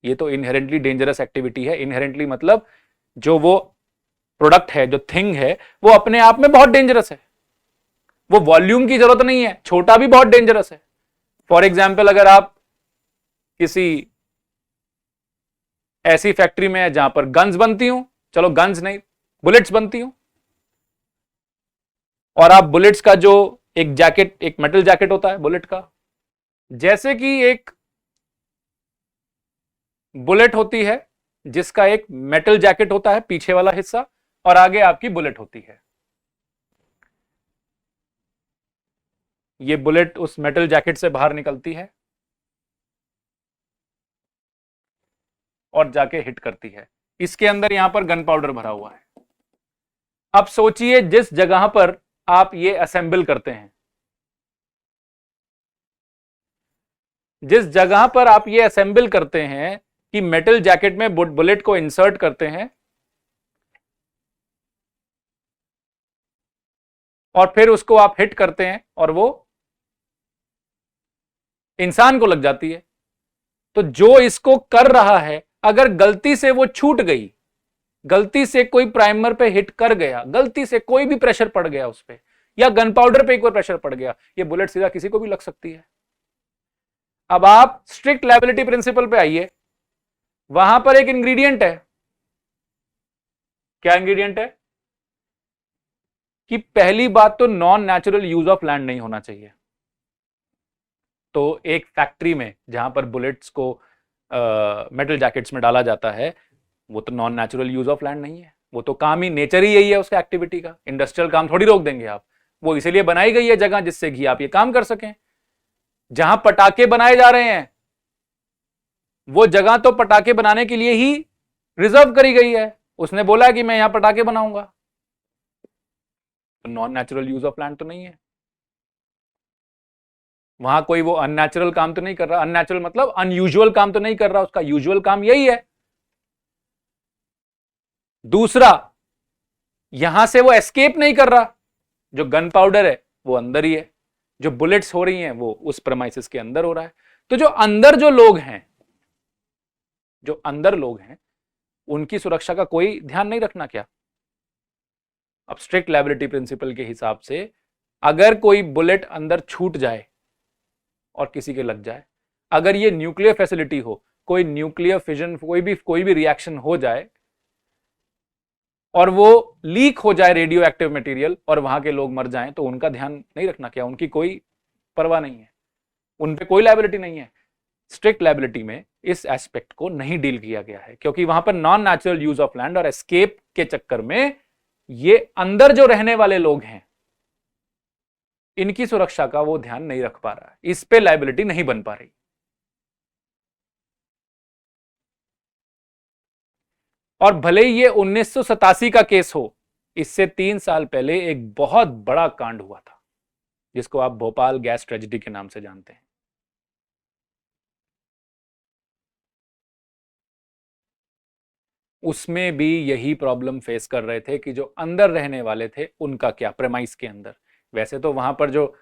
ये तो इनहेरेंटली डेंजरस एक्टिविटी है। इनहेरेंटली मतलब जो वो प्रोडक्ट है, जो थिंग है, वो अपने आप में बहुत डेंजरस है। वो वॉल्यूम की जरूरत नहीं है, छोटा भी बहुत डेंजरस है। फॉर एग्जाम्पल अगर आप किसी ऐसी फैक्ट्री में है जहां पर गन्स बनती हूं, चलो गन्स नहीं, बुलेट्स बनती हूं, और आप बुलेट्स का जो एक जैकेट, एक मेटल जैकेट होता है बुलेट का, जैसे कि एक बुलेट होती है जिसका एक मेटल जैकेट होता है पीछे वाला हिस्सा, और आगे आपकी बुलेट होती है। ये बुलेट उस मेटल जैकेट से बाहर निकलती है और जाके हिट करती है। इसके अंदर यहां पर गन पाउडर भरा हुआ है। अब सोचिए जिस जगह पर आप ये असेंबल करते हैं, जिस जगह पर आप ये असेंबल करते हैं कि मेटल जैकेट में बुलेट को इंसर्ट करते हैं और फिर उसको आप हिट करते हैं और वो इंसान को लग जाती है, तो जो इसको कर रहा है अगर गलती से वो छूट गई, गलती से कोई प्राइमर पे हिट कर गया, गलती से कोई भी प्रेशर पड़ गया उस पे, या गन पाउडर पे एक बार प्रेशर पड़ गया, ये बुलेट सीधा किसी को भी लग सकती है। अब आप स्ट्रिक्ट लायबिलिटी प्रिंसिपल पे आइए, वहां पर एक इंग्रेडिएंट है। क्या इंग्रेडिएंट है? कि पहली बात तो non natural use of land नहीं होना चाहिए। तो एक फैक्ट्री में जहां पर बुलेट्स को मेटल जैकेट्स में डाला जाता है, वो तो non natural use of land नहीं है, वो तो काम ही, नेचर ही यही है उसका एक्टिविटी का। इंडस्ट्रियल काम थोड़ी रोक देंगे आप, वो इसीलिए बनाई गई है जगह जिससे कि आप ये काम कर सकें। जहां पटाखे बनाए जा रहे हैं वो जगह तो पटाखे बनाने के लिए ही रिजर्व करी गई है, उसने बोला कि मैं यहां पटाखे बनाऊंगा, तो non natural use of land तो नहीं है। वहां कोई वो अननेचुरल काम तो नहीं कर रहा, अननेचुरल मतलब अनयूजुअल काम तो नहीं कर रहा, उसका यूजुअल काम यही है। दूसरा, यहां से वो एस्केप नहीं कर रहा, जो गन पाउडर है वो अंदर ही है, जो बुलेट्स हो रही हैं वो उस प्रेमाइसिस के अंदर हो रहा है। तो जो अंदर लोग हैं उनकी सुरक्षा का कोई ध्यान नहीं रखना क्या? अब स्ट्रिक्ट लायबिलिटी प्रिंसिपल के हिसाब से अगर कोई बुलेट अंदर छूट जाए और किसी के लग जाए, अगर ये न्यूक्लियर फैसिलिटी हो, कोई न्यूक्लियर फिजन, कोई भी रिएक्शन हो जाए और वो लीक हो जाए रेडियो एक्टिव मटेरियल और वहां के लोग मर जाएं, तो उनका ध्यान नहीं रखना क्या? उनकी कोई परवाह नहीं है, उन पे कोई लायबिलिटी नहीं है। स्ट्रिक्ट लायबिलिटी में इस एस्पेक्ट को नहीं डील किया गया है, क्योंकि वहां पर non natural use of land और एस्केप के चक्कर में ये अंदर जो रहने वाले लोग हैं इनकी सुरक्षा का वो ध्यान नहीं रख पा रहा है, इस पे लायबिलिटी नहीं बन पा रही। और भले ही ये 1987 का केस हो, इससे 3 साल पहले एक बहुत बड़ा कांड हुआ था जिसको आप भोपाल गैस ट्रेजेडी के नाम से जानते हैं। उसमें भी यही प्रॉब्लम फेस कर रहे थे कि जो अंदर रहने वाले थे उनका क्या, प्रेमाइस के अंदर। वैसे तो वहां पर जो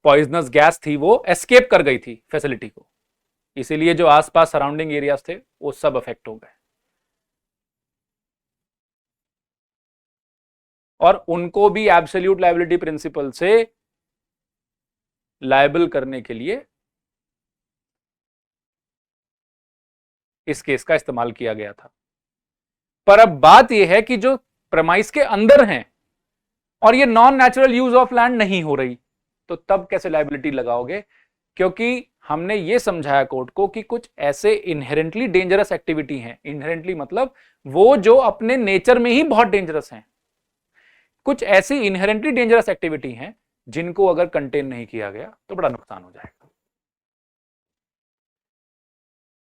पॉइजनस गैस थी वो एस्केप कर गई थी फैसिलिटी को, इसीलिए जो आसपास सराउंडिंग एरियाज थे वो सब अफेक्ट हो गए, और उनको भी एब्सोल्यूट लायबिलिटी प्रिंसिपल से लायबल करने के लिए इस केस का इस्तेमाल किया गया था। पर अब बात यह है कि जो प्रेमाइस के अंदर हैं और ये non natural use of land नहीं हो रही, तो तब कैसे लायबिलिटी लगाओगे? क्योंकि हमने ये समझाया कोर्ट को कि कुछ ऐसे इनहेरेंटली डेंजरस एक्टिविटी हैं, इनहेरेंटली मतलब वो जो अपने नेचर में ही बहुत डेंजरस हैं, कुछ ऐसी इनहेरेंटली डेंजरस एक्टिविटी हैं जिनको अगर कंटेन नहीं किया गया तो बड़ा नुकसान हो जाएगा।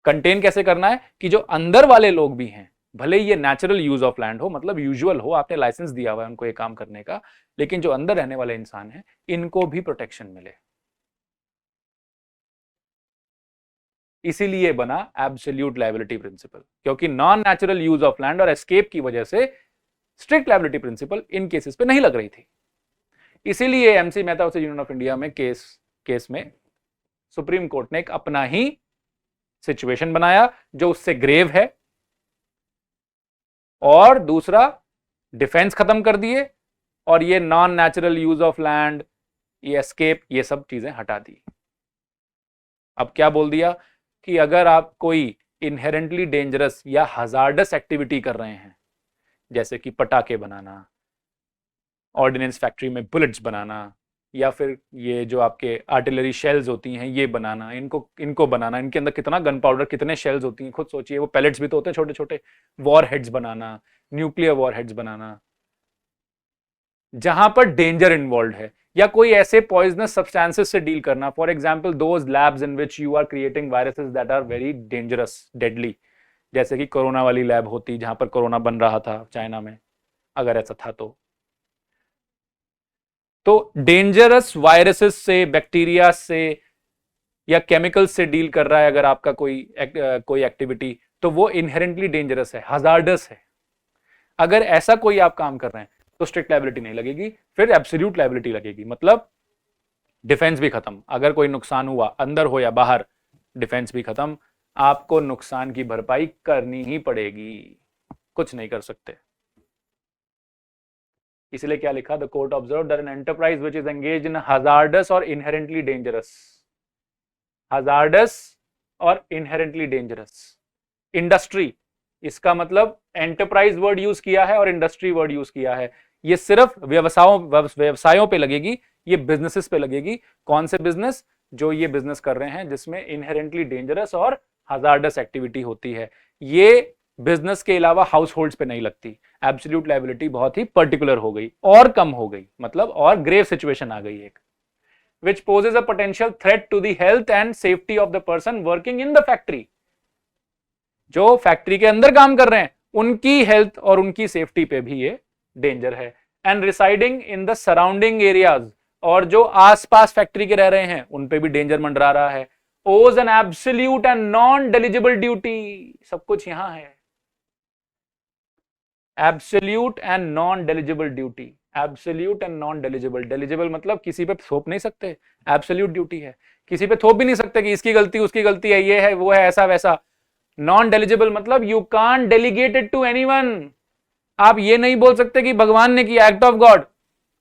कंटेन कैसे करना है कि जो अंदर वाले लोग भी हैं, भले ये नेचुरल यूज ऑफ लैंड हो, मतलब यूजुअल हो, आपने लाइसेंस दिया हुआ है उनको ये काम करने का, लेकिन जो अंदर रहने वाले इंसान हैं इनको भी प्रोटेक्शन मिले, इसीलिए बना एब्सोल्यूट लायबिलिटी प्रिंसिपल। क्योंकि non natural use of land और एस्केप की वजह से स्ट्रिक्ट लायबिलिटी प्रिंसिपल इन केसेस पे नहीं लग रही थी, इसीलिए MC Mehta versus union of India में केस में सुप्रीम कोर्ट ने एक अपना ही सिचुएशन बनाया जो उससे ग्रेव है, और दूसरा डिफेंस खत्म कर दिए, और ये non natural use of land, ये एस्केप, ये सब चीजें हटा दी। अब क्या बोल दिया कि अगर आप कोई इनहेरेंटली डेंजरस या हजार्डस एक्टिविटी कर रहे हैं, जैसे कि पटाखे बनाना, ऑर्डिनेंस फैक्ट्री में बुलेट्स बनाना, या फिर ये जो आपके आर्टिलरी शेल्स होती हैं ये बनाना, इनको बनाना, इनके अंदर कितना गन पाउडर, कितने शेल्स होती हैं, खुद सोचिए, वो पैलेट्स भी तो होते हैं छोटे छोटे, वॉर हेड्स बनाना, न्यूक्लियर वॉर हेड्स बनाना, जहां पर डेंजर इन्वॉल्व है, या कोई ऐसे पॉइजनस सब्सटेंसेस से डील करना, for example those labs in which you are creating viruses that are very dangerous, deadly, जैसे कि कोरोना वाली लैब होती जहां पर कोरोना बन रहा था चाइना में, अगर ऐसा था तो डेंजरस वायरसेस से, बैक्टीरिया से या केमिकल्स से डील कर रहा है अगर आपका कोई एक्टिविटी, तो वो इनहेरेंटली डेंजरस है, हजार्डस है। अगर ऐसा कोई आप काम कर रहे हैं तो स्ट्रिक्ट लायबिलिटी नहीं लगेगी, फिर एब्सोल्यूट लायबिलिटी लगेगी, मतलब डिफेंस भी खत्म, अगर कोई नुकसान हुआ अंदर हो या बाहर, डिफेंस भी खत्म, आपको नुकसान की भरपाई करनी ही पड़ेगी, कुछ नहीं कर सकते। इसलिए क्या लिखा, the court observe that an enterprise which is engaged in hazardous और इनहेरेंटली डेंजरस, हजार्डस और इनहेरेंटली डेंजरस इंडस्ट्री, इसका मतलब एंटरप्राइज वर्ड यूज किया है और इंडस्ट्री वर्ड यूज किया है, ये सिर्फ व्यवसायों पे लगेगी, ये बिजनेसेस पे लगेगी। कौन से बिजनेस? जो ये बिजनेस कर रहे हैं जिसमें इनहेरेंटली डेंजरस और हजार्डस एक्टिविटी होती है, ये बिजनेस के अलावा हाउस होल्ड्स पे नहीं लगती। एब्सोल्यूट लायबिलिटी बहुत ही पर्टिकुलर हो गई और कम हो गई, मतलब और ग्रेव सिचुएशन आ गई एक, which poses a potential threat to the health and safety of the person working in the factory। जो फैक्ट्री के अंदर काम कर रहे हैं उनकी हेल्थ और उनकी सेफ्टी पे भी ये डेंजर है। And residing in the surrounding areas, और जो आसपास फैक्ट्री के रह रहे हैं उन पे भी डेंजर मंडरा रहा है। Owes an absolute and non delegable duty, सब कुछ यहां है। Absolute and non delegable duty, absolute and non delegable, delegable मतलब किसी पे थोप नहीं सकते, एब्सोल्यूट ड्यूटी है, किसी पे थोप भी नहीं सकते कि इसकी गलती उसकी गलती है, ये है वो है ऐसा वैसा। नॉन डेलिजिबल मतलब you can't delegate it to anyone. आप ये नहीं बोल सकते कि भगवान ने किया, एक्ट ऑफ गॉड।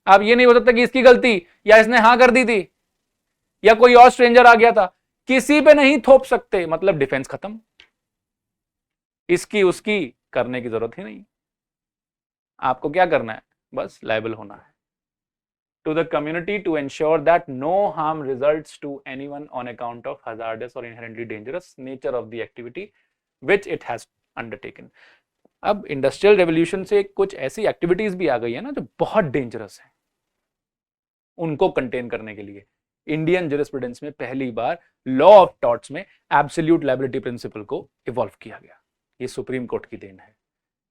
आप ये नहीं बोल सकते कि इसकी गलती, या इसने हां कर दी थी, या कोई और स्ट्रेंजर आ गया था, किसी पे नहीं थोप सकते, मतलब डिफेंस खत्म, इसकी उसकी करने की जरूरत ही नहीं। आपको क्या करना है, बस लायबल होना है to the community to ensure that no harm results to anyone on account of hazardous or inherently dangerous nature of the activity which it has undertaken। अब इंडस्ट्रियल रेवोल्यूशन से कुछ ऐसी एक्टिविटीज भी आ गई है ना जो बहुत डेंजरस है, उनको कंटेन करने के लिए इंडियन ज्यूरिस्प्रूडेंस में पहली बार लॉ ऑफ टॉर्ट्स में एब्सोल्यूट लायबिलिटी प्रिंसिपल को इवॉल्व किया गया। ये सुप्रीम कोर्ट की देन है,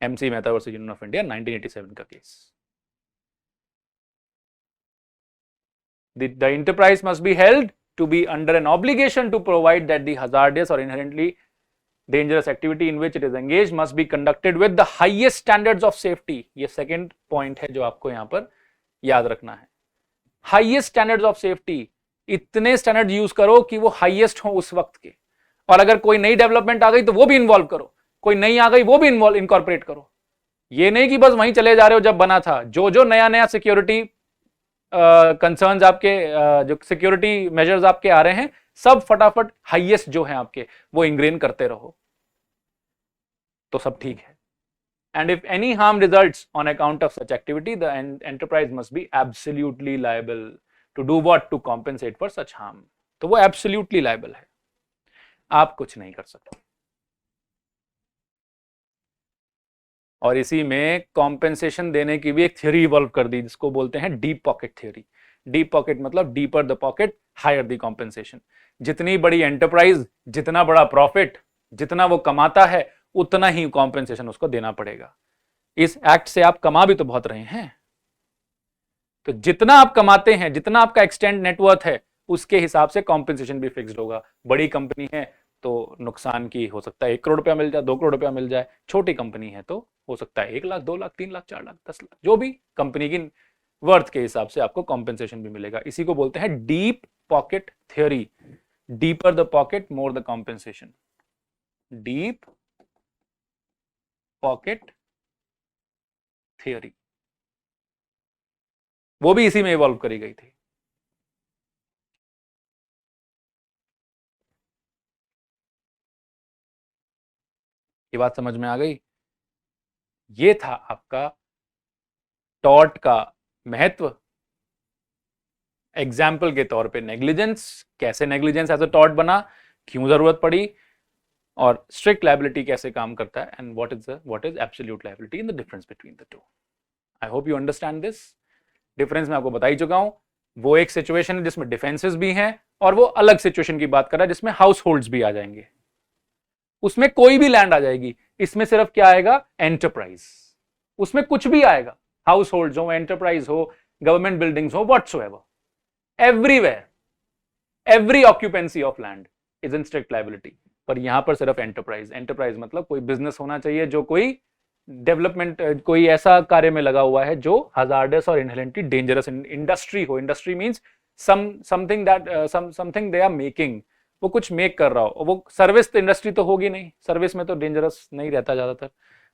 MC Mehta versus union of India 1987 का case. The enterprise must be held to be under an obligation to provide that the hazardous or inherently dangerous activity in which it is engaged must be conducted with the highest standards of safety। ये second point है जो आपको यहां पर याद रखना है। Highest standards of safety, इतने स्टैंडर्ड यूज करो कि वो हाईएस्ट हो उस वक्त के, और अगर कोई नई डेवलपमेंट आ गई तो वो भी इन्वॉल्व करो, कोई नई आ गई वो भी इन्वॉल्व इनकॉर्पोरेट करो। ये नहीं कि बस वहीं चले जा रहे हो जब बना था, जो जो नया नया सिक्योरिटी कंसर्न्स आपके जो सिक्योरिटी मेजर्स आपके आ रहे हैं, सब फटाफट हाईएस्ट जो है आपके वो इंग्रेन करते रहो, तो सब ठीक है। And if any harm results on account of such activity the enterprise must be absolutely liable to do what, to compensate for such harm. तो वो एब्सोल्युटली लायबल है, आप कुछ नहीं कर सकते। और इसी में कॉम्पेंसेशन देने की भी एक थ्योरी इवॉल्व कर दी जिसको बोलते हैं deep pocket theory. Deep pocket मतलब deeper the pocket higher the compensation. जितनी बड़ी एंटरप्राइज, जितना बड़ा प्रॉफिट, जितना वो कमाता है, उतना ही कॉम्पेंसेशन उसको देना पड़ेगा। इस एक्ट से आप कमा भी तो बहुत रहे हैं, तो जितना आप कमाते हैं, जितना आपका एक्सटेंड नेटवर्थ है, उसके हिसाब से कॉम्पेंसेशन भी फिक्स्ड होगा। बड़ी कंपनी है तो नुकसान की हो सकता है 1 करोड़ रुपया मिल जाए, 2 करोड़ रुपया मिल जाए। छोटी कंपनी है तो हो सकता है 1 लाख, 2 लाख, 3 लाख, 4 लाख, 10 लाख, जो भी कंपनी की वर्थ के हिसाब से आपको कॉम्पेंसेशन भी मिलेगा। इसी को बोलते हैं deep pocket theory. Deeper the pocket more the compensation, deep pocket theory, वो भी इसी में इवॉल्व करी गई थी। ये बात समझ में आ गई? ये था आपका टॉर्ट का महत्व। एग्जाम्पल के तौर पे नेग्लिजेंस, कैसे नेग्लिजेंस एज अ टॉर्ट बना, क्यों जरूरत पड़ी, और स्ट्रिक्ट लायबिलिटी कैसे काम करता है, and what is absolute liability in the difference between the two. I hope you understand this. Difference मैं आपको बता ही चुका हूं। वो एक सिचुएशन है जिसमें डिफेंसेस भी हैं, और वो अलग सिचुएशन की बात कर रहा है जिसमें हाउस होल्ड्स भी आ जाएंगे। उसमें कोई भी लैंड आ जाएगी, इसमें सिर्फ क्या आएगा, एंटरप्राइज। उसमें कुछ भी आएगा, हाउस होल्ड्स हो, एंटरप्राइज हो, गवर्नमेंट बिल्डिंग्स हो, whatsoever, everywhere, every occupancy of land is in strict liability. पर यहां पर सिर्फ एंटरप्राइज। एंटरप्राइज मतलब कोई बिजनेस होना चाहिए जो कोई डेवलपमेंट, कोई ऐसा कार्य में लगा हुआ है जो हजार्डस और इनहेरेंटली डेंजरस इंडस्ट्री हो। Industry means something that something they are making, वो कुछ मेक कर रहा हो। वो सर्विस तो इंडस्ट्री तो होगी नहीं, सर्विस में तो डेंजरस नहीं रहता ज्यादातर,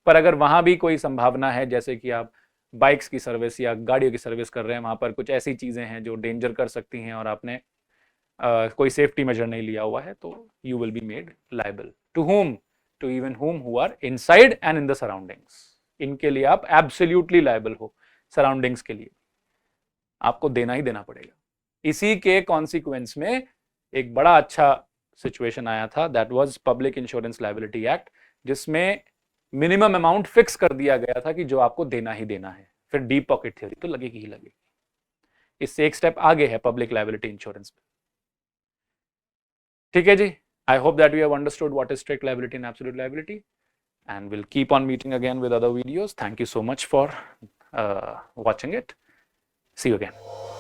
पर अगर वहां भी कोई संभावना है, जैसे कि आप बाइक्स की सर्विस या गाड़ियों की सर्विस कर रहे हैं, वहां पर कुछ ऐसी चीजें हैं जो डेंजर कर सकती हैं और आपने कोई सेफ्टी मेजर नहीं लिया हुआ है, तो you will be made liable. To whom? To even whom who are inside and in the surroundings। इनके लिए आप एब्सोल्युटली लायबल हो, सराउंडिंग्स के लिए आपको देना ही देना पड़ेगा। इसी के कॉन्सिक्वेंस में एक बड़ा अच्छा सिचुएशन आया था, that was public insurance liability act, जिसमें मिनिमम अमाउंट फिक्स कर दिया गया था कि जो आपको देना ही देना है, फिर डीप पॉकेट थ्योरी तो लगेगी ही लगेगी। इससे एक स्टेप आगे है पब्लिक लायबिलिटी इंश्योरेंस। ठीक है जी, I hope that you have understood what is strict liability and absolute liability, and we'll keep on meeting again with other videos. Thank you so much for watching it. See you again.